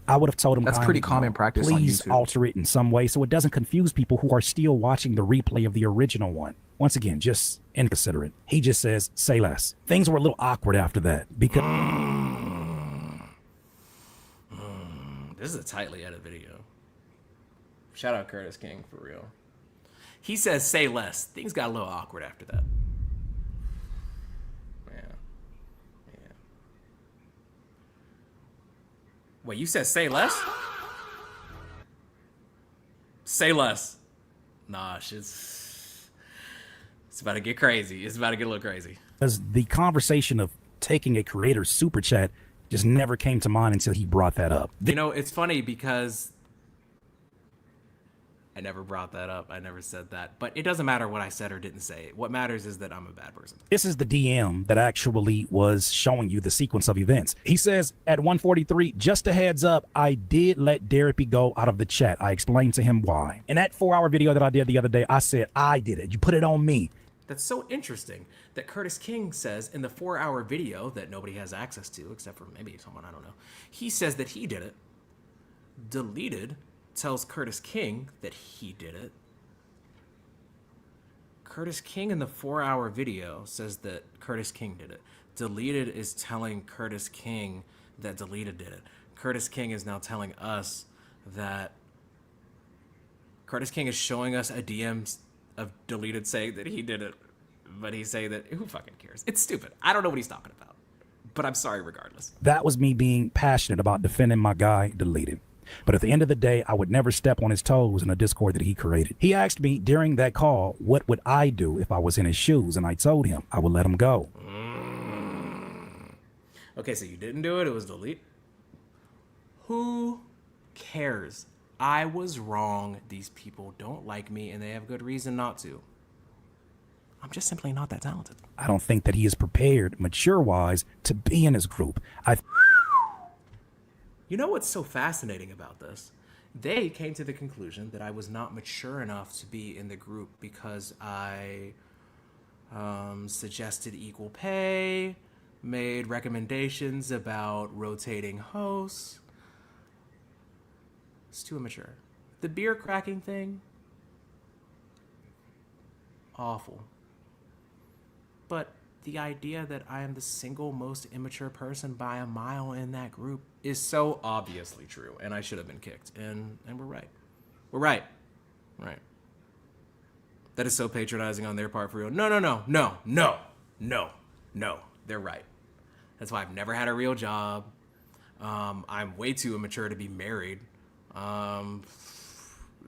I would have told him that's pretty common practice on please YouTube. alter it in some way so it doesn't confuse people who are still watching the replay of the original one. Once again, just inconsiderate. He just says, say less. Things were a little awkward after that because This is a tightly edited video. Shout out Curtis King for real. He says, say less. Things got a little awkward after that. Yeah. Wait, you said say less? Say less. Nah, it's about to get crazy. It's about to get a little crazy. because the conversation of taking a creator's super chat just never came to mind until he brought that up. You know, it's funny because I never brought that up. I never said that. But it doesn't matter what I said or didn't say. What matters is that I'm a bad person. This is the DM that actually was showing you the sequence of events. He says at 1:43, just a heads up, I did let Derapy go out of the chat. I explained to him why. In that 4-hour video that I did the other day, I said, I did it. You put it on me. That's so interesting that Curtis King says in the 4-hour video that nobody has access to, except for maybe someone, I don't know. He says that he did it. Deleted tells Curtis King that he did it. Curtis King in the 4-hour video says that Curtis King did it. Deleted is telling Curtis King that Deleted did it. Curtis King is now telling us that Curtis King is showing us a DM of Deleted saying that he did it, but he's saying that who fucking cares? It's stupid. I don't know what he's talking about, but I'm sorry regardless. That was me being passionate about defending my guy, Deleted. But at the end of the day, I would never step on his toes in a Discord that he created. He asked me during that call, what would I do if I was in his shoes? And I told him I would let him go. Okay, so you didn't do it. It was Delete. Who cares? I was wrong. These people don't like me and they have good reason not to. I'm just simply not that talented. I don't think that he is prepared, mature-wise, to be in his group. You know what's so fascinating about this? They came to the conclusion that I was not mature enough to be in the group because I suggested equal pay, made recommendations about rotating hosts. It's too immature. The beer cracking thing, awful. But the idea that I am the single most immature person by a mile in that group is so obviously true, and I should have been kicked. And we're right. We're right. Right. That is so patronizing on their part for real. No. They're right. That's why I've never had a real job. I'm way too immature to be married.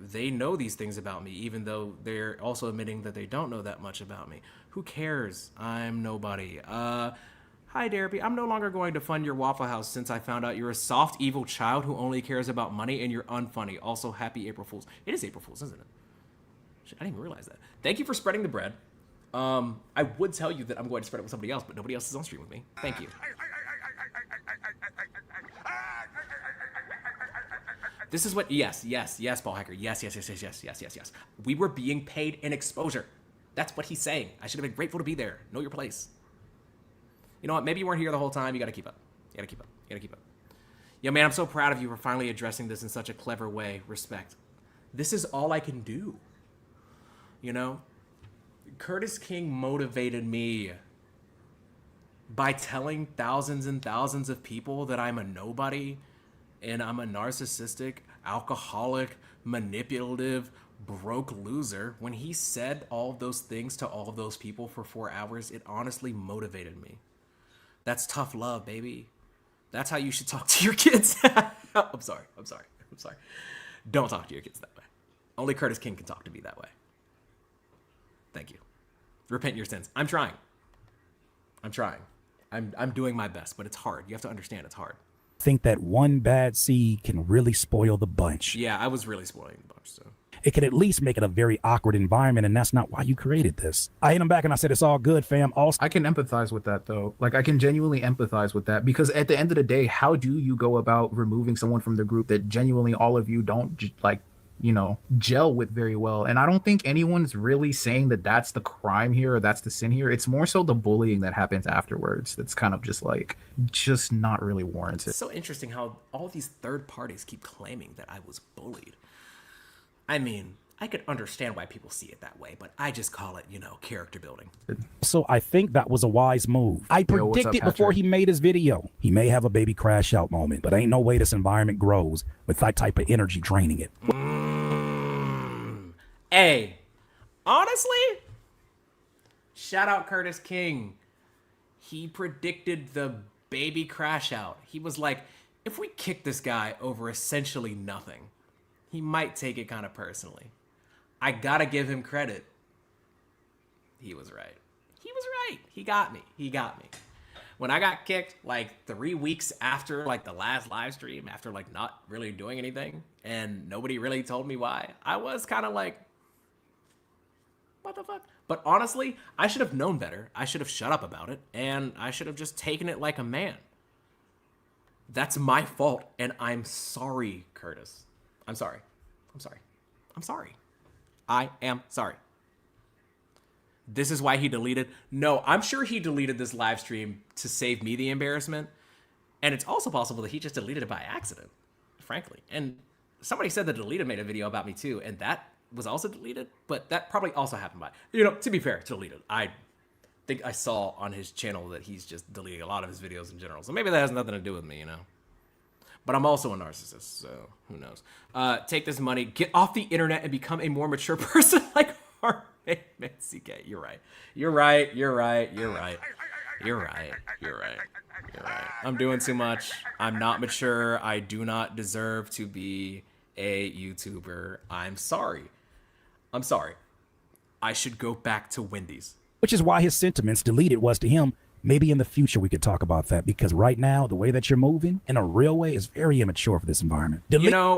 They know these things about me, even though they're also admitting that they don't know that much about me. Who cares? I'm nobody. Hi, Derapy. I'm no longer going to fund your Waffle House since I found out you're a soft, evil child who only cares about money and you're unfunny. Also, happy April Fool's. It is April Fool's, isn't it? Shit, I didn't even realize that. Thank you for spreading the bread. I would tell you that I'm going to spread it with somebody else, but nobody else is on stream with me. Thank you. This is what, yes, ball hacker. Yes. We were being paid in exposure. That's what he's saying. I should have been grateful to be there. Know your place. You know what? Maybe you weren't here the whole time. You got to keep up. Yo, man, I'm so proud of you for finally addressing this in such a clever way. Respect. This is all I can do. You know? Curtis King motivated me by telling thousands and thousands of people that I'm a nobody and I'm a narcissistic, alcoholic, manipulative, broke loser, when he said all of those things to all of those people for 4 hours, it honestly motivated me. That's tough love, baby. That's how you should talk to your kids. I'm sorry. Don't talk to your kids that way. Only Curtis King can talk to me that way. Thank you. Repent your sins. I'm trying. I'm doing my best, but it's hard. You have to understand it's hard. Think that one bad seed can really spoil the bunch. Yeah, I was really spoiling the bunch, so. It could at least make it a very awkward environment, and that's not why you created this. I hit him back and I said, it's all good, fam. I can empathize with that, though. Like, I can genuinely empathize with that, because at the end of the day, how do you go about removing someone from the group that genuinely all of you don't, gel with very well? And I don't think anyone's really saying that that's the crime here or that's the sin here. It's more so the bullying that happens afterwards that's kind of just not really warranted. It's so interesting how all these third parties keep claiming that I was bullied. I mean, I could understand why people see it that way, but I just call it, character building. So I think that was a wise move. I predicted before he made his video, he may have a baby crash out moment, but ain't no way this environment grows with that type of energy draining it. Hey, honestly, shout out Curtis King. He predicted the baby crash out. He was like, if we kick this guy over essentially nothing, he might take it kind of personally. I gotta give him credit. He was right. He got me. When I got kicked 3 weeks after the last live stream, after not really doing anything, and nobody really told me why, I was kind of like, what the fuck? But honestly, I should have known better. I should have shut up about it, and I should have just taken it like a man. That's my fault, and I'm sorry, Curtis. I'm sorry. I am sorry. This is why he deleted. No, I'm sure he deleted this live stream to save me the embarrassment. And it's also possible that he just deleted it by accident, frankly. And somebody said that Deleted made a video about me too, and that was also deleted. But that probably also happened by, to be fair, to Deleted. I think I saw on his channel that he's just deleting a lot of his videos in general. So maybe that has nothing to do with me, But I'm also a narcissist, so who knows? Take this money, get off the internet, and become a more mature person like Harvey CK. You're right. I'm doing too much. I'm not mature. I do not deserve to be a YouTuber. I'm sorry. I should go back to Wendy's. Which is why his sentiments deleted was to him. Maybe in the future we could talk about that, because right now, the way that you're moving in a real way is very immature for this environment.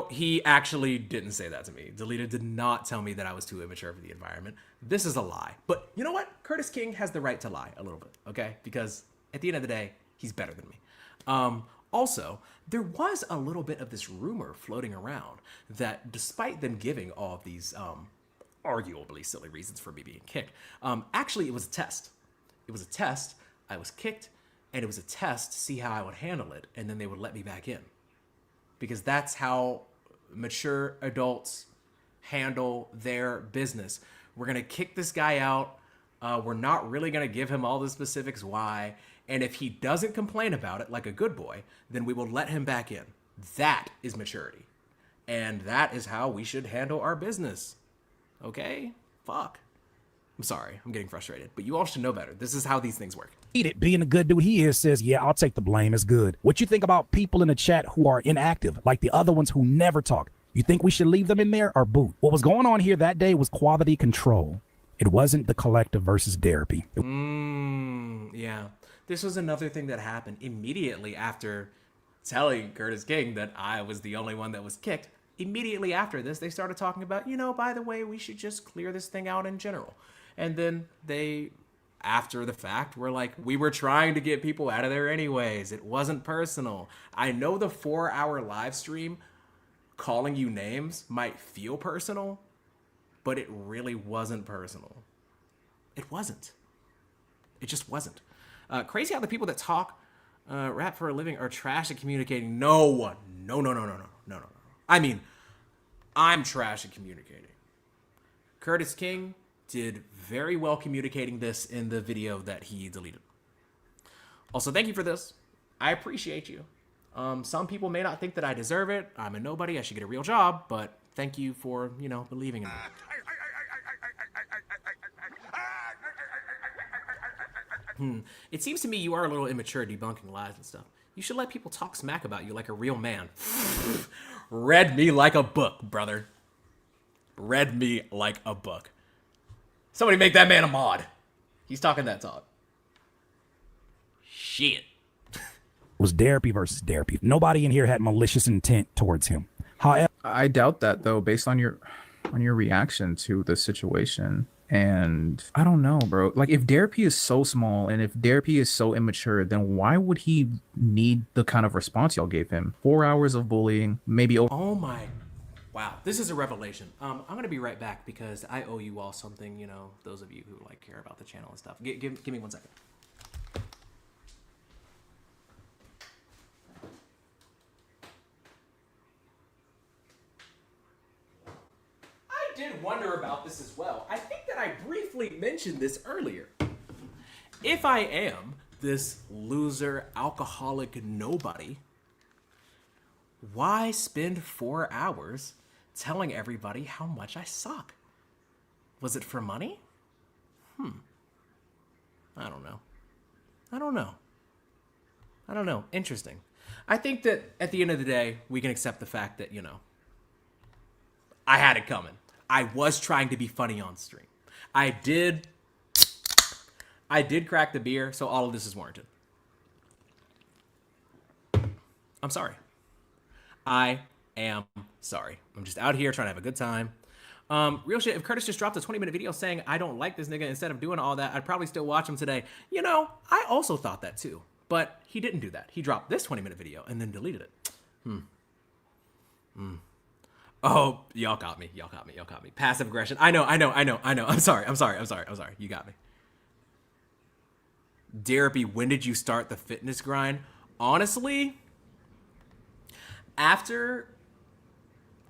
He actually didn't say that to me. Deleted did not tell me that I was too immature for the environment. This is a lie. But you know what? Curtis King has the right to lie a little bit, okay? Because at the end of the day, he's better than me. Also, there was a little bit of this rumor floating around that despite them giving all of these arguably silly reasons for me being kicked, actually it was a test. I was kicked, and it was a test to see how I would handle it, and then they would let me back in. Because that's how mature adults handle their business. We're going to kick this guy out. We're not really going to give him all the specifics why. And if he doesn't complain about it like a good boy, then we will let him back in. That is maturity. And that is how we should handle our business. Okay? Fuck. I'm sorry, I'm getting frustrated, but you all should know better. This is how these things work. Being a good dude he is, says, yeah, I'll take the blame. It's good. What you think about people in the chat who are inactive, like the other ones who never talk? You think we should leave them in there or boot? What was going on here that day was quality control. It wasn't the collective versus Derapy. Yeah. This was another thing that happened immediately after telling Curtis King that I was the only one that was kicked. Immediately after this, they started talking about, by the way, we should just clear this thing out in general. And then they, after the fact, were like, we were trying to get people out of there anyways. It wasn't personal. I know the 4-hour live stream calling you names might feel personal, but it really wasn't personal. It wasn't. It just wasn't. Crazy how the people that talk rap for a living are trash at communicating. No. I mean, I'm trash at communicating. Curtis King did very well communicating this in the video that he deleted. Also, thank you for this. I appreciate you. Some people may not think that I deserve it. I'm a nobody. I should get a real job, but Thank you for, you know, believing in me. It seems to me you are a little immature debunking lies and stuff. You should let people talk smack about you like a real man. Read me like a book, brother. Read me like a book. Somebody make that man a mod. He's talking that talk. Shit. It was Derapy versus Derapy. Nobody in here had malicious intent towards him. However, I doubt that though, based on your reaction to the situation. And I don't know, bro. Like, if Derapy is so small and if Derapy is so immature, then why would he need the kind of response y'all gave him? 4 hours of bullying, maybe. Oh my. Wow, this is a revelation. I'm gonna be right back because I owe you all something. You know, those of you who like care about the channel and stuff. Give me 1 second. I did wonder about this as well. I think that I briefly mentioned this earlier. If I am this loser, alcoholic nobody, why spend 4 hours telling everybody how much I suck? Was it for money? I don't know. Interesting. I think that at the end of the day, we can accept the fact that, you know, I had it coming. I was trying to be funny on stream. I did crack the beer, so all of this is warranted. I'm sorry. I am sorry. I'm just out here trying to have a good time. Real shit, if Curtis just dropped a 20-minute video saying, I don't like this nigga, instead of doing all that, I'd probably still watch him today. You know, I also thought that too. But he didn't do that. He dropped this 20-minute video and then deleted it. Oh, y'all got me. Passive aggression. I know. I'm sorry. You got me. Derapy, when did you start the fitness grind? Honestly, after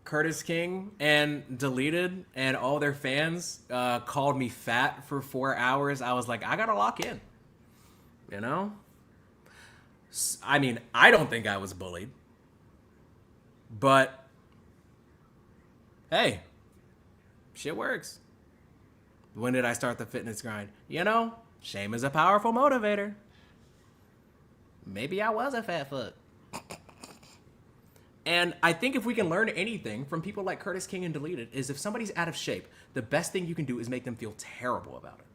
Curtis King and Deleted and all their fans called me fat for 4 hours, I was like, I gotta lock in. You know? I mean, I don't think I was bullied. But, hey, shit works. When did I start the fitness grind? You know, shame is a powerful motivator. Maybe I was a fat fuck. And I think if we can learn anything from people like Curtis King and Deleted is if somebody's out of shape, the best thing you can do is make them feel terrible about it.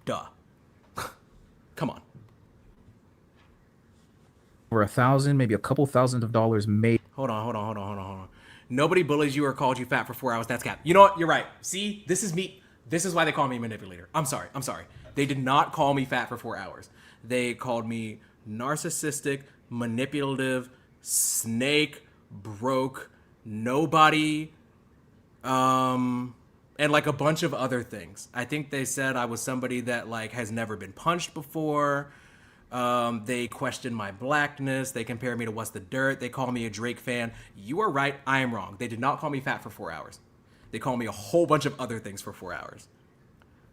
Duh. Come on. Over 1,000, maybe a couple $1,000s made. Hold on. Nobody bullies you or called you fat for 4 hours. That's cap. You know what? You're right. See, this is me. This is why they call me manipulator. I'm sorry. They did not call me fat for 4 hours. They called me narcissistic, manipulative, snake, broke, nobody, and like a bunch of other things. I think they said I was somebody that like has never been punched before. They questioned my blackness. They compared me to What's the Dirt. They call me a Drake fan. You are right. I am wrong. They did not call me fat for 4 hours. They call me a whole bunch of other things for 4 hours.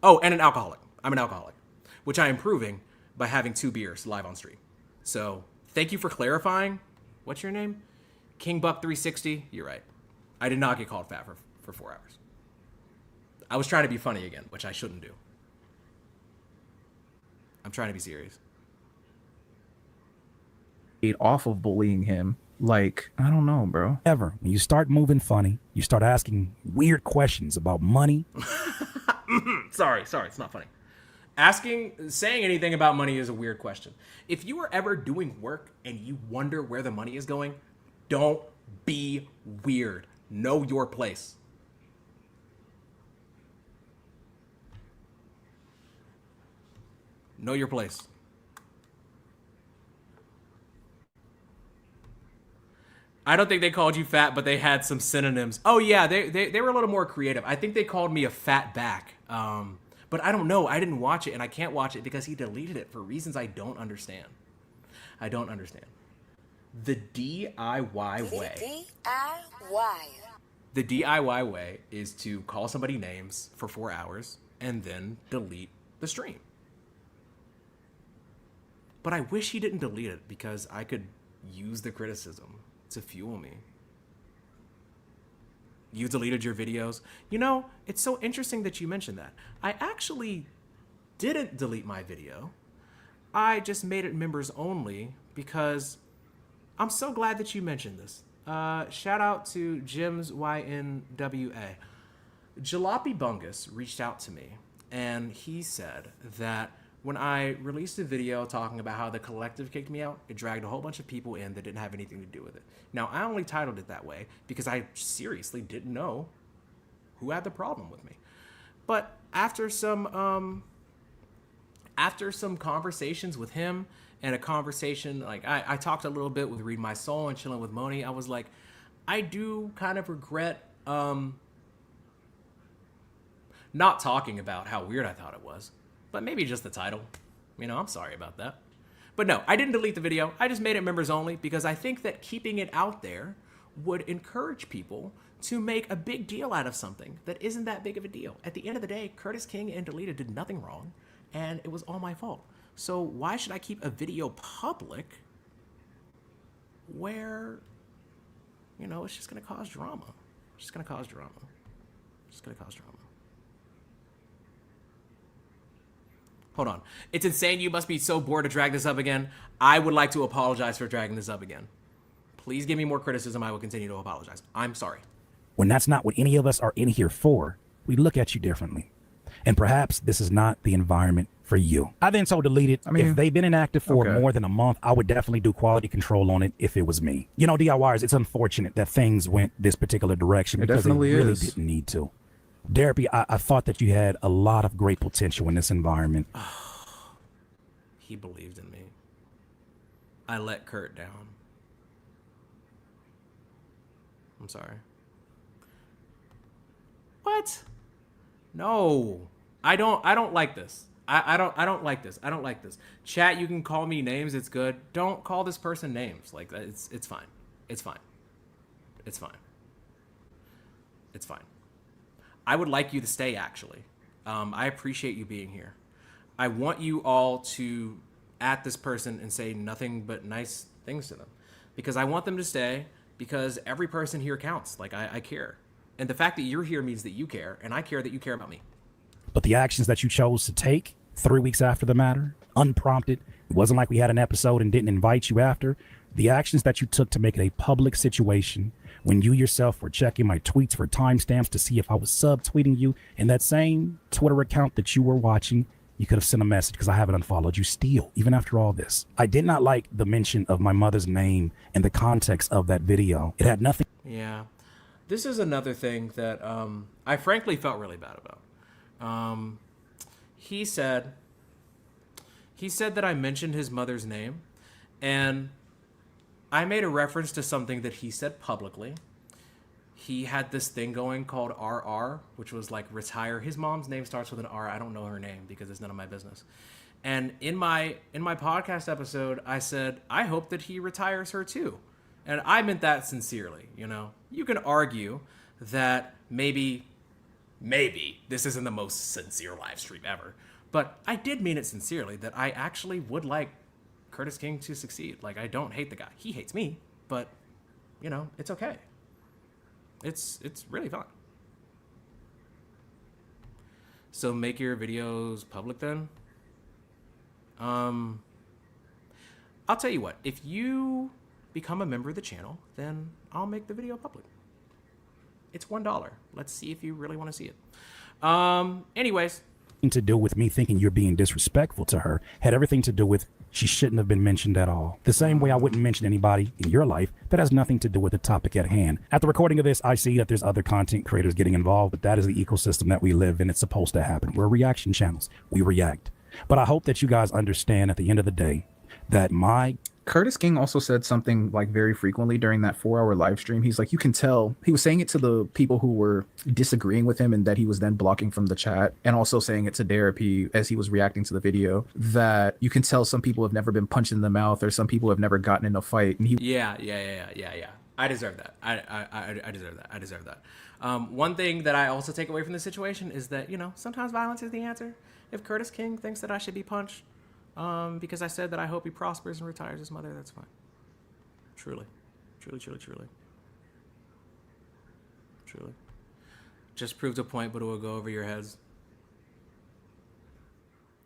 Oh, and an alcoholic. I'm an alcoholic, which I am proving by having 2 beers live on stream. So thank you for clarifying. What's your name? King Buck 360. You're right. I did not get called fat for 4 hours. I was trying to be funny again, which I shouldn't do. I'm trying to be serious. Off of bullying him. Like, I don't know, bro. When you start moving funny, you start asking weird questions about money. Sorry, it's not funny. Saying anything about money is a weird question. If you are ever doing work and you wonder where the money is going, don't be weird. Know your place. Know your place. I don't think they called you fat, but they had some synonyms. Oh yeah, they were a little more creative. I think they called me a fat back. But I don't know. I didn't watch it, and I can't watch it because he deleted it for reasons I don't understand. The DIY way. DIY. The DIY way is to call somebody names for 4 hours and then delete the stream. But I wish he didn't delete it because I could use the criticism to fuel me. You deleted your videos. You know, it's so interesting that you mentioned that. I actually didn't delete my video. I just made it members only because I'm so glad that you mentioned this. Shout out to Jim's YNWA. Jalopy Bungus reached out to me and he said that when I released a video talking about how the collective kicked me out, it dragged a whole bunch of people in that didn't have anything to do with it. Now, I only titled it that way because I seriously didn't know who had the problem with me. But after some conversations with him and a conversation, like I talked a little bit with Read My Soul and chilling with Moni, I was like, I do kind of regret not talking about how weird I thought it was. But maybe just the title. You know, I'm sorry about that. But no, I didn't delete the video. I just made it members only because I think that keeping it out there would encourage people to make a big deal out of something that isn't that big of a deal. At the end of the day, Curtis King and Deleted did nothing wrong, and it was all my fault. So why should I keep a video public where, you know, it's just going to cause drama? It's just going to cause drama. It's just going to cause drama. Hold on. It's insane. You must be so bored to drag this up again. I would like to apologize for dragging this up again. Please give me more criticism. I will continue to apologize. I'm sorry. When that's not what any of us are in here for, we look at you differently. And perhaps this is not the environment for you. I then told Deleted, if they've been inactive for more than a month, I would definitely do quality control on it if it was me. You know, DIYers, it's unfortunate that things went this particular direction because they really didn't need to. Derapy, I thought that you had a lot of great potential in this environment. He believed in me. I let Kurt down. I'm sorry. What? No. I don't like this. I don't like this. I don't like this. Chat, you can call me names, it's good. Don't call this person names. Like it's fine. It's fine. It's fine. It's fine. I would like you to stay, actually. I appreciate you being here. I want you all to at this person and say nothing but nice things to them. Because I want them to stay, because every person here counts. Like, I care. And the fact that you're here means that you care, and I care that you care about me. But the actions that you chose to take 3 weeks after the matter, unprompted, it wasn't like we had an episode and didn't invite you after. The actions that you took to make it a public situation, when you yourself were checking my tweets for timestamps to see if I was subtweeting you, in that same Twitter account that you were watching, you could have sent a message because I haven't unfollowed you still, even after all this. I did not like the mention of my mother's name and the context of that video. It had nothing. Yeah. This is another thing that I frankly felt really bad about. He said that I mentioned his mother's name, and I made a reference to something that he said publicly. He had this thing going called RR, which was like retire. His mom's name starts with an R. I don't know her name because it's none of my business. And in my podcast episode, I said, I hope that he retires her too. And I meant that sincerely, you know. You can argue that maybe this isn't the most sincere live stream ever. But I did mean it sincerely, that I actually would like Curtis King to succeed. Like, I don't hate the guy. He hates me, but, you know, it's okay. It's really fun. So make your videos public then? I'll tell you what. If you become a member of the channel, then I'll make the video public. It's $1. Let's see if you really want to see it. Anyways. To do with me thinking you're being disrespectful to her had everything to do with she shouldn't have been mentioned at all. The same way I wouldn't mention anybody in your life that has nothing to do with the topic at hand. At the recording of this, I see that there's other content creators getting involved, but that is the ecosystem that we live in. It's supposed to happen. We're reaction channels. We react. But I hope that you guys understand at the end of the day that Curtis King also said something like very frequently during that 4-hour live stream. He's like, you can tell, he was saying it to the people who were disagreeing with him and that he was then blocking from the chat, and also saying it to Derapy as he was reacting to the video, that you can tell some people have never been punched in the mouth or some people have never gotten in a fight. And he Yeah. I deserve that. I deserve that. I deserve that. One thing that I also take away from this situation is that, you know, sometimes violence is the answer. If Curtis King thinks that I should be punched, because I said that I hope he prospers and retires his mother, that's fine. Truly. truly. Just proved a point, but it will go over your heads.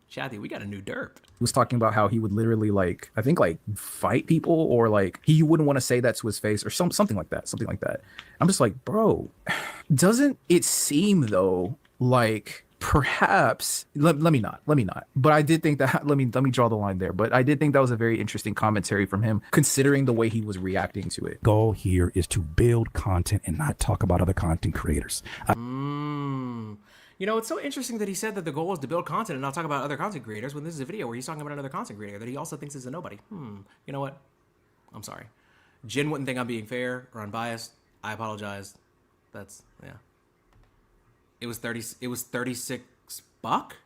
Chatty, we got a new derp. He was talking about how he would literally like, I think like fight people, or like he wouldn't want to say that to his face, or something like that. Something like that. I'm just like, bro, doesn't it seem though like perhaps let me not, but I did think that let me draw the line there, but I did think that was a very interesting commentary from him, considering the way he was reacting to it. Goal here is to build content and not talk about other content creators. You know, it's so interesting that he said that the goal is to build content and not talk about other content creators when this is a video where he's talking about another content creator that he also thinks is a nobody. You know what? I'm sorry. Jin wouldn't think I'm being fair or unbiased. I apologize. That's, yeah. It was 36 buck?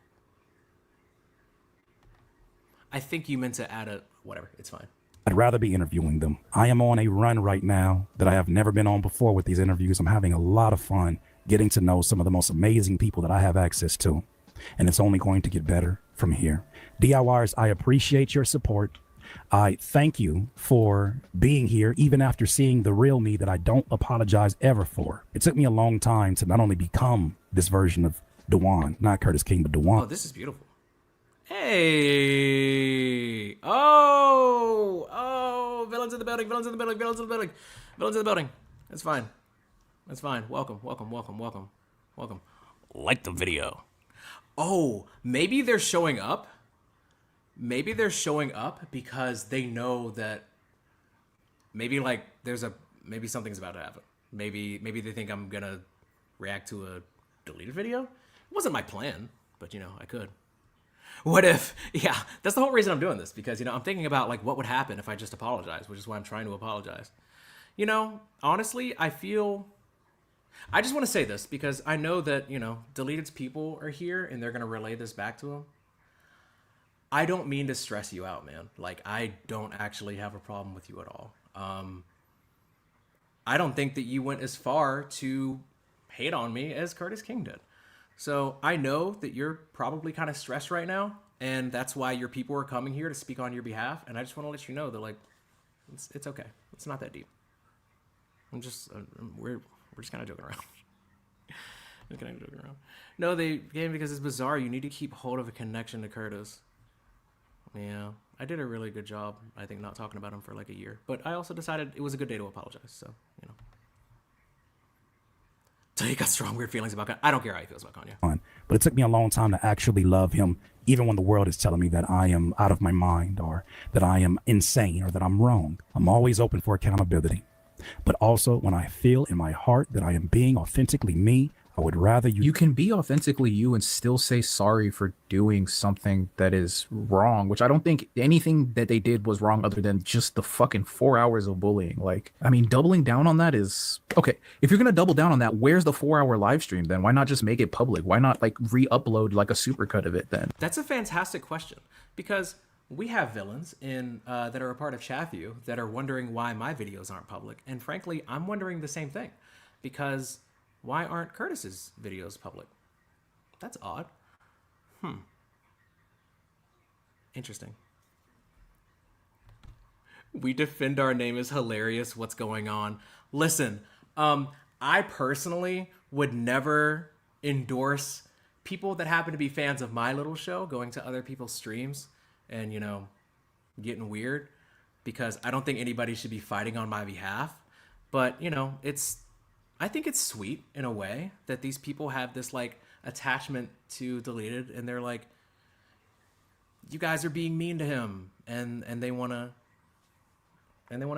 I think you meant to add a, whatever, it's fine. I'd rather be interviewing them. I am on a run right now that I have never been on before with these interviews. I'm having a lot of fun getting to know some of the most amazing people that I have access to. And it's only going to get better from here. DIYers, I appreciate your support. I thank you for being here, even after seeing the real me that I don't apologize ever for. It took me a long time to not only become this version of Dewan, not Curtis King, but Dewan. Oh, this is beautiful. Hey! Oh! Villains in the building, villains in the building, villains in the building, villains in the building. That's fine. That's fine. Welcome. Like the video. Oh, maybe they're showing up. Maybe they're showing up because they know that maybe like maybe something's about to happen. Maybe they think I'm gonna react to a deleted video. It wasn't my plan, but you know, I could. What if, yeah, that's the whole reason I'm doing this, because, you know, I'm thinking about like what would happen if I just apologized, which is why I'm trying to apologize. You know, honestly, I just want to say this because I know that, you know, Deleted's people are here and they're going to relay this back to them. I don't mean to stress you out, man. Like, I don't actually have a problem with you at all. I don't think that you went as far to hate on me as Curtis King did. So I know that you're probably kind of stressed right now, and that's why your people are coming here to speak on your behalf. And I just want to let you know that, like, it's okay. It's not that deep. We're just kind of joking around. No, they came because it's bizarre. You need to keep hold of a connection to Curtis. Yeah, I did a really good job, I think, not talking about him for like a year. But I also decided it was a good day to apologize. So, you know. So he got strong, weird feelings about Kanye. I don't care how he feels about Kanye. But it took me a long time to actually love him, even when the world is telling me that I am out of my mind, or that I am insane, or that I'm wrong. I'm always open for accountability. But also, when I feel in my heart that I am being authentically me, I would rather you can be authentically you and still say sorry for doing something that is wrong, which I don't think anything that they did was wrong other than just the fucking 4 hours of bullying. Like, I mean, doubling down on that is okay. If you're going to double down on that, where's the 4-hour live stream then? Why not just make it public? Why not like re-upload like a supercut of it then? That's a fantastic question, because we have villains in that are a part of Chathu that are wondering why my videos aren't public. And frankly, I'm wondering the same thing, because why aren't Curtis's videos public? That's odd. Interesting. We defend our name is hilarious. What's going on? Listen, I personally would never endorse people that happen to be fans of my little show going to other people's streams and, you know, getting weird, because I don't think anybody should be fighting on my behalf. But, you know, I think it's sweet in a way that these people have this like attachment to Deleted, and they're like, you guys are being mean to him, and they want to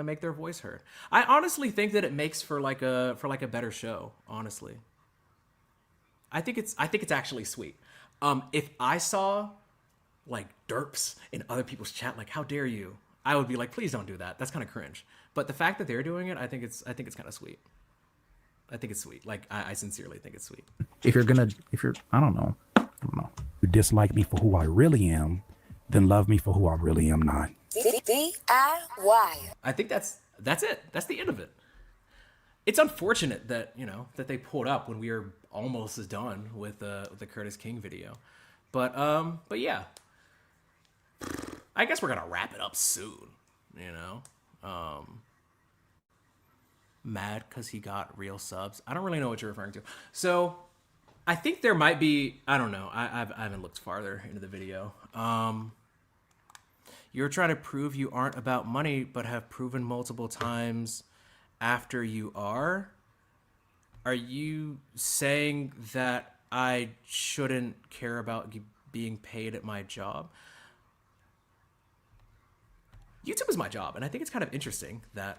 make their voice heard. I honestly think that it makes for like a better show, honestly. I think it's actually sweet. If I saw like derps in other people's chat, like, how dare you, I would be like, please don't do that. That's kind of cringe. But the fact that they're doing it, I think it's kind of sweet. I think it's sweet. Like, I sincerely think it's sweet. I don't know. You dislike me for who I really am, then love me for who I really am not. DIY. I think that's it. That's the end of it. It's unfortunate that, you know, that they pulled up when we were almost as done with the Curtis King video. But yeah. I guess we're gonna wrap it up soon, you know? mad because he got real subs. I don't really know what you're referring to. So I think there might be, I don't know. I haven't looked farther into the video. You're trying to prove you aren't about money, but have proven multiple times after you are. Are you saying that I shouldn't care about being paid at my job? YouTube is my job, and I think it's kind of interesting that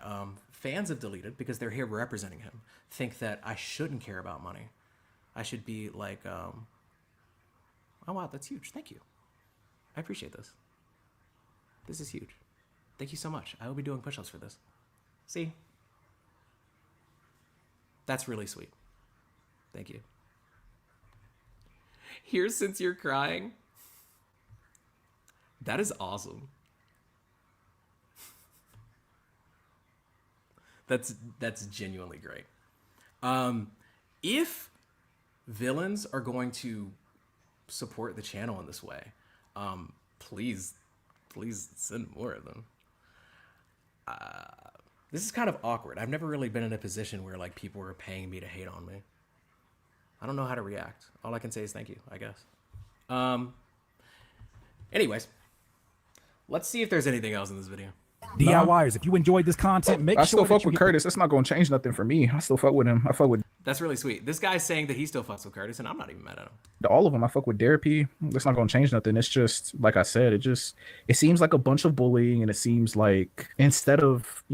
fans of Deleted, because they're here representing him, think that I shouldn't care about money. I should be like, oh wow, that's huge. Thank you. I appreciate this. This is huge. Thank you so much. I will be doing push-ups for this. See? That's really sweet. Thank you. Here, since you're crying. That is awesome. That's genuinely great. If villains are going to support the channel in this way, please send more of them. This is kind of awkward. I've never really been in a position where like people were paying me to hate on me. I don't know how to react. All I can say is thank you, I guess. Anyways, let's see if there's anything else in this video. DIYers, if you enjoyed this content, make I sure still fuck that you with Curtis. That's not gonna change nothing for me. I still fuck with him. I fuck with That's really sweet. This guy's saying that he still fucks with Curtis, and I'm not even mad at him. all of them. I fuck with Derapy. That's not gonna change nothing. It's just like I said. It seems like a bunch of bullying, and it seems like instead of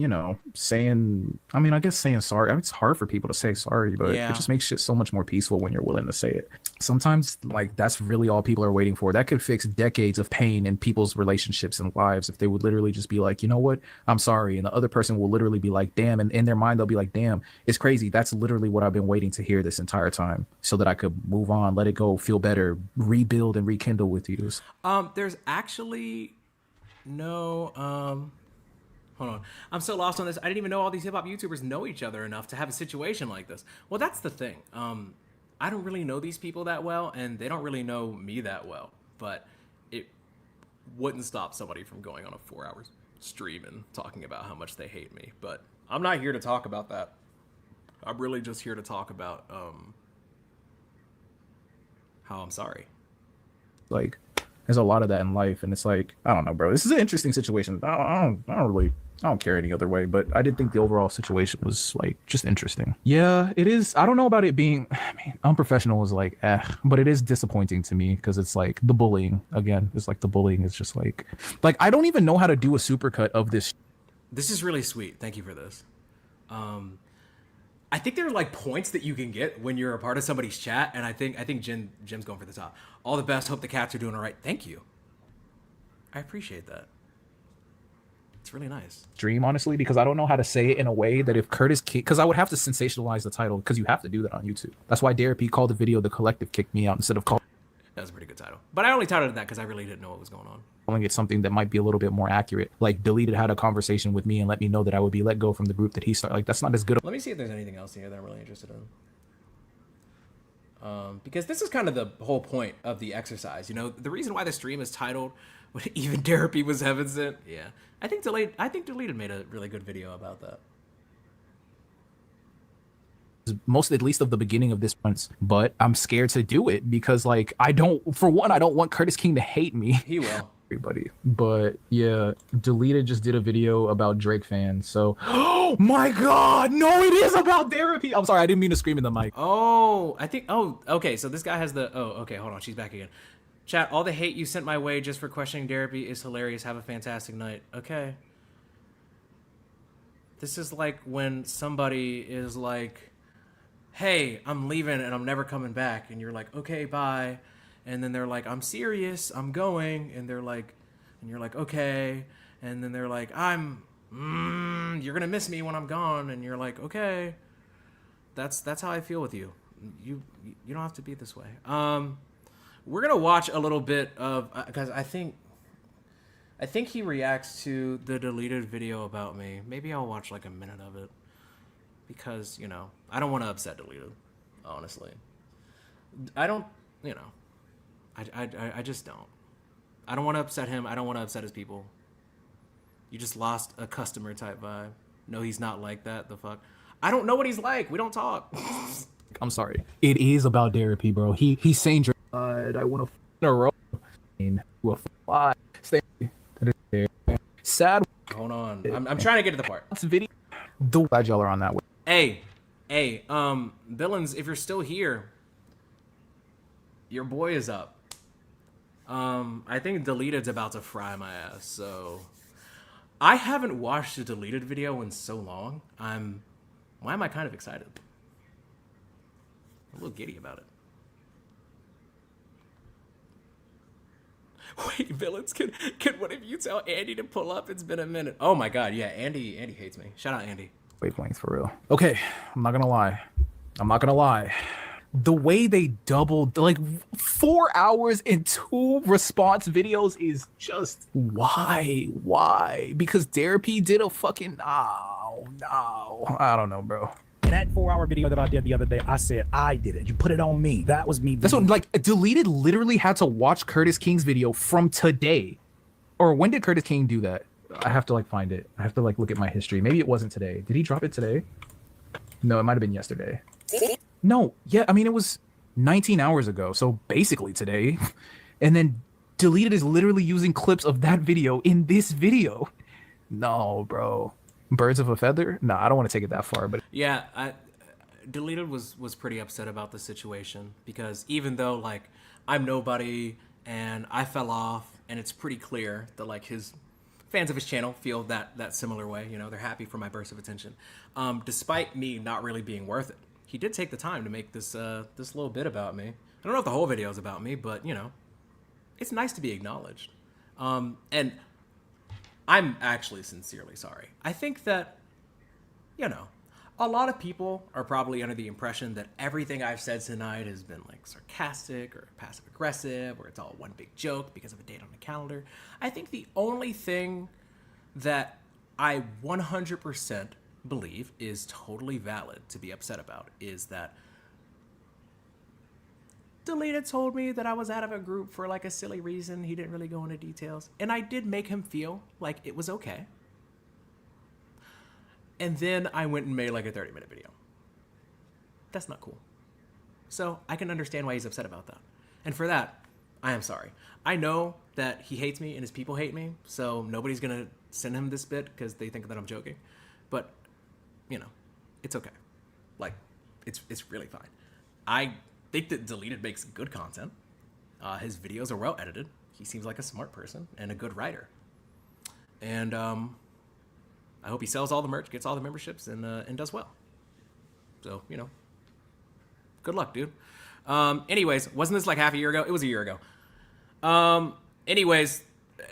saying, I guess saying sorry. It's hard for people to say sorry, but Yeah. it just makes shit so much more peaceful when you're willing to say it. Sometimes like that's really all people are waiting for. That could fix decades of pain in people's relationships and lives if they would literally just be like, you know what, I'm sorry, and the other person will literally be like, damn, and in their mind they'll be like, damn, it's crazy. That's literally what I've been waiting to hear this entire time, so that I could move on, let it go, feel better, rebuild and rekindle with you. There's actually no hold on. I'm so lost on this. I didn't even know all these hip hop YouTubers know each other enough to have a situation like this. Well, that's the thing. I don't really know these people that well, and they don't really know me that well. But it wouldn't stop somebody from going on a 4-hour stream and talking about how much they hate me. But I'm not here to talk about that. I'm really just here to talk about how I'm sorry. Like, there's a lot of that in life, and it's like, I don't know, bro. This is an interesting situation. I don't care any other way, but I did think the overall situation was like just interesting. Yeah, it is. I don't know about it being, unprofessional is like, but it is disappointing to me because it's like the bullying again. It's like the bullying is just like I don't even know how to do a supercut of this. This is really sweet. Thank you for this. I think there are like points that you can get when you're a part of somebody's chat, and I think Jim's going for the top. All the best. Hope the cats are doing all right. Thank you. I appreciate that. It's really nice. Dream, honestly, because I don't know how to say it in a way that if Curtis kicked, because I would have to sensationalize the title, because you have to do that on YouTube. That's why Derapy called the video "The Collective Kicked Me Out" instead of calling. That was a pretty good title, but I only titled it that because I really didn't know what was going on. Calling it something that might be a little bit more accurate, like Deleted had a conversation with me and let me know that I would be let go from the group that he started. Like, that's not as good. Let me see if there's anything else here that I'm really interested in. Because this is kind of the whole point of the exercise. The reason why the stream is titled "When Even Derapy Was Heaven Sent." Yeah, I think Deleted made a really good video about that. Most, at least of the beginning of this once, but I'm scared to do it because I don't want Curtis King to hate me. He will. Everybody. But yeah, Deleted just did a video about Drake fans. So, oh my God, no, it is about Derapy. I'm sorry, I didn't mean to scream in the mic. Okay, so this guy has okay, hold on, she's back again. Chat, all the hate you sent my way just for questioning Derapy is hilarious. Have a fantastic night. Okay. This is like when somebody is like, hey, I'm leaving and I'm never coming back. And you're like, okay, bye. And then they're like, I'm serious, I'm going. And you're like, okay. And then they're like, you're going to miss me when I'm gone. And you're like, okay. That's how I feel with you. You don't have to be this way. We're going to watch a little bit of, because I think he reacts to the Deleted video about me. Maybe I'll watch like a minute of it. Because, I don't want to upset Deleted, honestly. I don't, I just don't. I don't want to upset him. I don't want to upset his people. You just lost a customer type vibe. No, he's not like that. The fuck? I don't know what he's like. We don't talk. I'm sorry. It is about Derapy, bro. He's saying, I want to in a row. Will fly. Stay. Sad. Hold on. I'm trying to get to the part. It's video. Glad y'all are on that way. Hey, villains, if you're still here, your boy is up. I think Deleted's about to fry my ass, so I haven't watched a Deleted video in so long. Why am I kind of excited? I'm a little giddy about it. Wait, villains, can one of you tell Andy to pull up? It's been a minute. Oh my god, yeah, Andy hates me. Shout out Andy. Wavelength for real. Okay, I'm not gonna lie. The way they doubled, like 4 hours and 2 response videos is just why? Because Derapy did a fucking no. I don't know, bro. In that 4-hour video that I did the other day, I said I did it. You put it on me. That was me. That's what, like, Deleted literally had to watch Curtis King's video from today. Or when did Curtis King do that? I have to, like, find it. I have to, like, look at my history. Maybe it wasn't today. Did he drop it today? No, it might have been yesterday. No, yeah, I mean, it was 19 hours ago. So basically today. And then Deleted is literally using clips of that video in this video. No, bro. Birds of a feather? No, I don't want to take it that far, but yeah, Deleted was pretty upset about the situation because even though like I'm nobody and I fell off and it's pretty clear that like his fans of his channel feel that similar way, you know, they're happy for my burst of attention. Despite me not really being worth it, he did take the time to make this this little bit about me. I don't know if the whole video is about me, but you know, it's nice to be acknowledged. And I'm actually sincerely sorry. I think that, you know, a lot of people are probably under the impression that everything I've said tonight has been like sarcastic or passive aggressive or it's all one big joke because of a date on the calendar. I think the only thing that I 100% believe is totally valid to be upset about is that Deleted told me that I was out of a group for like a silly reason. He didn't really go into details. And I did make him feel like it was okay. And then I went and made like a 30-minute video. That's not cool. So I can understand why he's upset about that. And for that, I am sorry. I know that he hates me and his people hate me. So nobody's going to send him this bit because they think that I'm joking. But, you know, it's okay. Like, it's really fine. I think that Deleted makes good content. His videos are well edited. He seems like a smart person and a good writer. And I hope he sells all the merch, gets all the memberships, and does well. So, you know, good luck, dude. Anyways, wasn't this like half a year ago? It was a year ago. Anyways,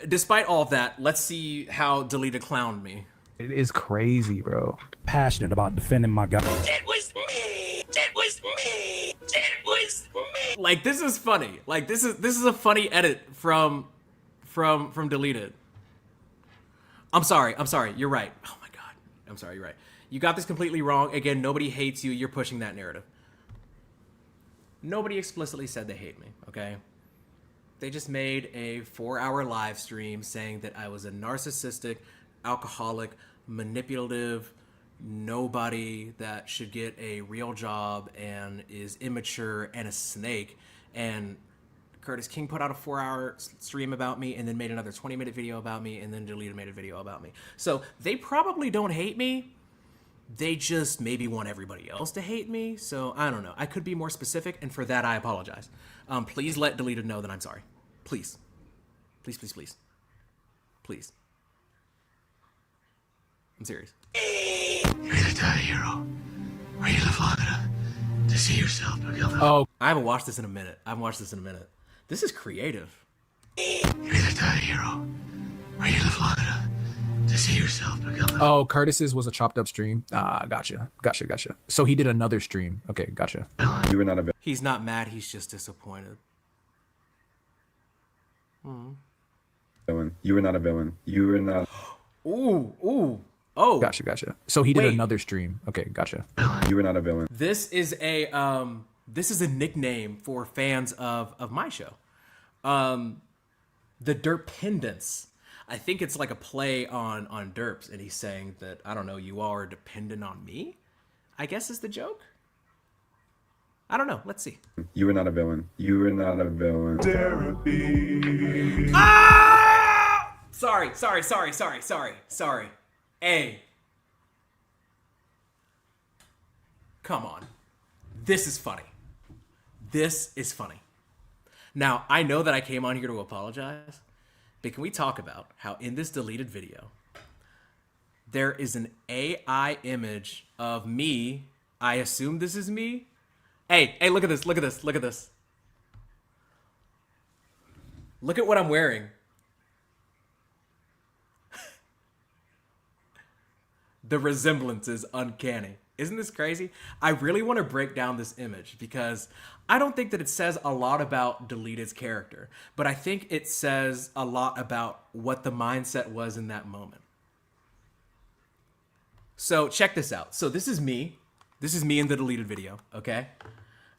despite all of that, let's see how Deleted clowned me. it is crazy, bro. Passionate about defending my guy. It was me. It was me. It was me. Like, this is funny. Like, this is a funny edit from Deleted. I'm sorry. You're right. Oh my god. I'm sorry. You're right. You got this completely wrong. Again, nobody hates you. You're pushing that narrative. Nobody explicitly said they hate me, okay? They just made a 4-hour live stream saying that I was a narcissistic, alcoholic, manipulative, nobody that should get a real job and is immature and a snake. And Curtis King put out a 4-hour stream about me and then made another 20-minute video about me and then Deleted made a video about me. So they probably don't hate me. They just maybe want everybody else to hate me. So I don't know. I could be more specific, and for that I apologize. Please let Deleted know that I'm sorry. Please. Please, please, please. Please. I'm serious. You're either die a hero, or you live long enough to see yourself become a... Oh, I haven't watched this in a minute. This is creative. You're either die a hero, or you live long enough to see yourself become a... Oh, Curtis's was a chopped up stream. Gotcha. So he did another stream. Okay, gotcha. You were not a villain. He's not mad, he's just disappointed. You were not a villain. You were not... Ooh. Oh. Gotcha. So he did Wait. another stream. Okay, gotcha. You were not a villain. This is a nickname for fans of my show. The Derpendants. I think it's like a play on derps, and he's saying that, I don't know, you all are dependent on me? I guess is the joke. I don't know. Let's see. You were not a villain. You were not a villain. Derapy. Ah! Sorry. Hey. Come on. This is funny. This is funny. Now, I know that I came on here to apologize, but can we talk about how in this deleted video, there is an AI image of me. I assume this is me. Hey, look at this. Look at what I'm wearing. The resemblance is uncanny. Isn't this crazy? I really want to break down this image because I don't think that it says a lot about Deleted's character, but I think it says a lot about what the mindset was in that moment. So check this out. So this is me. This is me in the deleted video, okay?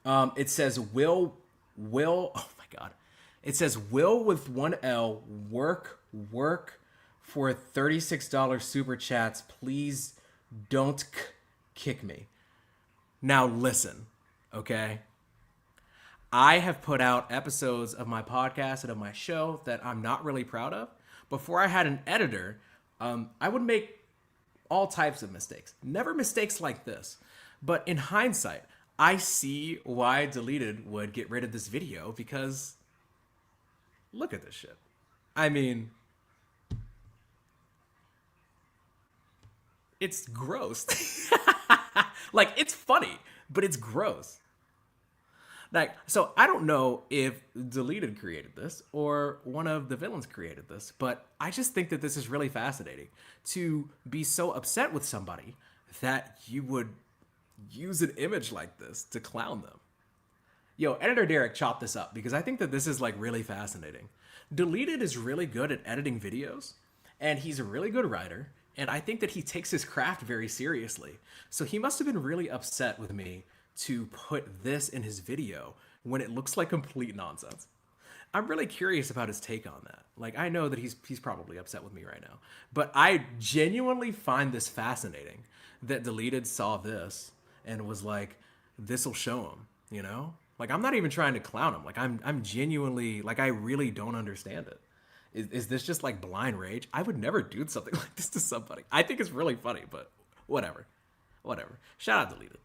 It says Will, oh my God. It says Will with one L, work for $36 super chats. Please don't kick me. Now listen, okay? I have put out episodes of my podcast and of my show that I'm not really proud of. Before I had an editor, I would make all types of mistakes. Never mistakes like this. But in hindsight, I see why Deleted would get rid of this video because look at this shit. I mean, it's gross. Like, it's funny, but it's gross. Like, so I don't know if Deleted created this or one of the villains created this, but I just think that this is really fascinating to be so upset with somebody that you would use an image like this to clown them. Yo, Editor Derek chopped this up because I think that this is like really fascinating. Deleted is really good at editing videos, and he's a really good writer, and I think that he takes his craft very seriously. So he must have been really upset with me to put this in his video when it looks like complete nonsense. I'm really curious about his take on that. Like, I know that he's probably upset with me right now, but I genuinely find this fascinating that Deleted saw this and was like, this'll show him, you know? Like, I'm not even trying to clown him. Like, I'm genuinely, like, I really don't understand it. Is this just like blind rage? I would never do something like this to somebody. I think it's really funny, but whatever. Shout out Deleted.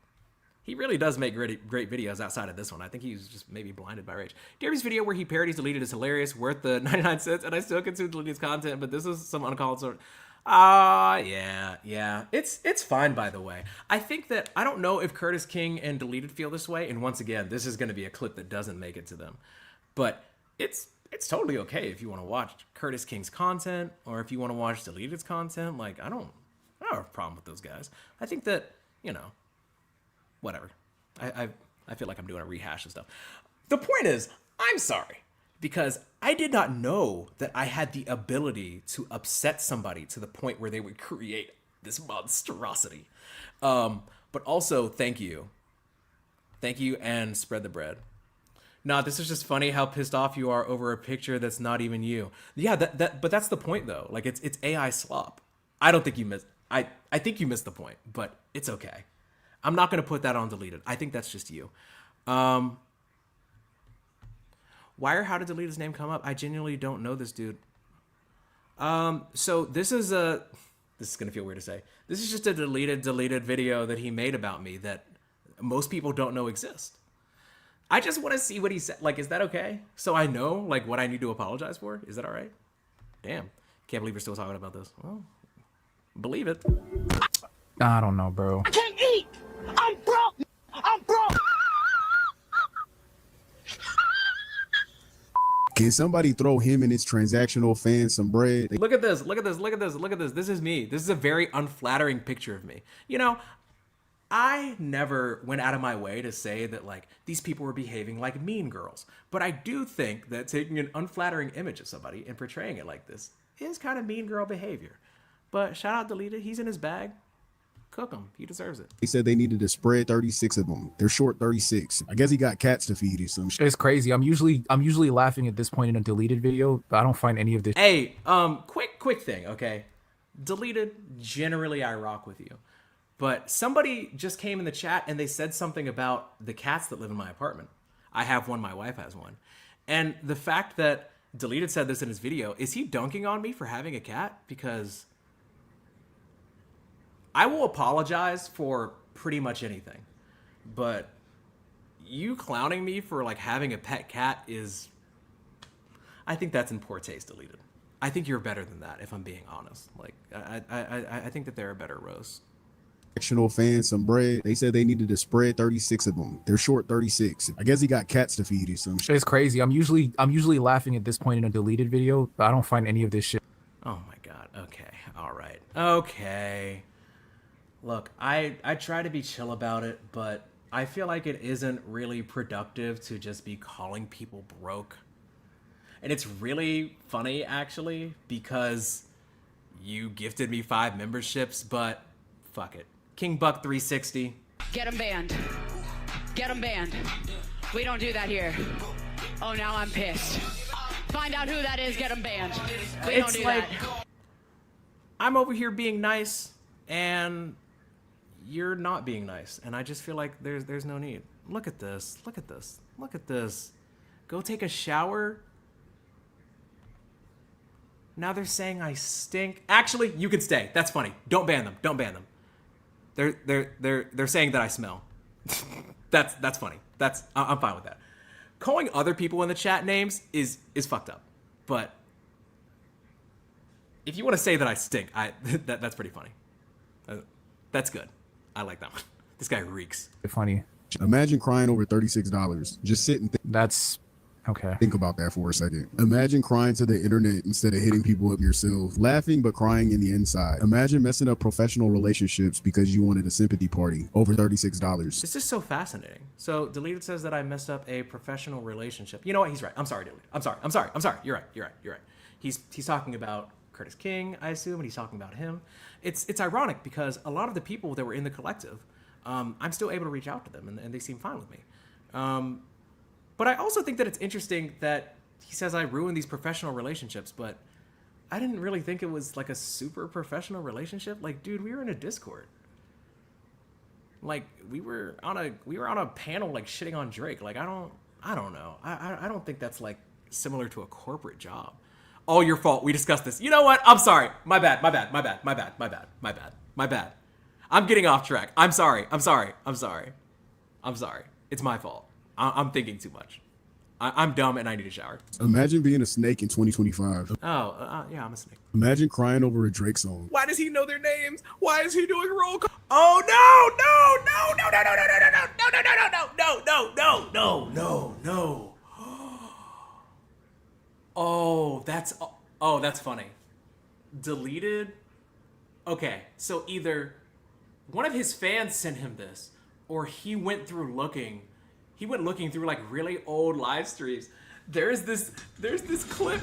He really does make great videos outside of this one. I think he's just maybe blinded by rage. Derapy's video where he parodies Deleted is hilarious, worth the 99 cents, and I still consume Deleted's content, but this is some uncalled sort. Yeah. It's fine, by the way. I think that, I don't know if Curtis King and Deleted feel this way, and once again, this is going to be a clip that doesn't make it to them. But it's totally okay if you want to watch Curtis King's content, or if you want to watch Deleted's content. Like, I don't have a problem with those guys. I think that, you know, whatever. I feel like I'm doing a rehash of stuff. The point is, I'm sorry, because I did not know that I had the ability to upset somebody to the point where they would create this monstrosity. But also, thank you. Thank you, and spread the bread. Nah, this is just funny how pissed off you are over a picture that's not even you. Yeah, but that's the point though. Like, it's AI slop. I don't think you missed. I think you missed the point, but it's okay. I'm not gonna put that on Deleted. I think that's just you. Why or how did Deleted's name come up? I genuinely don't know this dude. So this is gonna feel weird to say. This is just a deleted video that he made about me that most people don't know exists. I just want to see what he said. Like, is that okay? So I know, like, what I need to apologize for? Is that all right? Damn. Can't believe we're still talking about this. Well, believe it. I don't know, bro. I can't eat. I'm broke. Can somebody throw him and his transactional fans some bread? Look at this. This is me. This is a very unflattering picture of me. You know, I never went out of my way to say that, like, these people were behaving like mean girls. But I do think that taking an unflattering image of somebody and portraying it like this is kind of mean girl behavior. But shout out Deleted. He's in his bag. Cook him. He deserves it. They said they needed to spread 36 of them. They're short 36. I guess he got cats to feed or some shit. It's crazy. I'm usually laughing at this point in a Deleted video, but I don't find any of this. Hey, quick thing, okay? Deleted, generally I rock with you. But somebody just came in the chat and they said something about the cats that live in my apartment. I have one, my wife has one. And the fact that Deleted said this in his video, is he dunking on me for having a cat? Because I will apologize for pretty much anything. But you clowning me for like having a pet cat is, I think that's in poor taste, Deleted. I think you're better than that, if I'm being honest. Like, I think that there are better roasts. Professional fans some bread. They said they needed to spread 36 of them. They're short 36. I guess he got cats to feed or some shit. It's crazy. I'm usually laughing at this point in a deleted video, but I don't find any of this shit. Oh my god. Okay. All right. Okay. Look, I try to be chill about it, but I feel like it isn't really productive to just be calling people broke. And it's really funny actually because you gifted me 5 memberships, but fuck it. King Buck 360. Get him banned. Get him banned. We don't do that here. Oh, now I'm pissed. Find out who that is, get him banned. We don't do that. I'm over here being nice, and you're not being nice. And I just feel like there's no need. Look at this. Look at this. Look at this. Go take a shower. Now they're saying I stink. Actually, you can stay. That's funny. Don't ban them. Don't ban them. They're saying that I smell. That's funny. I'm fine with that. Calling other people in the chat names is fucked up. But if you want to say that I stink, that's pretty funny. That's good. I like that one. This guy reeks. Funny. Imagine crying over $36. Just sit and that's okay. Think about that for a second. Imagine crying to the internet instead of hitting people up yourself. Laughing but crying in the inside. Imagine messing up professional relationships because you wanted a sympathy party over $36. This is so fascinating. So Deleted says that I messed up a professional relationship. You know what? He's right. I'm sorry, Deleted. I'm sorry. You're right. He's talking about Curtis King, I assume, and he's talking about him. It's ironic because a lot of the people that were in the collective, I'm still able to reach out to them and they seem fine with me. But I also think that it's interesting that he says I ruined these professional relationships, but I didn't really think it was like a super professional relationship. Like, dude, we were in a Discord. Like, we were on a panel like shitting on Drake. Like, I don't know. I don't think that's like similar to a corporate job. All your fault. We discussed this. You know what? I'm sorry. My bad. I'm getting off track. I'm sorry. It's my fault. I'm thinking too much. I'm dumb and I need a shower. Imagine being a snake in 2025. Yeah, I'm a snake. Imagine crying over a Drake song. Why does he know their names? Why is he doing roll call? Oh no. Oh, that's funny. Deleted. Okay, so either one of his fans sent him this, or he went looking through like really old live streams. There's this clip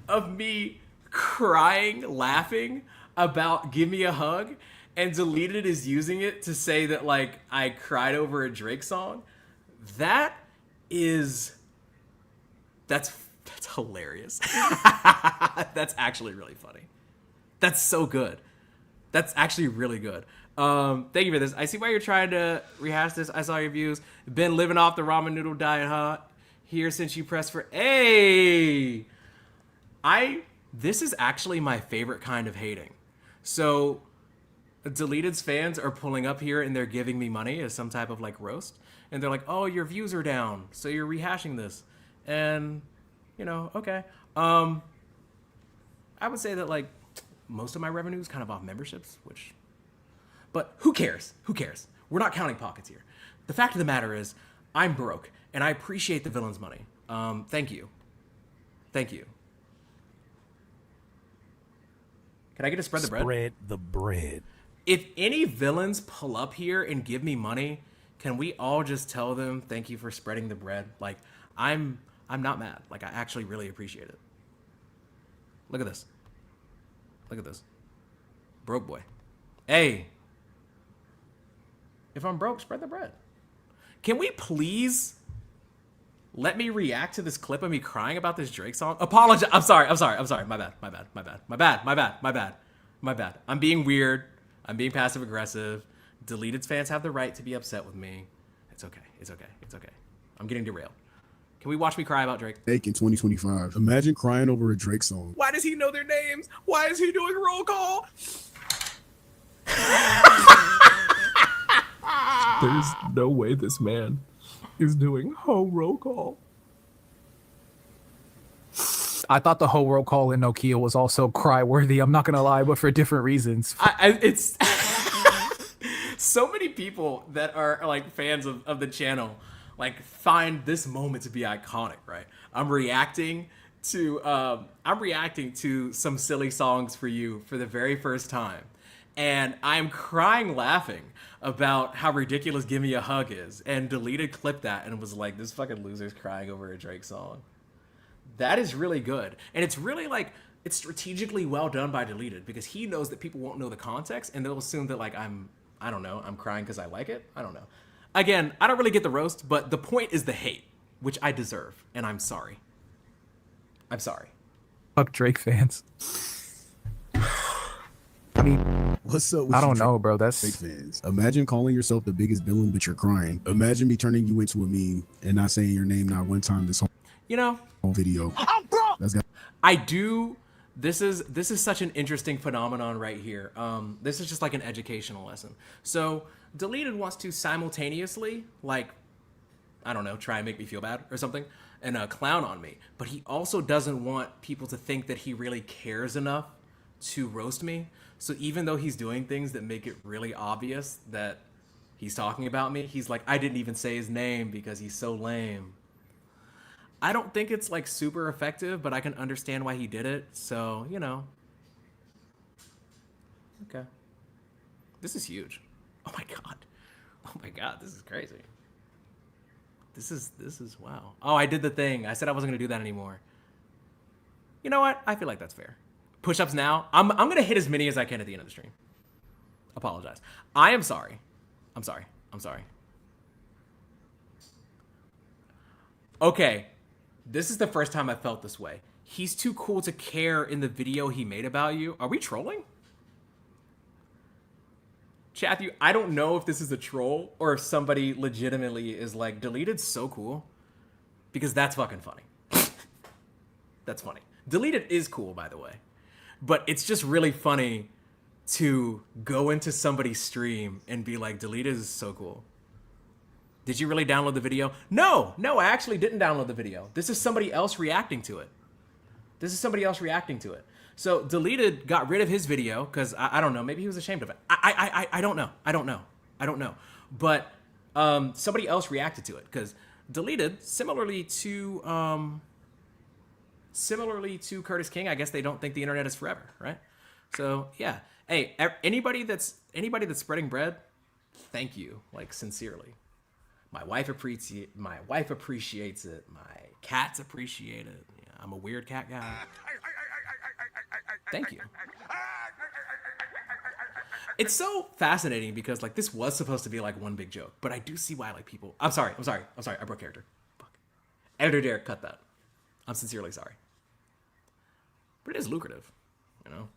of me crying, laughing about "Give Me a Hug," and Deleted is using it to say that like I cried over a Drake song. That's hilarious. That's actually really funny. That's so good. That's actually really good. Thank you for this. I see why you're trying to rehash this. I saw your views. Been living off the ramen noodle diet, huh? Here since you pressed for this is actually my favorite kind of hating. So Deleted's fans are pulling up here and they're giving me money as some type of like roast. And they're like, oh, your views are down, so you're rehashing this. And, you know, okay. I would say that like most of my revenue is kind of off memberships, but who cares? Who cares? We're not counting pockets here. The fact of the matter is, I'm broke, and I appreciate the villain's money. Thank you. Thank you. Can I get to spread the bread? Spread the bread. If any villains pull up here and give me money, can we all just tell them thank you for spreading the bread? Like, I'm not mad. Like, I actually really appreciate it. Look at this. Look at this. Broke boy. Hey. If I'm broke, spread the bread. Can we please let me react to this clip of me crying about this Drake song? Apologize. I'm sorry. My bad. I'm being weird. I'm being passive aggressive. Deleted's fans have the right to be upset with me. It's okay. It's okay. It's okay. I'm getting derailed. Can we watch me cry about Drake? Drake in 2025. Imagine crying over a Drake song. Why does he know their names? Why is he doing roll call? There's no way this man is doing whole roll call. I thought the whole roll call in Nokia was also cry worthy. I'm not gonna lie, but for different reasons. It's so many people that are like fans of the channel like find this moment to be iconic, right? I'm reacting to some silly songs for you for the very first time, and I'm crying laughing about how ridiculous "Give Me a Hug" is, and Deleted clipped that and was like, "This fucking loser's crying over a Drake song." That is really good, and it's really like it's strategically well done by Deleted because he knows that people won't know the context and they'll assume that like I'm crying because I like it. I don't know. Again, I don't really get the roast, but the point is the hate, which I deserve, and I'm sorry. I'm sorry. Fuck Drake fans. I mean, What's up with I you don't know, Drake bro. That's fans? Imagine calling yourself the biggest villain, but you're crying. Imagine me turning you into a meme and not saying your name not one time this whole video. That's got I do. This is such an interesting phenomenon right here. This is just like an educational lesson. So Deleted wants to simultaneously, like, I don't know, try and make me feel bad or something, and clown on me. But he also doesn't want people to think that he really cares enough to roast me. So even though he's doing things that make it really obvious that he's talking about me, he's like, I didn't even say his name because he's so lame. I don't think it's like super effective, but I can understand why he did it. So, you know. Okay. This is huge. Oh my god. Oh my god, this is crazy. This is wow. Oh, I did the thing. I said I wasn't gonna do that anymore. You know what? I feel like that's fair. Push-ups now. I'm gonna hit as many as I can at the end of the stream. Apologize. I am sorry. I'm sorry. I'm sorry. Okay. This is the first time I felt this way. He's too cool to care in the video he made about you. Are we trolling? Chathu, I don't know if this is a troll or if somebody legitimately is like, Deleted's so cool. Because that's fucking funny. That's funny. Deleted is cool, by the way. But it's just really funny to go into somebody's stream and be like, Deleted is so cool. Did you really download the video? No, I actually didn't download the video. This is somebody else reacting to it. So Deleted got rid of his video because I don't know. Maybe he was ashamed of it. I don't know. But somebody else reacted to it because Deleted, similarly to Curtis King, I guess they don't think the internet is forever, right? So yeah. Hey, anybody that's spreading bread, thank you, like sincerely. My wife appreciates it. My cats appreciate it. Yeah, I'm a weird cat guy. Thank you. It's so fascinating because like this was supposed to be like one big joke, but I do see why like people. I'm sorry. I broke character. Fuck. Editor Derek, cut that. I'm sincerely sorry. But it is lucrative, you know.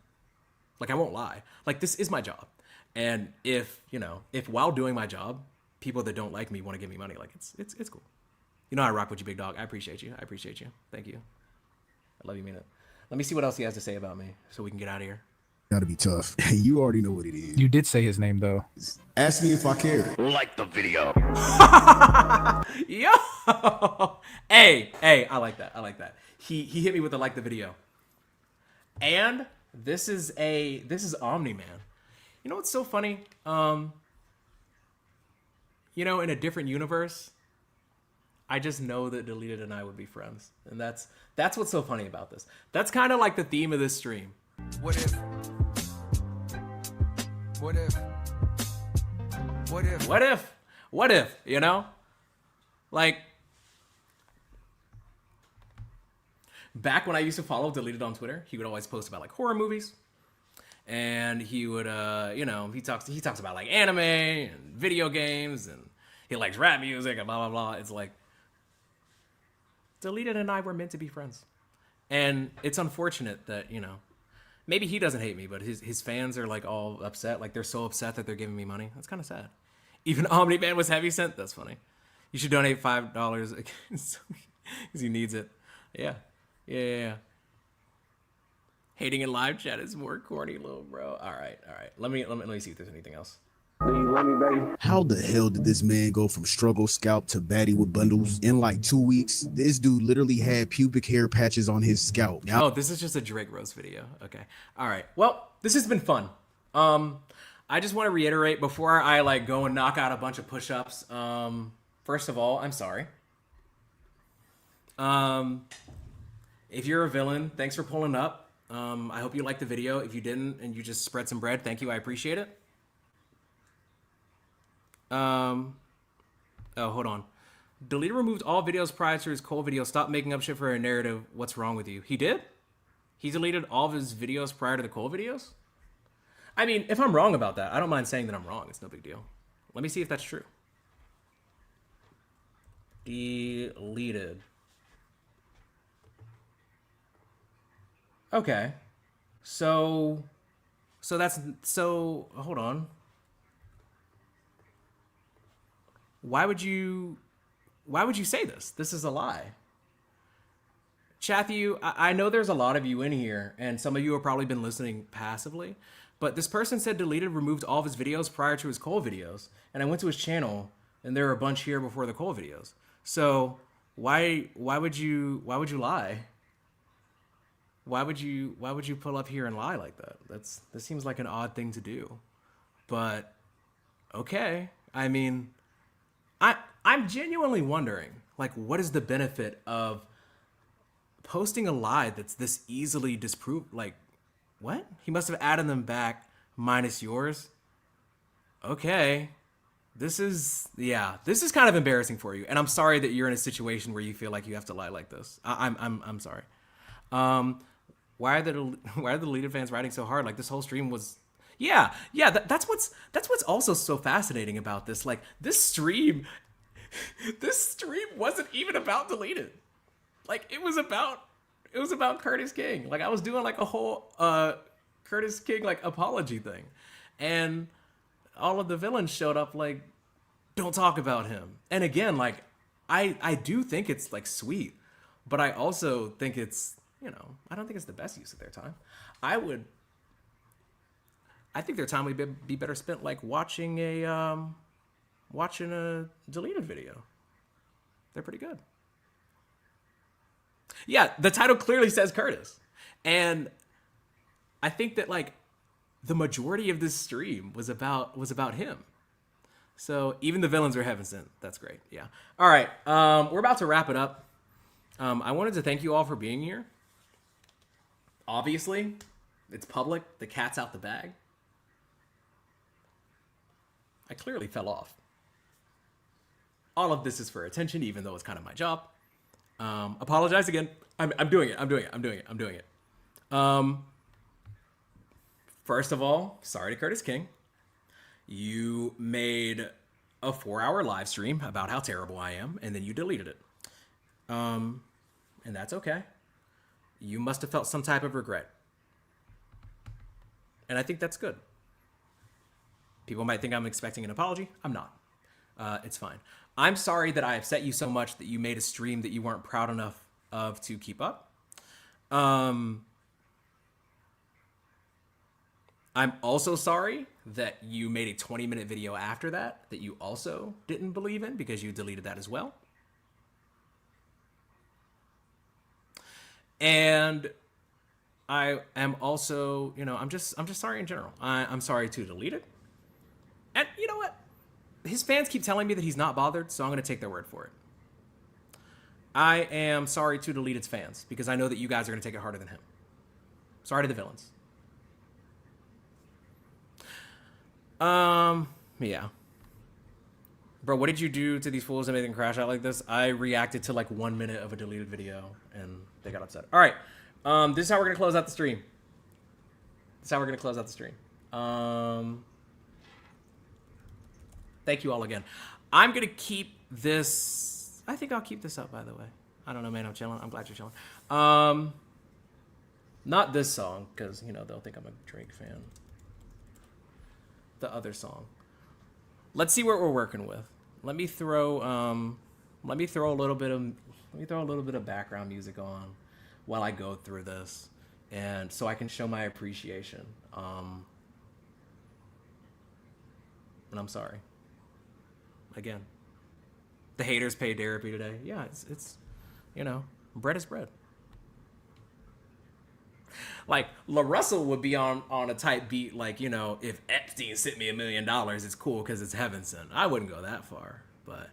Like I won't lie. Like this is my job, and if while doing my job, people that don't like me want to give me money, like it's cool. You know I rock with you, big dog. I appreciate you. Thank you. I love you, mean it. Let me see what else he has to say about me so we can get out of here. to be tough. You already know what it is. You did say his name though. Ask me if I care. Like the video. Yo. Hey, I like that. He hit me with the like the video. And this is Omni Man. You know what's so funny? In a different universe, I just know that Deleted and I would be friends. And that's what's so funny about this. That's kind of like the theme of this stream. What if? What if, you know? Like, back when I used to follow Deleted on Twitter, he would always post about like horror movies. And he would, he talks about like anime and video games, and he likes rap music and blah, blah, blah. It's like, Deleted and I were meant to be friends. And it's unfortunate that, Maybe he doesn't hate me, but his fans are like all upset. Like they're so upset that they're giving me money. That's kind of sad. Even Omni Man was heavy sent. That's funny. You should donate $5 because he needs it. Yeah. Hating in live chat is more corny, little bro. All right. Let me see if there's anything else. How the hell did this man go from struggle scalp to baddie with bundles in like 2 weeks? This dude literally had pubic hair patches on his scalp. Oh, this is just a Drake roast video. Okay. All right. Well, this has been fun. I just want to reiterate before I like go and knock out a bunch of push-ups. First of all, I'm sorry. If you're a villain, thanks for pulling up. I hope you liked the video. If you didn't and you just spread some bread, thank you. I appreciate it. Oh, hold on. Deleted removed all videos prior to his Cole video. Stop making up shit for a narrative. What's wrong with you? He did? He deleted all of his videos prior to the Cole videos? I mean, if I'm wrong about that, I don't mind saying that I'm wrong. It's no big deal. Let me see if that's true. Deleted. Okay. So hold on. Why would you say this? This is a lie. Chathu, I know there's a lot of you in here, and some of you have probably been listening passively, but this person said deleted, removed all of his videos prior to his Cole videos, and I went to his channel, and there were a bunch here before the Cole videos. So why would you lie? Why would you pull up here and lie like that? That seems like an odd thing to do. But okay. I mean, I'm genuinely wondering, like, what is the benefit of posting a lie that's this easily disproved? Like, what? He must have added them back minus yours. Okay. This is kind of embarrassing for you. And I'm sorry that you're in a situation where you feel like you have to lie like this. I'm sorry. Why are the deleted fans writing so hard? Like, this whole stream was, that's what's also so fascinating about this. Like, this stream wasn't even about deleted. Like, it was about Curtis King. Like, I was doing like a whole Curtis King like apology thing, and all of the villains showed up like, don't talk about him. And again, like, I do think it's like sweet, but I also think it's, I don't think it's the best use of their time. I think their time would be better spent like watching a deleted video. They're pretty good. Yeah, the title clearly says Curtis. And I think that like the majority of this stream was about him. So even the villains are heaven sent. That's great. Yeah. All right. We're about to wrap it up. I wanted to thank you all for being here. Obviously, it's public. The cat's out the bag. I clearly fell off. All of this is for attention, even though it's kind of my job. Apologize again. I'm doing it. First of all, sorry to Curtis King. You made a 4-hour live stream about how terrible I am, and then you deleted it. And that's okay. You must have felt some type of regret. And I think that's good. People might think I'm expecting an apology. I'm not. It's fine. I'm sorry that I upset you so much that you made a stream that you weren't proud enough of to keep up. I'm also sorry that you made a 20-minute video after that you also didn't believe in because you deleted that as well. And I am also, I'm just sorry in general. I'm sorry to delete it. And you know what? His fans keep telling me that he's not bothered, so I'm going to take their word for it. I am sorry to delete its fans because I know that you guys are going to take it harder than him. Sorry to the villains. Yeah. Bro, what did you do to these fools that made them crash out like this? I reacted to like 1 minute of a deleted video and they got upset. All right. This is how we're going to close out the stream. Thank you all again. I'm going to keep this. I think I'll keep this up, by the way. I don't know, man. I'm chilling. I'm glad you're chilling. Not this song, because, you know, they'll think I'm a Drake fan. The other song. Let's see what we're working with. Let me throw a little bit of background music on while I go through this, and so I can show my appreciation. And I'm sorry. Again, the haters pay Derapy today. Yeah, it's you know, bread is bread. Like, La Russell would be on a type beat like, you know, if Epstein sent me $1 million, it's cool because it's heaven sent. I wouldn't go that far, but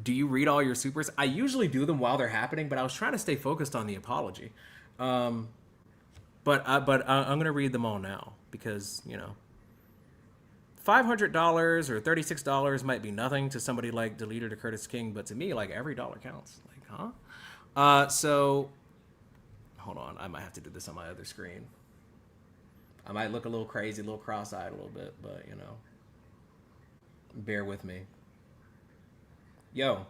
do you read all your supers? I usually do them while they're happening, but I was trying to stay focused on the apology. But I'm gonna read them all now because, you know, $500 or $36 might be nothing to somebody like Deleter to Curtis King, but to me, like, every dollar counts. Like, huh? So hold on, I might have to do this on my other screen. I might look a little crazy, a little cross-eyed a little bit, but, you know, bear with me. Yo.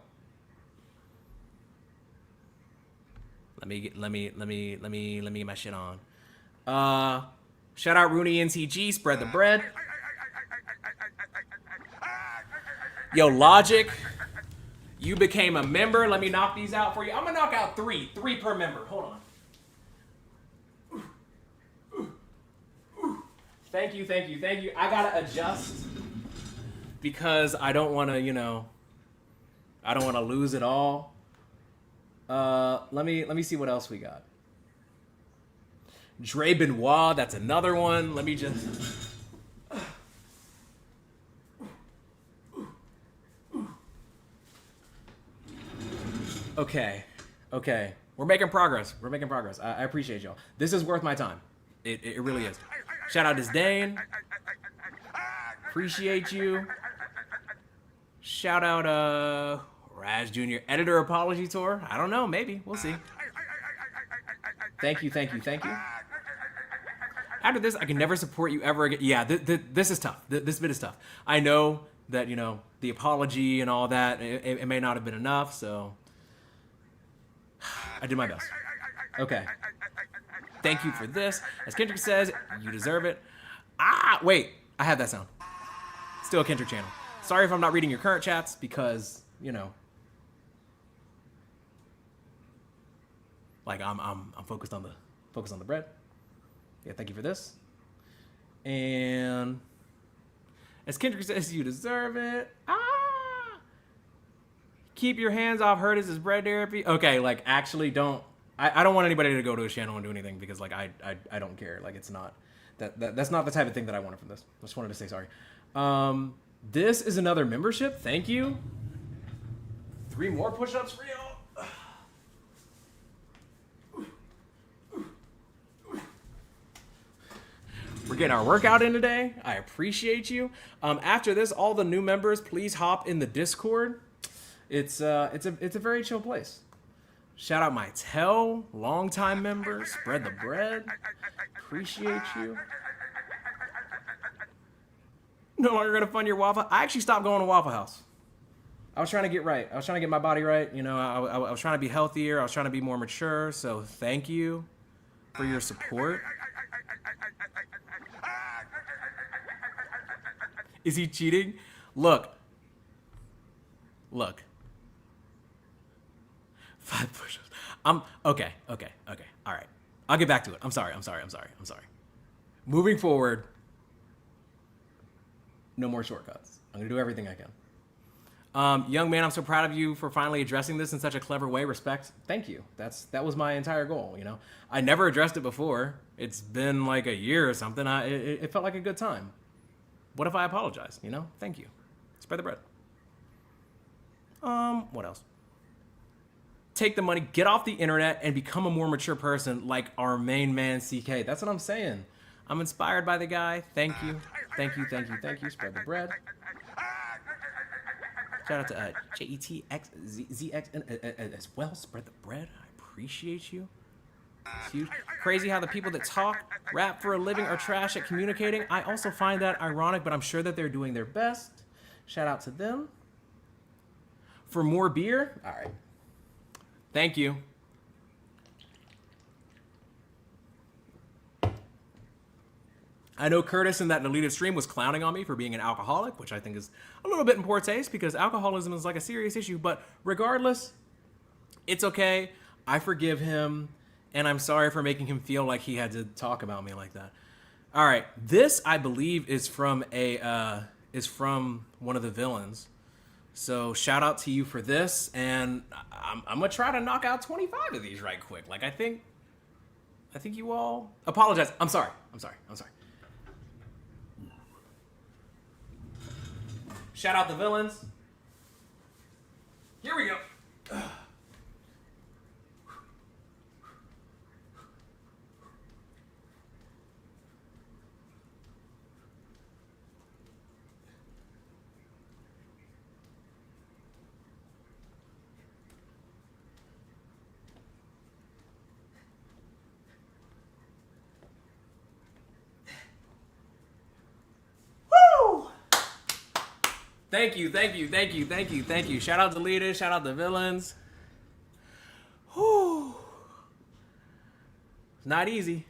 Let me get my shit on. Shout out Rooney NCG, spread the bread. Yo, Logic, you became a member. Let me knock these out for you. I'm gonna knock out three per member. Hold on. Thank you. I gotta adjust because I don't want to, you know, I don't want to lose it all. Let me see what else we got. Dre Benoit, that's another one. Let me just. Okay. We're making progress. I appreciate y'all. This is worth my time. It really is. Shout out Disdain. Appreciate you. Shout out Raz Jr. Editor Apology Tour. I don't know, maybe. We'll see. Thank you. After this, I can never support you ever again. Yeah, this is tough. This bit is tough. I know that, you know, the apology and all that, it may not have been enough, so I did my best. Okay. Thank you for this. As Kendrick says, you deserve it. Wait, I have that sound. Still a Kendrick channel. Sorry if I'm not reading your current chats because, you know, like I'm focused on the bread. Yeah, thank you for this. And as Kendrick says, you deserve it. Keep your hands off Hurtis' bread therapy. Okay, like, actually don't. I don't want anybody to go to his channel and do anything because, like, I don't care. Like, it's not that's not the type of thing that I wanted from this. I just wanted to say sorry. This is another membership. Thank you. 3 more push-ups for y'all. We're getting our workout in today. I appreciate you. After this, all the new members, please hop in the Discord. It's a very chill place. Shout out my longtime member, spread the bread. Appreciate you. No longer gonna fund your Waffle. I actually stopped going to Waffle House. I was trying to get right. I was trying to get my body right. You know, I was trying to be healthier. I was trying to be more mature. So thank you for your support. Is he cheating? Look. 5 push-ups. Okay. All right. I'll get back to it. I'm sorry. Moving forward, no more shortcuts. I'm gonna do everything I can. Young man, I'm so proud of you for finally addressing this in such a clever way. Respect. Thank you. That was my entire goal. You know, I never addressed it before. It's been like a year or something. It felt like a good time. What if I apologize? You know, thank you. Spread the bread. What else? Take the money, get off the internet, and become a more mature person like our main man, CK. That's what I'm saying. I'm inspired by the guy. Thank you. Spread the bread. Shout out to JETXZX as well. Spread the bread. I appreciate you. It's huge. Crazy how the people that talk, rap for a living are trash at communicating. I also find that ironic, but I'm sure that they're doing their best. Shout out to them. For more beer? All right. Thank you. I know Curtis in that deleted stream was clowning on me for being an alcoholic, which I think is a little bit in poor taste because alcoholism is like a serious issue. But regardless, it's okay. I forgive him, and I'm sorry for making him feel like he had to talk about me like that. All right, this I believe is from one of the villains. So shout out to you for this, and I'm gonna try to knock out 25 of these right quick. Like I think you all apologize. I'm sorry. Shout out the villains. Here we go. Thank you. Shout out to leaders, shout out to villains. Whew. It's not easy.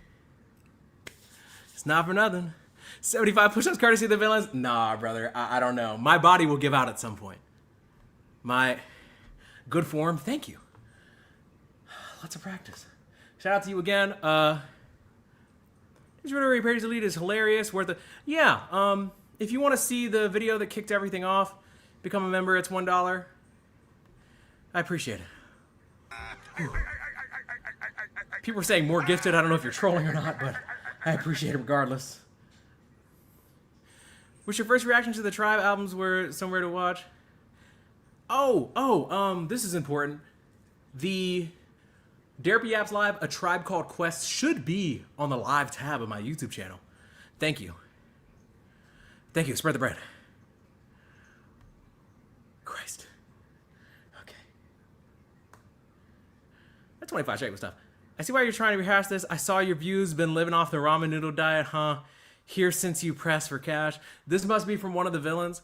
It's not for nothing. 75 push-ups courtesy of the villains? Nah, brother, I don't know. My body will give out at some point. My good form, thank you. Lots of practice. Shout out to you again. This Praise Elite is hilarious, worth it. Yeah, if you want to see the video that kicked everything off, become a member. It's $1. I appreciate it. Whew. People are saying more gifted. I don't know if you're trolling or not, but I appreciate it regardless. What's your first reaction to the Tribe albums were Somewhere to Watch? This is important. The Derapy Yaps Live, A Tribe Called Quest should be on the live tab of my YouTube channel. Thank you. Thank you. Spread the bread. Christ. Okay. That 25 shake was tough. I see why you're trying to rehash this. I saw your views. Been living off the ramen noodle diet, huh? Here since you press for cash. This must be from one of the villains.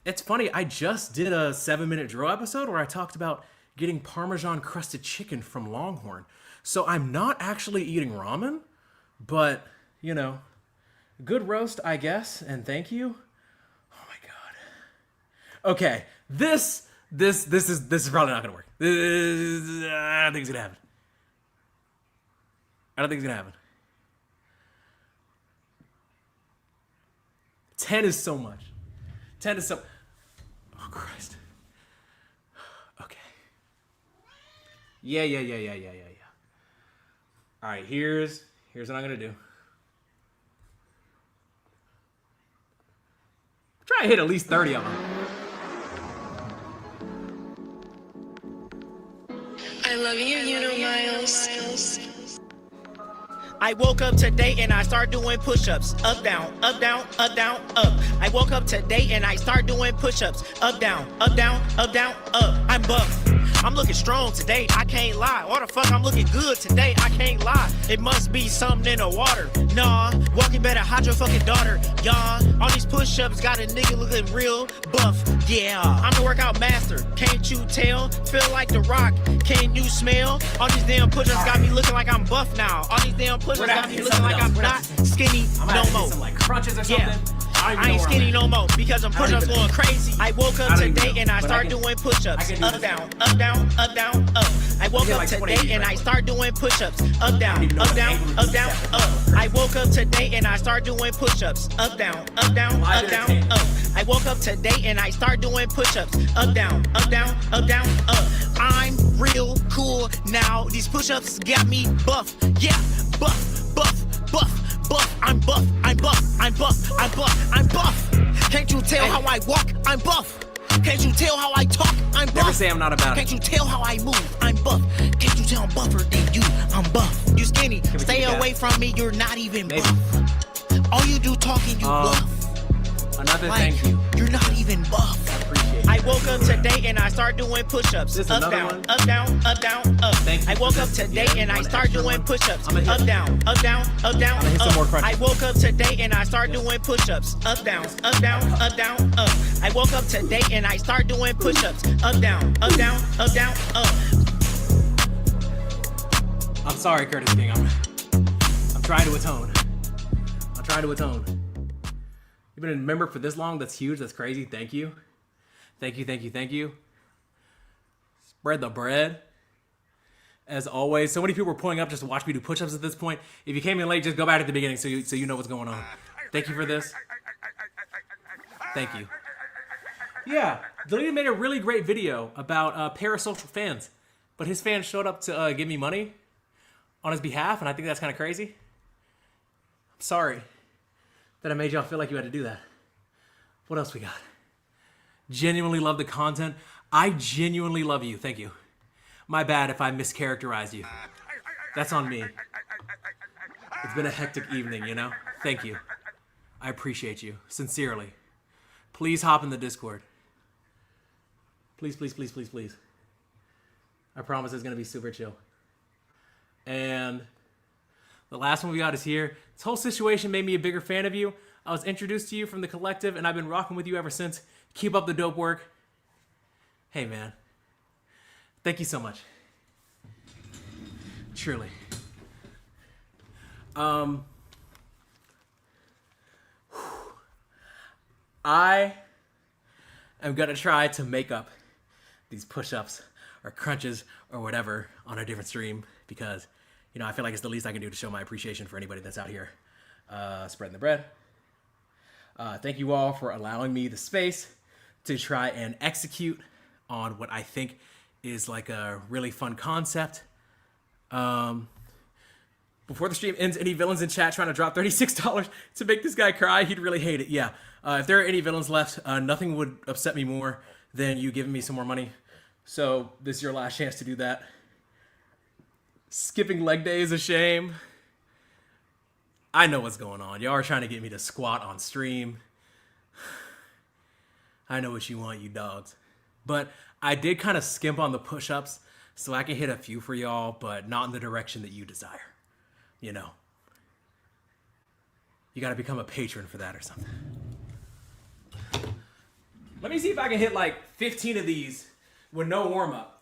It's funny. I just did a 7-minute drill episode where I talked about getting Parmesan crusted chicken from Longhorn. So I'm not actually eating ramen, but you know. Good roast, I guess, and thank you. Oh my god. Okay, this is probably not gonna work. I don't think it's gonna happen. I don't think it's gonna happen. 10 is so much. 10 is so. Oh Christ. Okay. Yeah. All right, here's what I'm gonna do. Try to hit at least 30 of them. I love you, you know, Miles. I woke up today and I start doing push-ups. Up, down, up, down, up, down, up. I woke up today and I start doing push-ups. Up, down, up, down, up, down, up. I'm buff. I'm looking strong today, I can't lie. What the fuck, I'm looking good today, I can't lie. It must be something in the water. Nah, walking better, hide your fucking daughter. Y'all, all these push-ups got a nigga looking real buff. Yeah, I'm the workout master, can't you tell? Feel like The Rock, can you smell? All these damn push-ups got me looking like I'm buff now. All these damn push-ups got me looking like I'm not skinny no more. Some, like, crunches or something. Yeah. I ain't skinny no more because I'm push-ups going crazy. I woke up today and I start doing push-ups. Up, down, up, down, up, down, up. I woke up today and I start doing push-ups. Up, down, up, down, up, down, up. I woke up today and I start doing push-ups. Up, down, up, down, up, down, up. I woke up today and I start doing push-ups. Up, down, up, down, up, down, up. I'm real cool now. These push-ups got me buff. Yeah, buff, buff, buff. Buff, I'm buff, I'm buff, I'm buff, I'm buff, I'm buff. Can't you tell how I walk? I'm buff. Can't you tell how I talk? I'm buff. Never say I'm not about Can't it. you tell how I move? I'm buff. Can't you tell I'm buffer than you? I'm buff. You skinny. Stay away from me. You're not even buff. All you do talking, you buff. Another like, thank you. You're not even buff. I woke up today and I start doing push-ups. Up, down, up, down, up, down, up. I woke up today and I start doing push-ups. Up, down, up, down, up, down, up. I woke up today and I start doing push-ups. Up, down, up, down, up, down, up. I woke up today and I start doing push-ups. Up, down, up, down, up, down, up. I'm sorry, Curtis King. I'm trying to atone. trying to atone. You've been a member for this long. That's huge. That's crazy. Thank you. Thank you, thank you, thank you. Spread the bread. As always, so many people were pulling up just to watch me do push-ups at this point. If you came in late, just go back at the beginning so you know what's going on. Thank you for this. Thank you. Yeah, Deleted made a really great video about parasocial fans, but his fans showed up to give me money on his behalf, and I think that's kind of crazy. I'm sorry that I made y'all feel like you had to do that. What else we got? Genuinely love the content. I genuinely love you. Thank you. My bad if I mischaracterized you. That's on me. It's been a hectic evening, you know? Thank you. I appreciate you. Sincerely. Please hop in the Discord. Please, please, please, please, please. I promise it's going to be super chill. And the last one we got is here. This whole situation made me a bigger fan of you. I was introduced to you from the collective, and I've been rocking with you ever since. Keep up the dope work. Hey, man. Thank you so much. Truly. I am going to try to make up these push-ups or crunches or whatever on a different stream because, you know, I feel like it's the least I can do to show my appreciation for anybody that's out here spreading the bread. Thank you all for allowing me the space to try and execute on what I think is like a really fun concept. Before the stream ends, any villains in chat trying to drop $36 to make this guy cry? He'd really hate it. Yeah. If there are any villains left, nothing would upset me more than you giving me some more money. So this is your last chance to do that. Skipping leg day is a shame. I know what's going on. Y'all are trying to get me to squat on stream. I know what you want, you dogs. But I did kind of skimp on the push-ups so I can hit a few for y'all, but not in the direction that you desire. You know. You got to become a patron for that or something. Let me see if I can hit like 15 of these with no warm-up.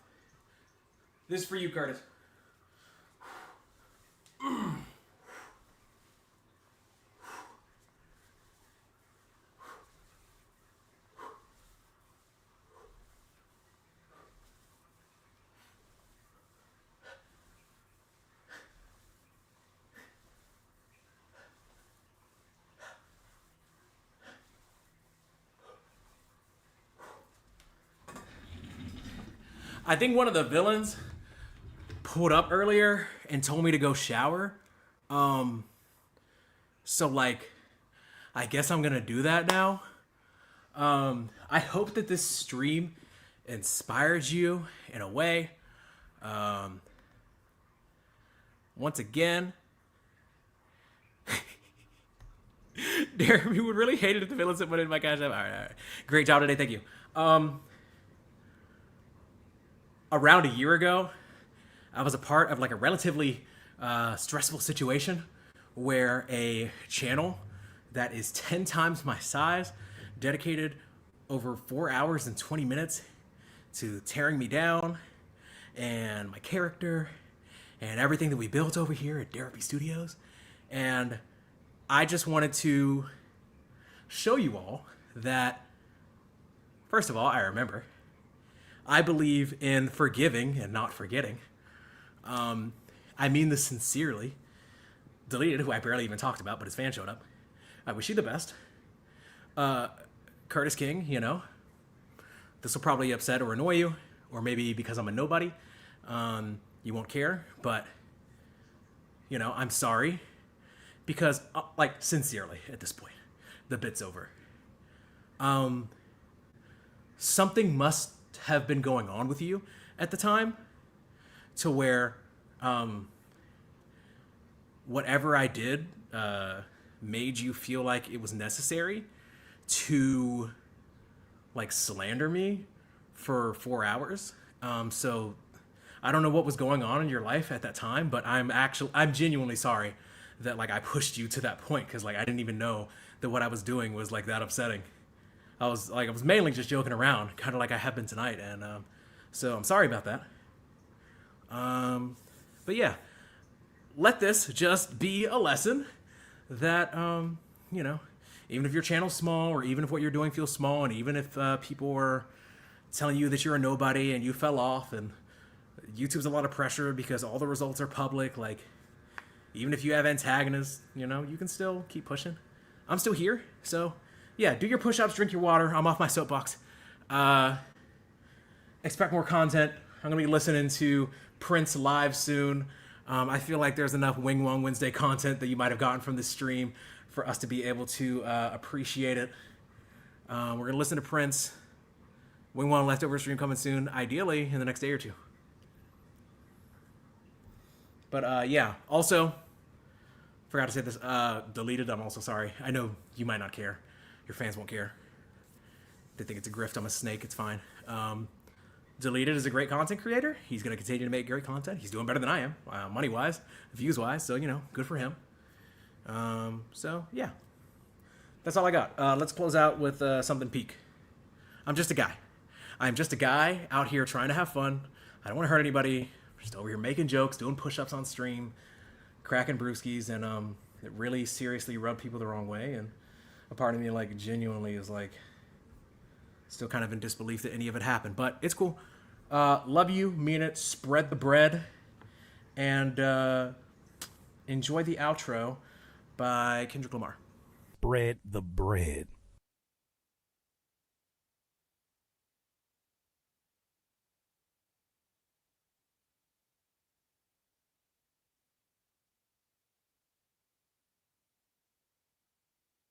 This is for you, Curtis. I think one of the villains pulled up earlier and told me to go shower. So like, I guess I'm gonna do that now. I hope that this stream inspires you in a way. Once again, Derapy would really hate it if the villains had put in my cash app. All right. Great job today, thank you. Around a year ago, I was a part of like a relatively stressful situation where a channel that is 10 times my size dedicated over 4 hours and 20 minutes to tearing me down and my character and everything that we built over here at Derapy Studios. And I just wanted to show you all that, first of all, I remember. I believe in forgiving and not forgetting. I mean this sincerely. Deleted, who I barely even talked about, but his fan showed up. I wish you the best. Curtis King, you know, this will probably upset or annoy you, or maybe because I'm a nobody, you won't care, but, you know, I'm sorry. Because, like, sincerely, at this point, the bit's over. Something must have been going on with you at the time to where whatever I did made you feel like it was necessary to like slander me for 4 hours. So I don't know what was going on in your life at that time, but I'm genuinely sorry that like I pushed you to that point, because like I didn't even know that what I was doing was like that upsetting. I was mainly just joking around, kind of like I have been tonight, and so I'm sorry about that. But yeah, let this just be a lesson that, you know, even if your channel's small, or even if what you're doing feels small, and even if people are telling you that you're a nobody and you fell off, and YouTube's a lot of pressure because all the results are public, like, even if you have antagonists, you know, you can still keep pushing. I'm still here, so yeah, do your push-ups, drink your water. I'm off my soapbox. Expect more content. I'm gonna be listening to Prince live soon. I feel like there's enough Wing Wong Wednesday content that you might have gotten from this stream for us to be able to appreciate it. We're gonna listen to Prince. Wing Wong leftover stream coming soon, ideally in the next day or two. But yeah, also, forgot to say this, deleted, I'm also sorry. I know you might not care. Your fans won't care. They think it's a grift, I'm a snake, it's fine. Deleted is a great content creator. He's going to continue to make great content. He's doing better than I am, money-wise, views-wise, so, you know, good for him. So, yeah. That's all I got. Let's close out with something peak. I'm just a guy. I'm just a guy out here trying to have fun. I don't want to hurt anybody. I'm just over here making jokes, doing push-ups on stream, cracking brewskis, and it really seriously rubbed people the wrong way, and a part of me, like, genuinely is, like, still kind of in disbelief that any of it happened, but it's cool. Love you, mean it, spread the bread, and enjoy the outro by Kendrick Lamar. Spread the bread.